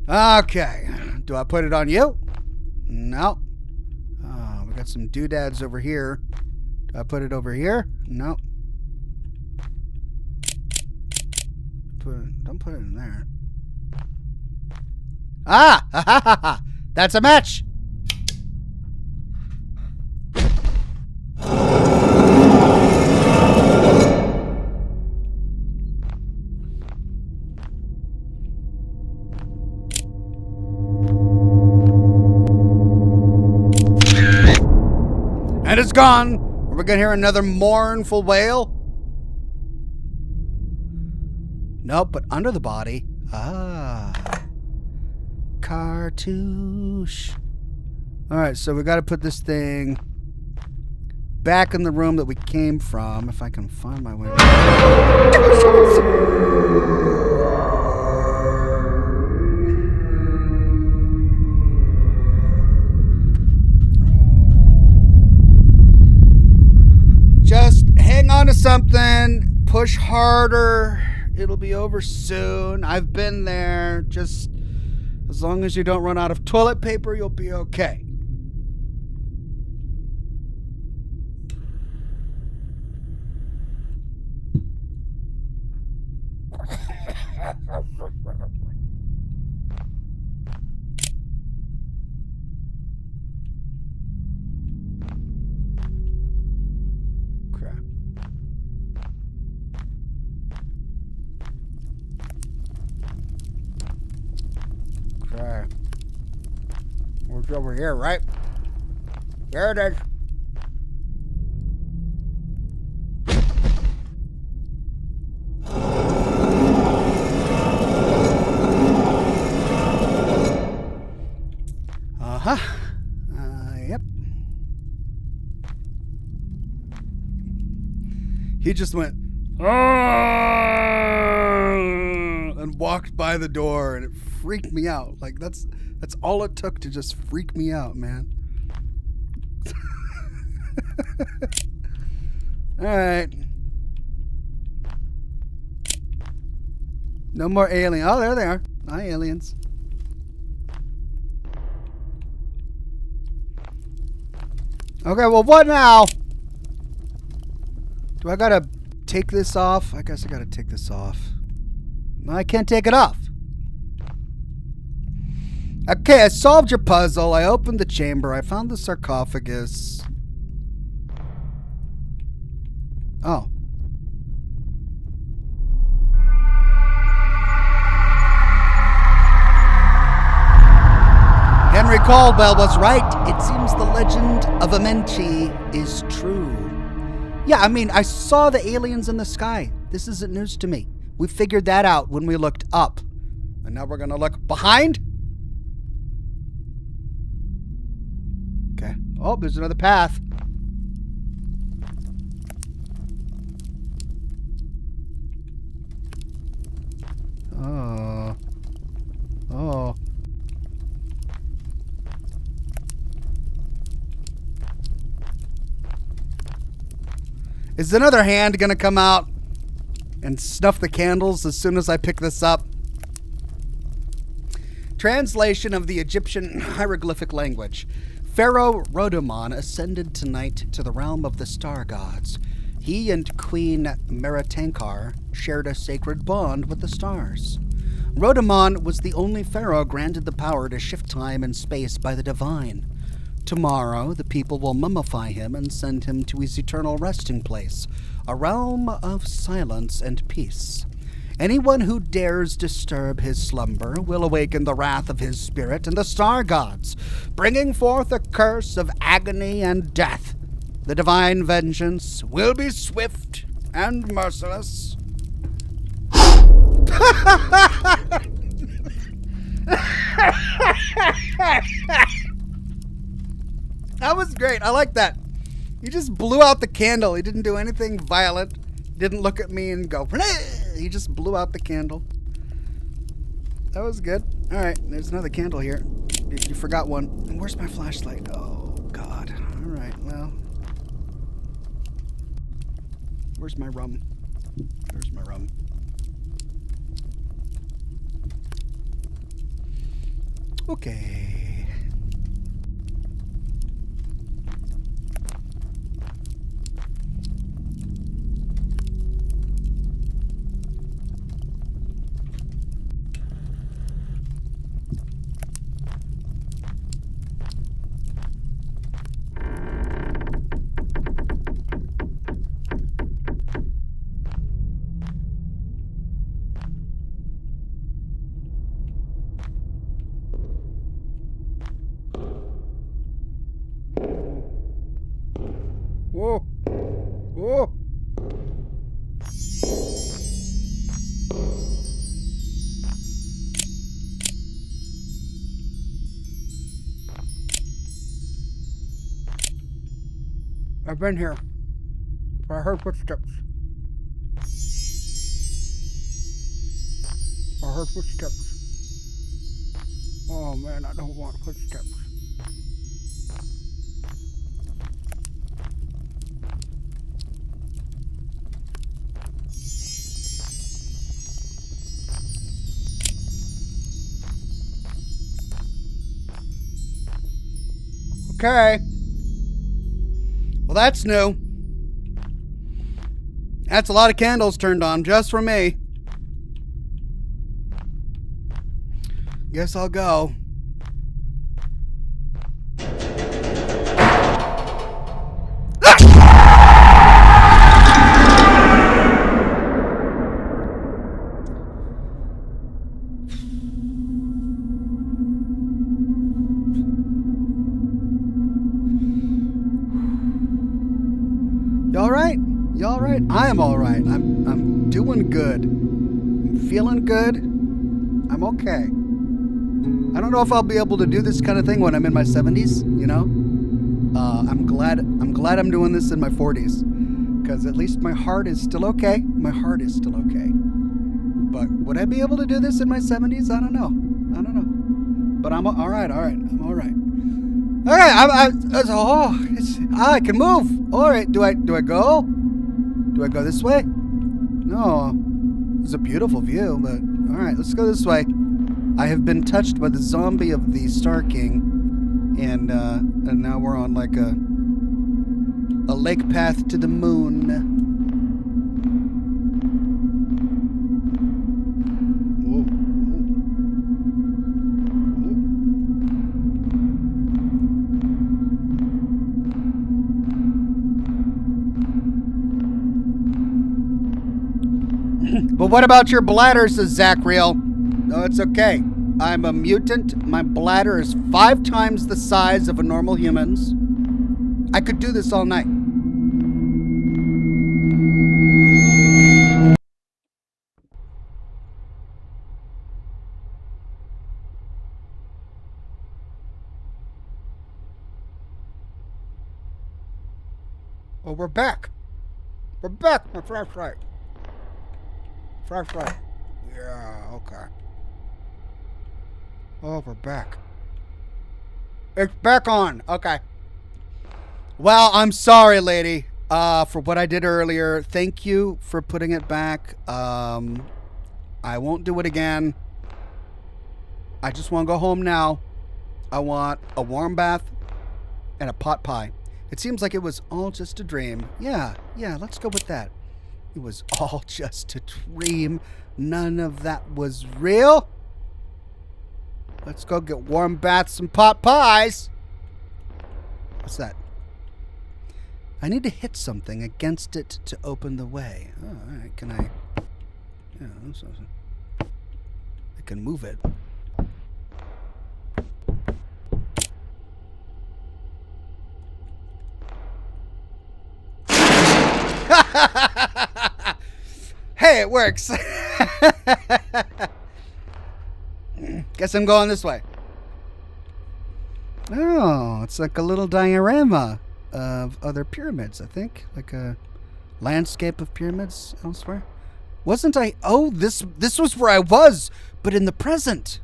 Okay. Do I put it on you? No. We got some doodads over here. Do I put it over here? No. Don't put it in there. Ah! Ha, ha, ha, ha. That's a match! And it's gone. Are we gonna hear another mournful wail? Nope, but under the body. Ah. Cartouche. Alright, so we gotta put this thing back in the room that we came from. If I can find my way. Just hang on to something. Push harder. It'll be over soon. I've been there. Just as long as you don't run out of toilet paper, you'll be okay. It's over here, right? There it is. Yep. He just went, and walked by the door, and it freaked me out. Like, that's all it took to just freak me out, man. All right. No more alien. Oh, there they are. Hi, aliens. Okay, well, what now? Do I gotta take this off? I guess I gotta take this off. No, I can't take it off. Okay, I solved your puzzle. I opened the chamber. I found the sarcophagus. Oh. Henry Caldwell was right. It seems the legend of AMENTI is true. Yeah, I mean, I saw the aliens in the sky. This isn't news to me. We figured that out when we looked up. And now we're going to look behind. Okay. Oh, there's another path. Oh. Oh. Is another hand going to come out and snuff the candles as soon as I pick this up? Translation of the Egyptian hieroglyphic language. Pharaoh Rodomon ascended tonight to the realm of the star gods. He and Queen Meritankar shared a sacred bond with the stars. Rodomon was the only pharaoh granted the power to shift time and space by the divine. Tomorrow, the people will mummify him and send him to his eternal resting place, a realm of silence and peace. Anyone who dares disturb his slumber will awaken the wrath of his spirit and the star gods, bringing forth a curse of agony and death. The divine vengeance will be swift and merciless. That was great. I like that. He just blew out the candle. He didn't do anything violent. Didn't look at me and go, bleh! He just blew out the candle. That was good. All right, there's another candle here. You forgot one. Where's my flashlight? Oh, God. All right, well. Where's my rum? Where's my rum? Okay. Whoa. Whoa. I've been here. I heard footsteps. I heard footsteps. Oh man, I don't want footsteps. Okay. Well, that's new. That's a lot of candles turned on just for me. Guess I'll go. You all right? You all right? I am all right. I'm doing good. I'm feeling good. I'm okay. I don't know if I'll be able to do this kind of thing when I'm in my 70s, you know? I'm glad I'm doing this in my 40s, because at least my heart is still okay. My heart is still okay. But would I be able to do this in my 70s? I don't know. But I'm all right. I'm all right. All right. I can move. All right. Do I go? Do I go this way? No. It's a beautiful view, but all right. Let's go this way. I have been touched by the zombie of the Star King, and now we're on like a lake path to the moon. But what about your bladder, says Zachriel? No, it's okay. I'm a mutant. My bladder is 5 times the size of a normal human's. I could do this all night. Oh, we're back. We're back, my flashlight. Flashlight. Yeah, okay. Oh, we're back. It's back on. Okay. Well, I'm sorry, lady, for what I did earlier. Thank you for putting it back. I won't do it again. I just want to go home now. I want a warm bath and a pot pie. It seems like it was all just a dream. Yeah, let's go with that. It was all just a dream. None of that was real. Let's go get warm baths and pot pies. What's that? I need to hit something against it to open the way. Oh, all right. Can I? Yeah, I can move it. Hey, it works. Guess I'm going this way. Oh, it's like a little diorama of other pyramids, I think. Like a landscape of pyramids elsewhere. Wasn't I? Oh, this was where I was, but in the present.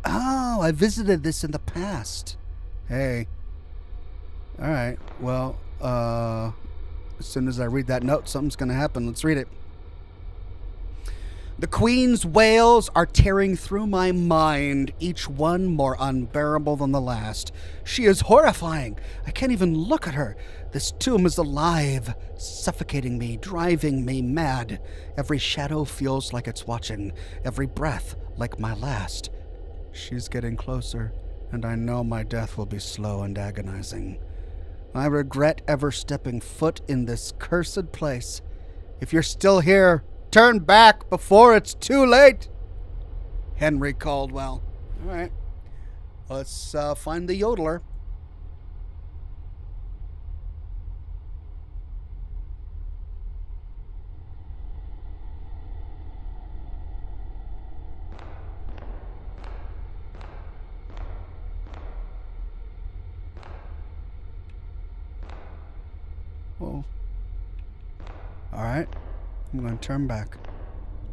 Oh, I visited this in the past. Hey. All right. Well, as soon as I read that note, something's going to happen. Let's read it. The Queen's wails are tearing through my mind, each one more unbearable than the last. She is horrifying. I can't even look at her. This tomb is alive, suffocating me, driving me mad. Every shadow feels like it's watching, every breath like my last. She's getting closer, and I know my death will be slow and agonizing. I regret ever stepping foot in this cursed place. If you're still here, turn back before it's too late. Henry Caldwell. All right. Let's find the yodeler. Whoa. All right. I'm going to turn back.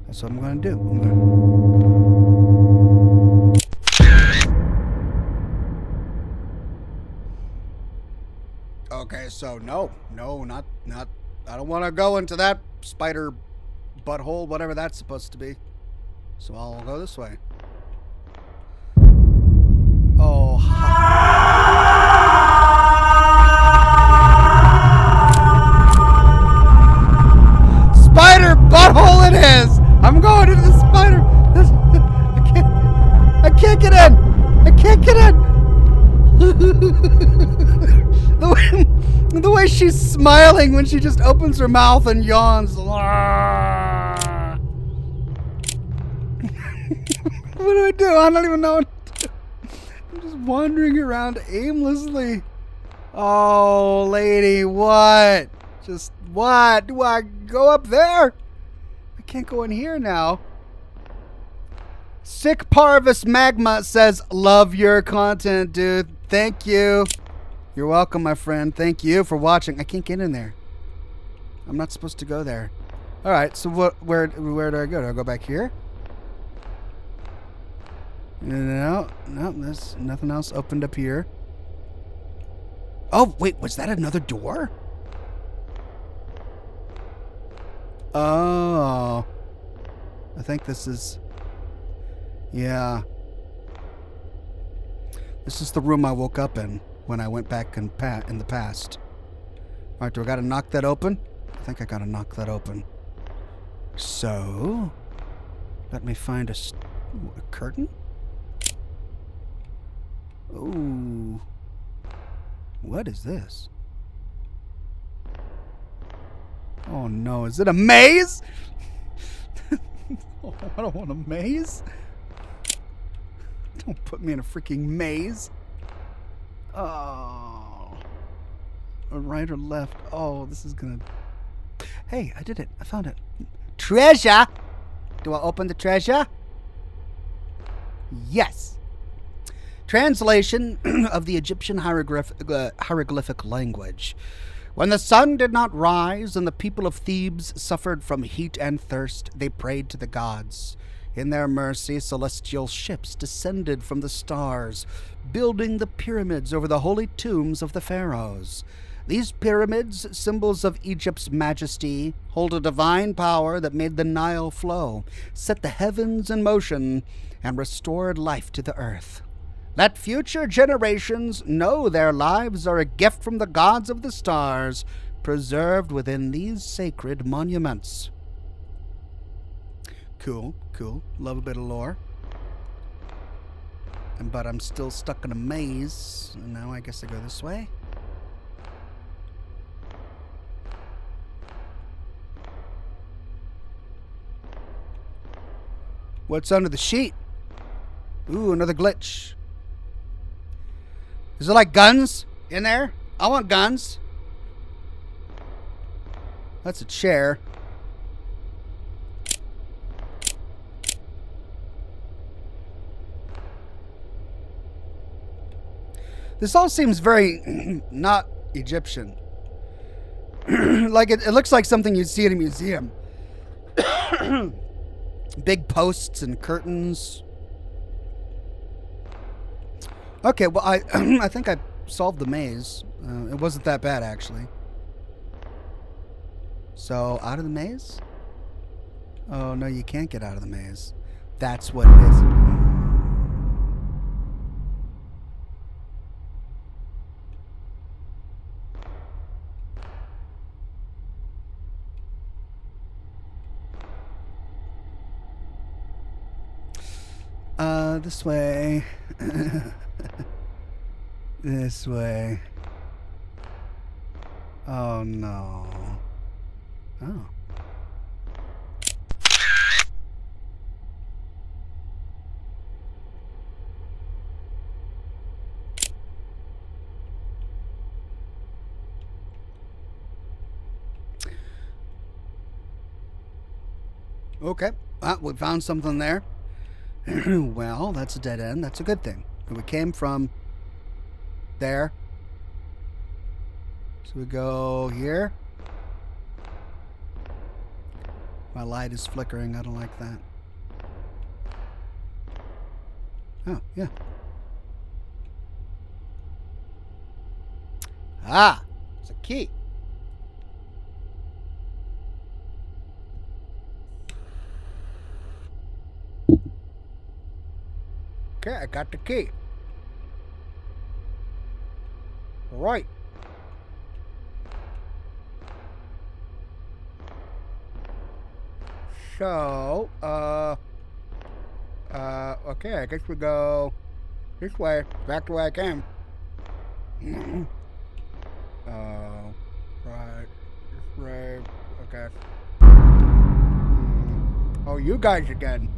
That's what I'm going to do. Okay, so no, not. I don't want to go into that spider butthole, whatever that's supposed to be. So I'll go this way. Oh. The way she's smiling when she just opens her mouth and yawns. What do I do? I don't even know what to do. I'm just wandering around aimlessly. Oh, lady, what? Just what? Do I go up there? I can't go in here now. Sick Parvis Magma says, love your content, dude. Thank you. You're welcome, my friend. Thank you for watching. I can't get in there. I'm not supposed to go there. All right, so where do I go? Do I go back here? No, there's nothing else opened up here. Oh, wait, was that another door? Oh. I think this is... Yeah. This is the room I woke up in when I went back in the past. All right, do I got to knock that open? I think I got to knock that open. So, let me find a curtain. Ooh. What is this? Oh no, is it a maze? Oh, I don't want a maze. Don't put me in a freaking maze. Oh. Right or left? Oh, this is gonna... Hey, I did it. I found it. Treasure! Do I open the treasure? Yes. Translation of the Egyptian hieroglyphic language. When the sun did not rise and the people of Thebes suffered from heat and thirst, they prayed to the gods. In their mercy, celestial ships descended from the stars, building the pyramids over the holy tombs of the pharaohs. These pyramids, symbols of Egypt's majesty, hold a divine power that made the Nile flow, set the heavens in motion, and restored life to the earth. Let future generations know their lives are a gift from the gods of the stars, preserved within these sacred monuments. Cool, cool. Love a bit of lore. But I'm still stuck in a maze. And now I guess I go this way. What's under the sheet? Ooh, another glitch. Is it like guns in there? I want guns. That's a chair. This all seems very not Egyptian. Like it looks like something you'd see in a museum. Big posts and curtains. Okay, well, I think I solved the maze. It wasn't that bad, actually. So, out of the maze? Oh, no, you can't get out of the maze. That's what it is. This way. This way. Oh, no. Oh. Okay. We found something there. Well, that's a dead end. That's a good thing. We came from there. So we go here. My light is flickering. I don't like that. Oh, yeah. Ah, it's a key. Okay, I got the key. Right. So, okay, I guess we go this way, back the way I came. Oh, right. Right. Okay. Oh, you guys again.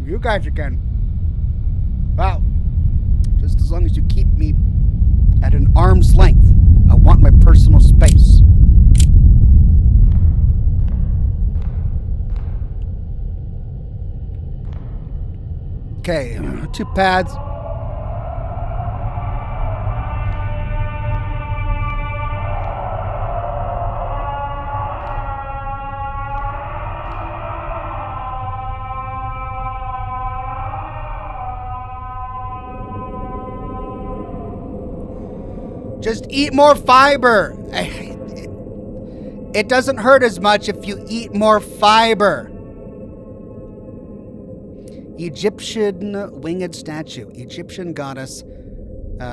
You guys again. Well, just as long as you keep me at an arm's length. I want my personal space. Okay, 2 pads. Just eat more fiber. It doesn't hurt as much if you eat more fiber. Egyptian winged statue. Egyptian goddess.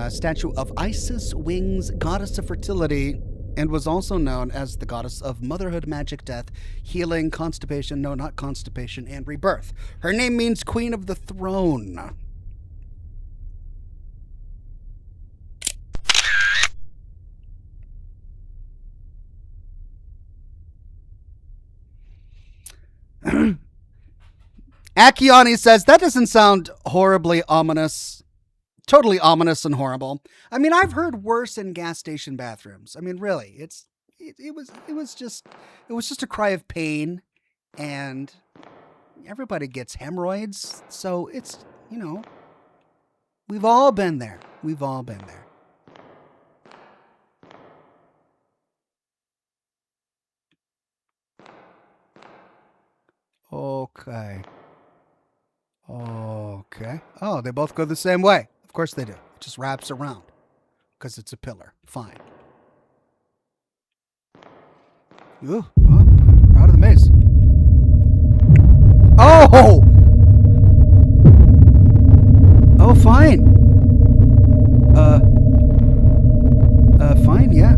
Statue of Isis Wings, goddess of fertility, and was also known as the goddess of motherhood, magic, death, healing, constipation, no, not constipation, and rebirth. Her name means Queen of the Throne. Akiani says, that doesn't sound horribly ominous. Totally ominous and horrible. I mean, I've heard worse in gas station bathrooms. I mean, really, it was just a cry of pain, and everybody gets hemorrhoids, so it's, we've all been there. We've all been there. Okay. Okay. Oh, they both go the same way. Of course they do. It just wraps around because it's a pillar. Fine. Ooh. Oh, out of the maze. Oh! Oh, fine. Fine, yeah.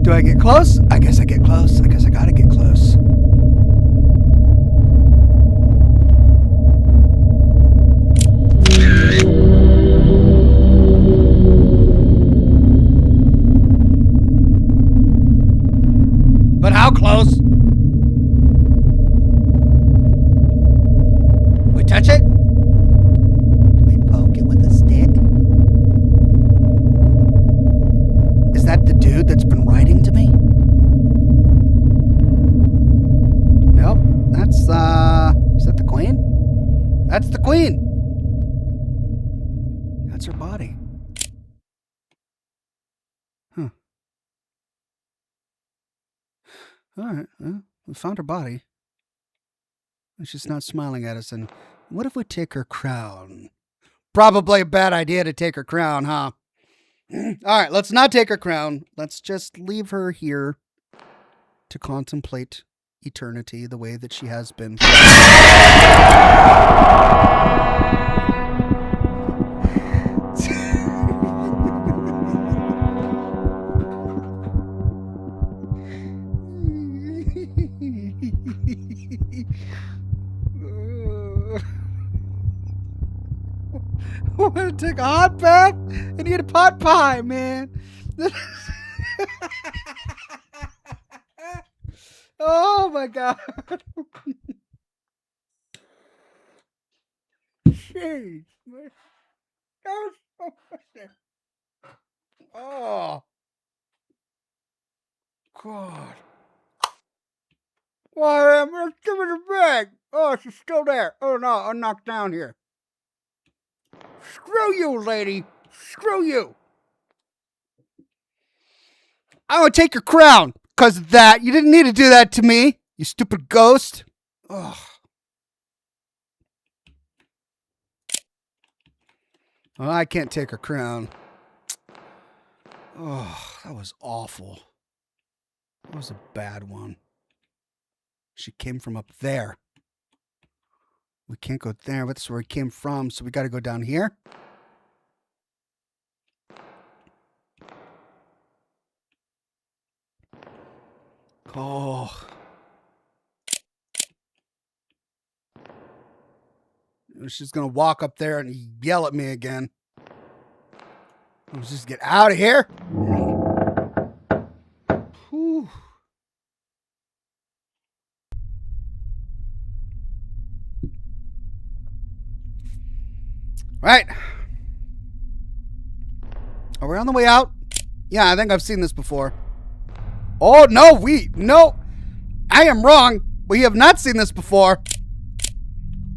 Do I get close? I guess I get close. I guess I gotta get close. But how close? We touch it? Do we poke it with a stick? Is that the dude that's been writing to me? Nope. That's, is that the queen? That's the queen. That's her body. Huh. Alright, well, we found her body. She's not smiling at us, and what if we take her crown? Probably a bad idea to take her crown, huh? Alright, let's not take her crown. Let's just leave her here to contemplate eternity the way that she has been. I want to take a hot bath and eat a pot pie, man. Oh my god. Jeez. Oh. God. Why, let's give it a bag. Oh, she's still there. Oh no, I'm knocked down here. Screw you, lady. Screw you. I'm gonna take your crown. Because of that. You didn't need to do that to me, you stupid ghost. Ugh. Well, I can't take her crown. Oh, that was awful. That was a bad one. She came from up there. We can't go there, but that's where we came from, so we gotta go down here. Oh. She's going to walk up there and yell at me again. Let's just get out of here. Whew. Right. Are we on the way out? Yeah, I think I've seen this before. Oh, no, no. I am wrong. We have not seen this before.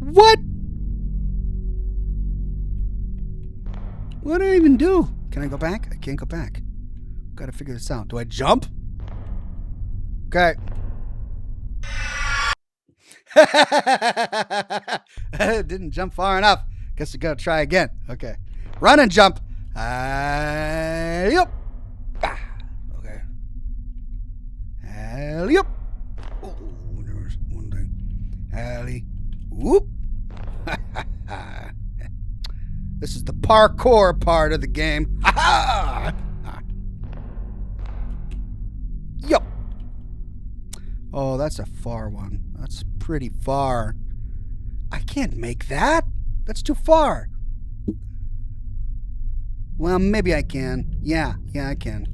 What? What do I even do? Can I go back? I can't go back. Gotta figure this out. Do I jump? Okay. Didn't jump far enough. Guess we gotta try again. Okay. Run and jump. Yep. Okay. Alley-oop. Oh, there's one thing. Alley. Whoop. This is the parkour part of the game. Yup. Oh, that's a far one. That's pretty far. I can't make that. That's too far. Well, maybe I can. Yeah, I can.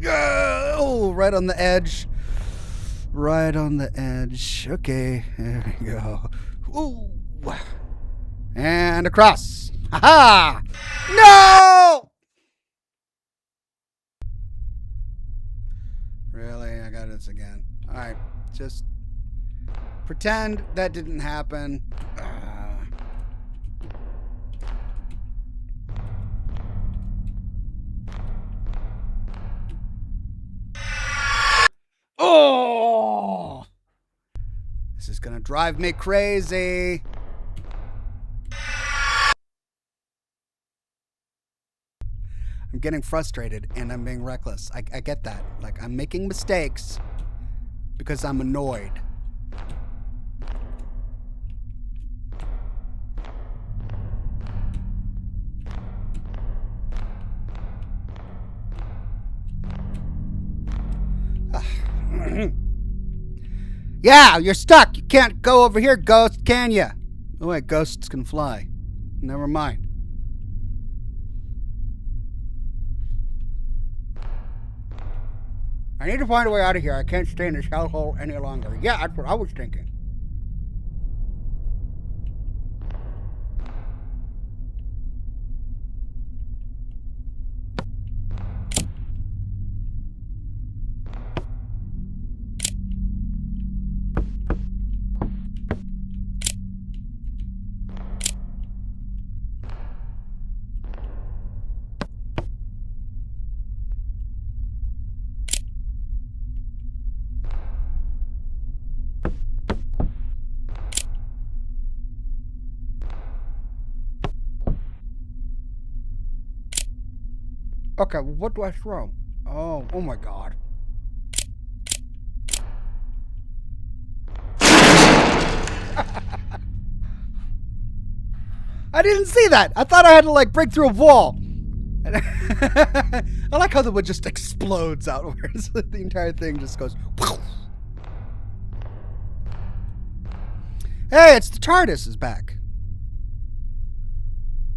Oh, right on the edge. Right on the edge. Okay, there we go. Ooh. And across. Ha-ha! No! Really? I got this again. All right, just pretend that didn't happen. Oh! This is gonna drive me crazy. I'm getting frustrated and I'm being reckless. I get that. Like, I'm making mistakes because I'm annoyed. Yeah, you're stuck. You can't go over here, ghost, can you? Oh, wait, ghosts can fly. Never mind. I need to find a way out of here. I can't stay in this hellhole any longer. Yeah, that's what I was thinking. Okay, well, what do I throw? Oh my God. I didn't see that. I thought I had to, like, break through a wall. I like how the wood just explodes outwards. The entire thing just goes. Hey, it's the TARDIS is back.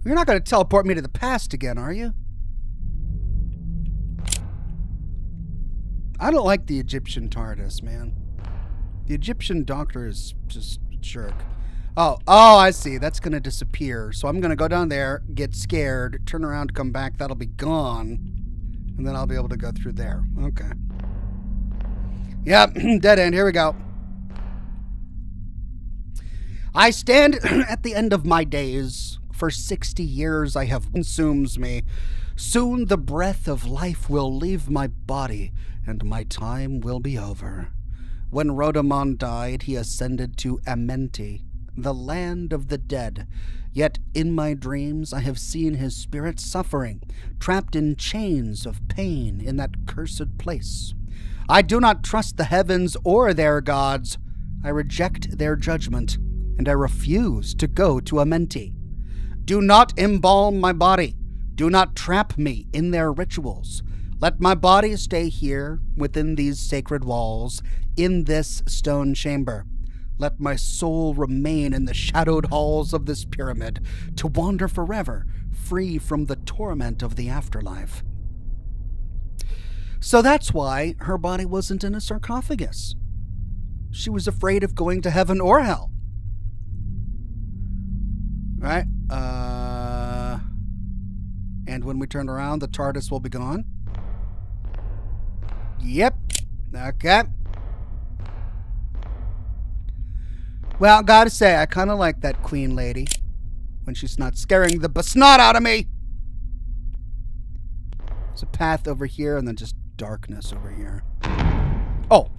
You're not going to teleport me to the past again, are you? I don't like the Egyptian TARDIS, man. The Egyptian doctor is just a jerk. Oh, I see. That's going to disappear. So I'm going to go down there, get scared, turn around, come back. That'll be gone. And then I'll be able to go through there. Okay. Yep, dead end. Here we go. I stand at the end of my days. For 60 years I have consumes me. Soon the breath of life will leave my body, and my time will be over. When Rhodomon died, he ascended to AMENTI, the land of the dead. Yet in my dreams I have seen his spirit suffering, trapped in chains of pain in that cursed place. I do not trust the heavens or their gods. I reject their judgment, and I refuse to go to AMENTI. Do not embalm my body. Do not trap me in their rituals. Let my body stay here within these sacred walls, in this stone chamber. Let my soul remain in the shadowed halls of this pyramid, to wander forever, free from the torment of the afterlife. So that's why her body wasn't in a sarcophagus. She was afraid of going to heaven or hell. Right? And when we turn around, the TARDIS will be gone. Yep. Okay. Well, gotta say, I kind of like that queen lady when she's not scaring the besnot out of me. There's a path over here and then just darkness over here. Oh.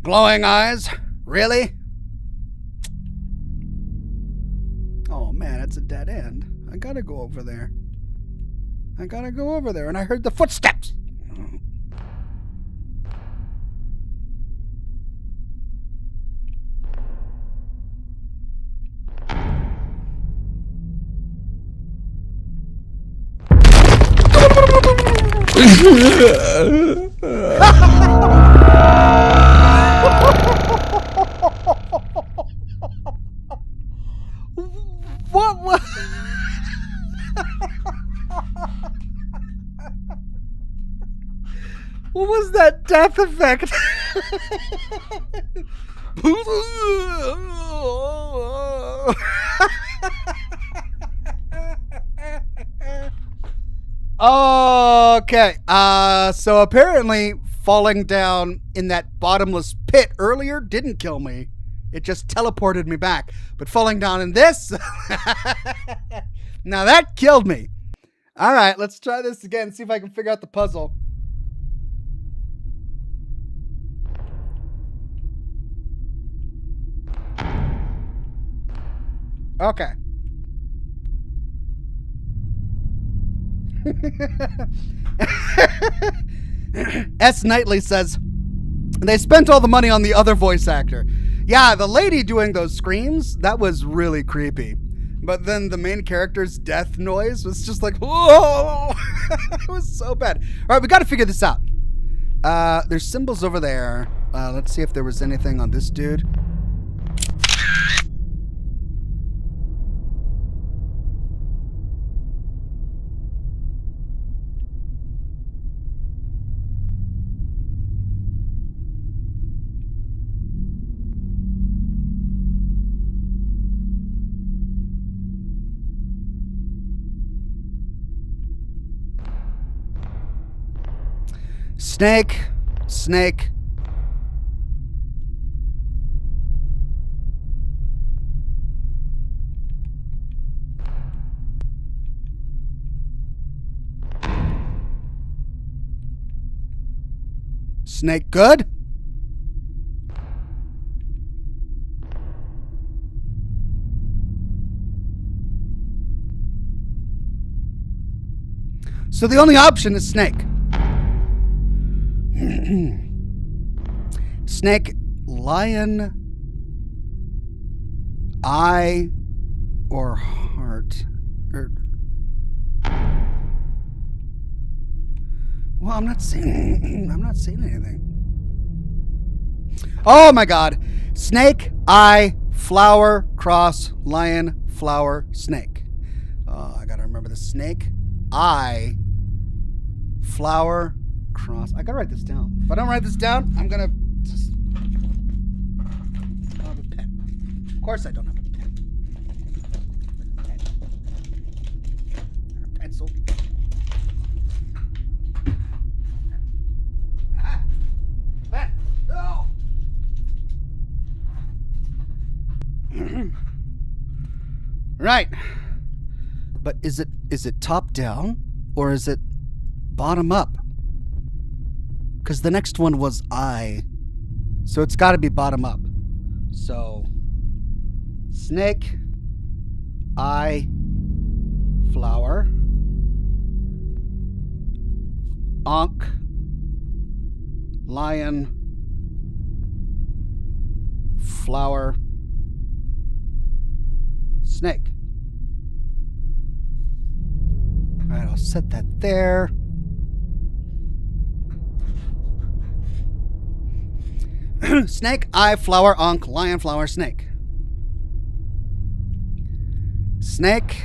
Glowing eyes? Really? Oh man, it's a dead end. I gotta go over there. And I heard the footsteps. What was... What was that death effect? Okay. So apparently falling down in that bottomless pit earlier didn't kill me. It just teleported me back. But falling down in this, now that killed me. All right, let's try this again. See if I can figure out the puzzle. Okay. S. Knightley says, they spent all the money on the other voice actor. Yeah, the lady doing those screams, that was really creepy. But then the main character's death noise was just like, whoa! It was so bad. All right, we got to figure this out. There's symbols over there. Let's see if there was anything on this dude. Snake. Snake. Snake good? So the only option is snake. Snake, lion, eye, or heart. Well, I'm not seeing anything. Oh my God. Snake, eye, flower, cross, lion, flower, snake. I gotta remember the snake, eye, flower, cross. I gotta write this down. If I don't write this down, I'm gonna just... I don't have a pen. Of course I don't have a pen. A pencil. Pen. No. Right. But is it top down or is it bottom up? Because the next one was eye. So it's got to be bottom up. So, snake, eye, flower, ankh, lion, flower, snake. All right, I'll set that there. Snake, eye, flower, onk, lion, flower, snake. Snake,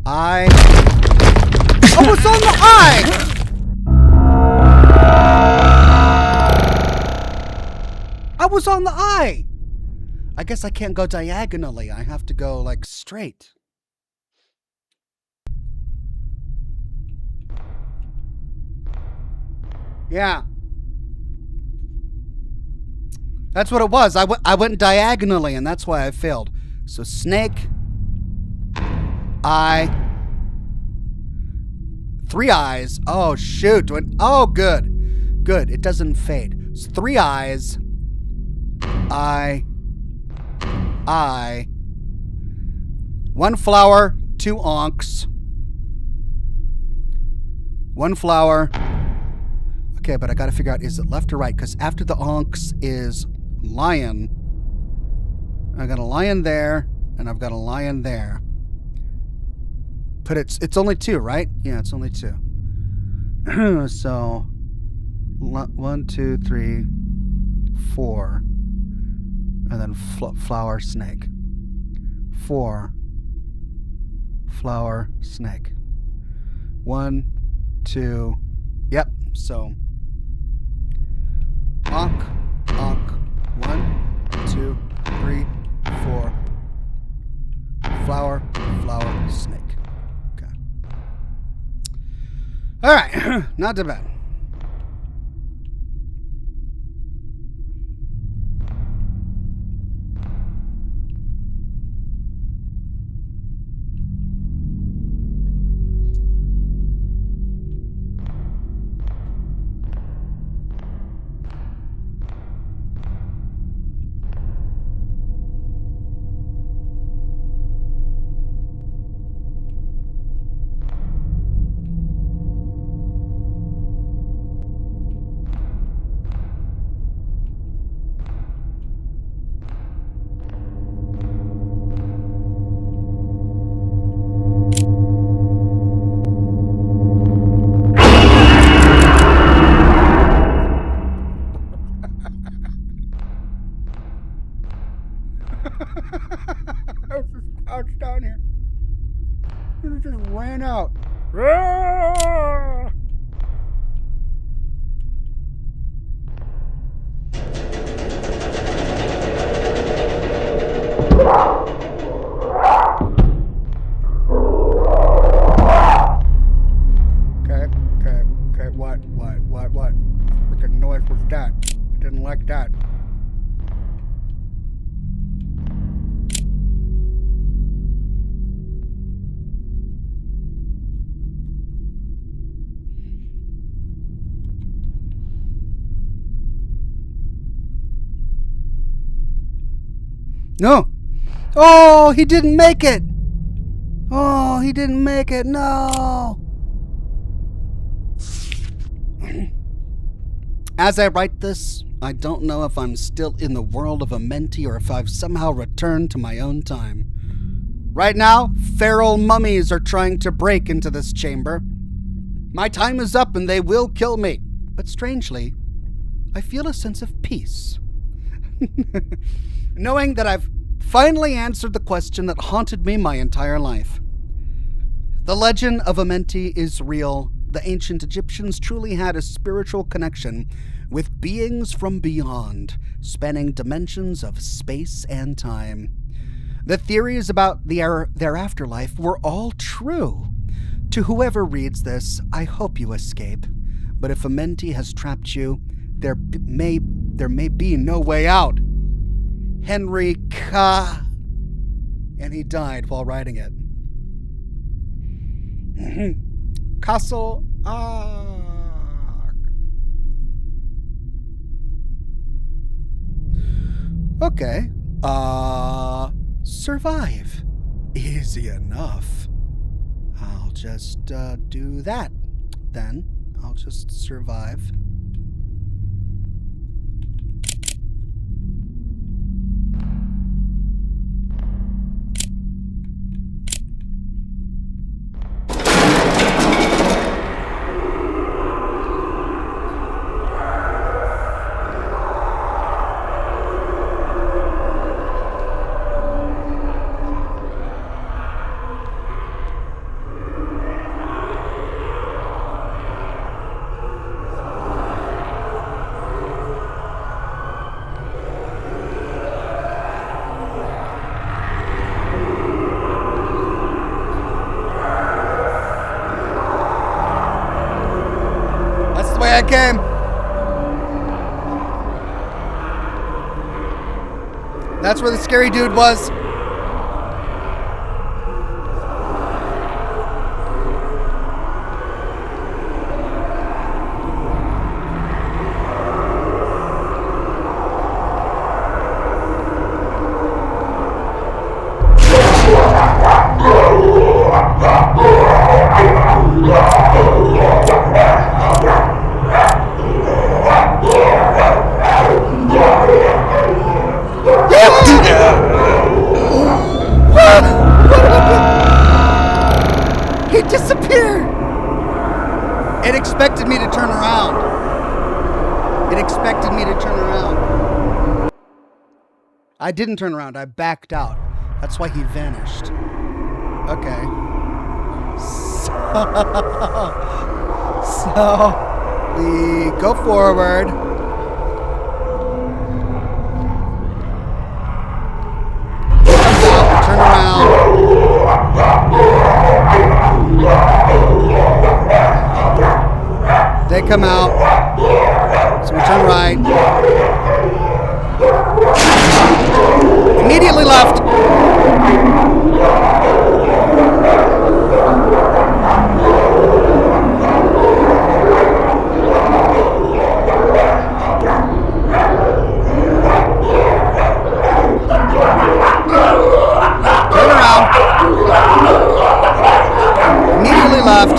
eye. Oh, it's on the eye! I was on the eye! I guess I can't go diagonally. I have to go, like, straight. Yeah. That's what it was. I went diagonally, and that's why I failed. So snake, eye, 3 eyes. Oh, shoot. Oh, good. Good. It doesn't fade. So 3 eyes, eye, 1 flower, 2 onks, 1 flower. Okay, but I gotta figure out, is it left or right? Because after the onks is lion. I got a lion there, and I've got a lion there. But it's only 2, right? Yeah, it's only 2. So 1, 2, 3, 4, and then flower, snake. 4, flower, snake. 1, 2. Yep. So onk, onk. 1, 2, 3, 4. Flower, flower, snake. Okay. All right. Not too bad. I was just crouched down here. And it just ran out. Okay, what? Freaking noise was that? I didn't like that. No. Oh, he didn't make it. Oh, he didn't make it. No. As I write this, I don't know if I'm still in the world of AMENTI or if I've somehow returned to my own time. Right now, feral mummies are trying to break into this chamber. My time is up and they will kill me. But strangely, I feel a sense of peace. Knowing that I've finally answered the question that haunted me my entire life. The legend of AMENTI is real. The ancient Egyptians truly had a spiritual connection with beings from beyond, spanning dimensions of space and time. The theories about their afterlife were all true. To whoever reads this, I hope you escape. But if AMENTI has trapped you, there may be no way out. Henry K. And he died while writing it. Castle Okay. Survive. Easy enough. I'll just do that. Then I'll just survive. came. That's where the scary dude was. He disappeared. It expected me to turn around. It expected me to turn around. I didn't turn around. I backed out. That's why he vanished. Okay. So we go forward. Turn around. They come out. So we turn right. Immediately left. Turn around. Immediately left.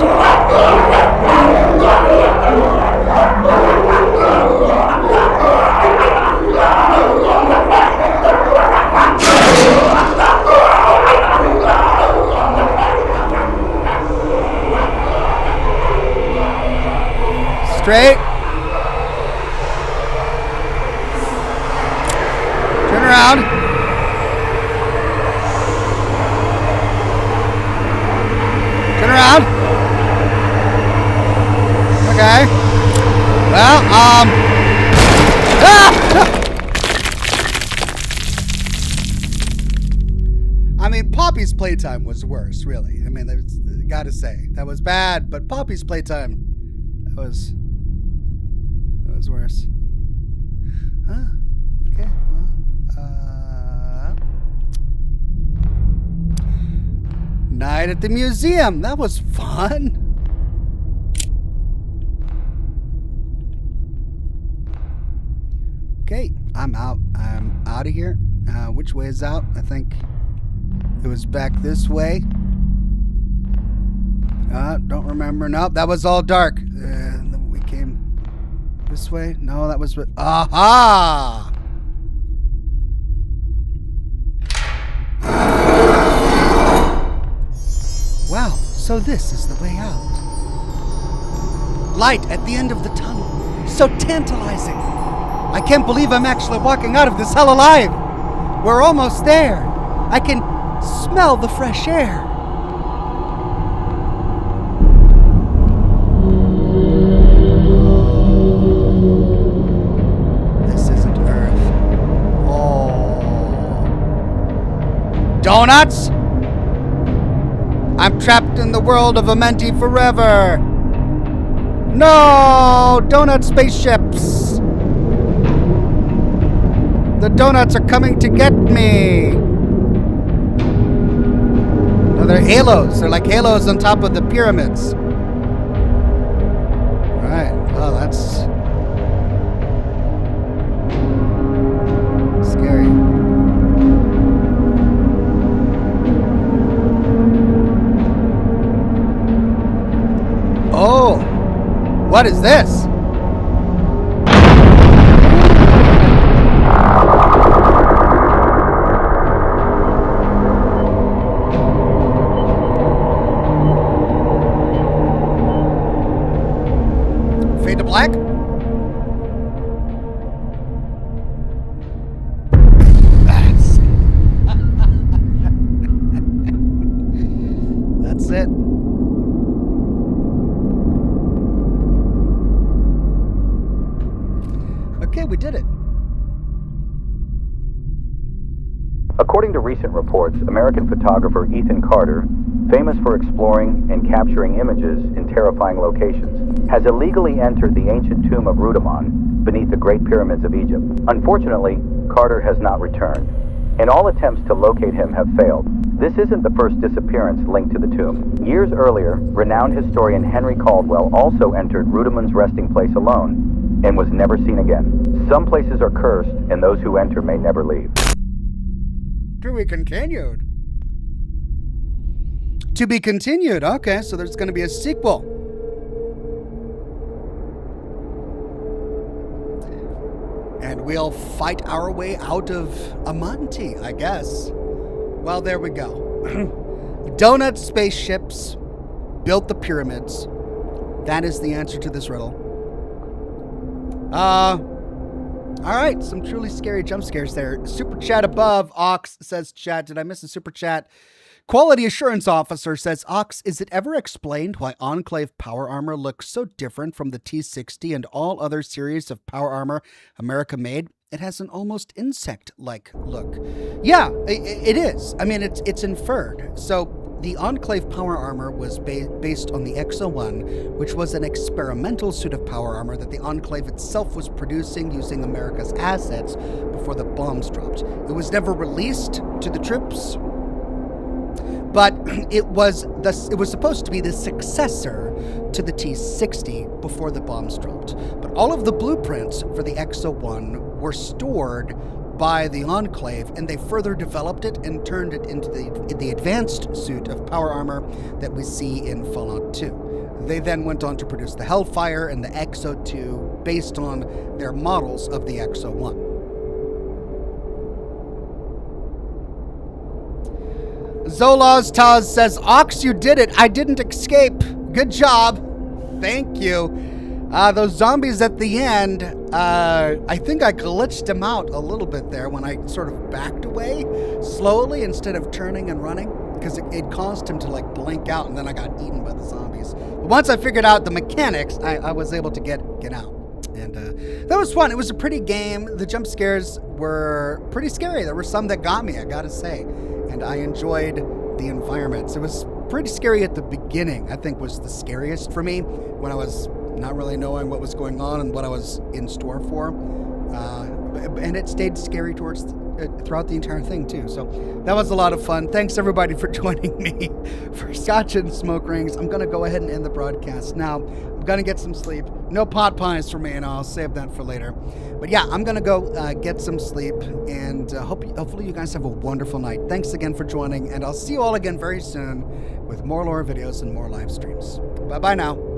Straight. Turn around. Turn around. Okay. Well, ah! I mean, Poppy's playtime was worse, really. I mean, gotta say, that was bad, but Poppy's playtime, that was worse. Huh? Okay. Well, night at the museum. That was fun. Okay, I'm out. I'm out of here. Which way is out? I think it was back this way. Don't remember. Nope, that was all dark. We came this way. No, that was what. Aha! Wow, so this is the way out. Light at the end of the tunnel. So tantalizing. I can't believe I'm actually walking out of this hell alive. We're almost there. I can smell the fresh air. This isn't Earth. Oh. Donuts? I'm trapped in the world of AMENTI forever. No! Donut spaceships! The donuts are coming to get me! No, they're halos. They're like halos on top of the pyramids. Right. Oh, that's scary. Oh! What is this? Fade to black? That's it. Okay, we did it. According to recent reports, American photographer Ethan Carter famous for exploring and capturing images in terrifying locations, has illegally entered the ancient tomb of Rudimon beneath the Great Pyramids of Egypt. Unfortunately, Carter has not returned, and all attempts to locate him have failed. This isn't the first disappearance linked to the tomb. Years earlier, renowned historian Henry Caldwell also entered Rudimon's resting place alone and was never seen again. Some places are cursed, and those who enter may never leave. To be continued. To be continued. Okay, so there's going to be a sequel. And we'll fight our way out of AMENTI, I guess. Well, there we go. Donut spaceships built the pyramids. That is the answer to this riddle. All right, some truly scary jump scares there. Super chat above. Ox says, chat, did I miss a super chat? Quality Assurance Officer says, Ox, is it ever explained why Enclave power armor looks so different from the T-60 and all other series of power armor America made? It has an almost insect-like look. Yeah, it is. I mean, it's inferred. So the Enclave power armor was based on the XO-1, which was an experimental suit of power armor that the Enclave itself was producing using America's assets before the bombs dropped. It was never released to the troops, but it was supposed to be the successor to the T-60 before the bombs dropped. But all of the blueprints for the XO-1 were stored by the Enclave, and they further developed it and turned it into the advanced suit of power armor that we see in Fallout 2. They then went on to produce the Hellfire and the XO-2 based on their models of the XO-1. Zolaz Taz says, Ox, you did it. I didn't escape. Good job. Thank you. Those zombies at the end, I think I glitched them out a little bit there when I sort of backed away slowly instead of turning and running, because it caused him to like blink out, and then I got eaten by the zombies. But once I figured out the mechanics, I was able to get out. And that was fun. It was a pretty game. The jump scares were pretty scary. There were some that got me, I gotta say. And I enjoyed the environments. It was pretty scary at the beginning, I think was the scariest for me, when I was not really knowing what was going on and what I was in store for. And it stayed scary throughout the entire thing too. So that was a lot of fun. Thanks everybody for joining me for Scotch and Smoke Rings. I'm going to go ahead and end the broadcast now. I'm going to get some sleep. No pot pies for me, and I'll save that for later. But yeah, I'm going to go get some sleep, and hopefully you guys have a wonderful night. Thanks again for joining, and I'll see you all again very soon with more lore videos and more live streams. Bye-bye now.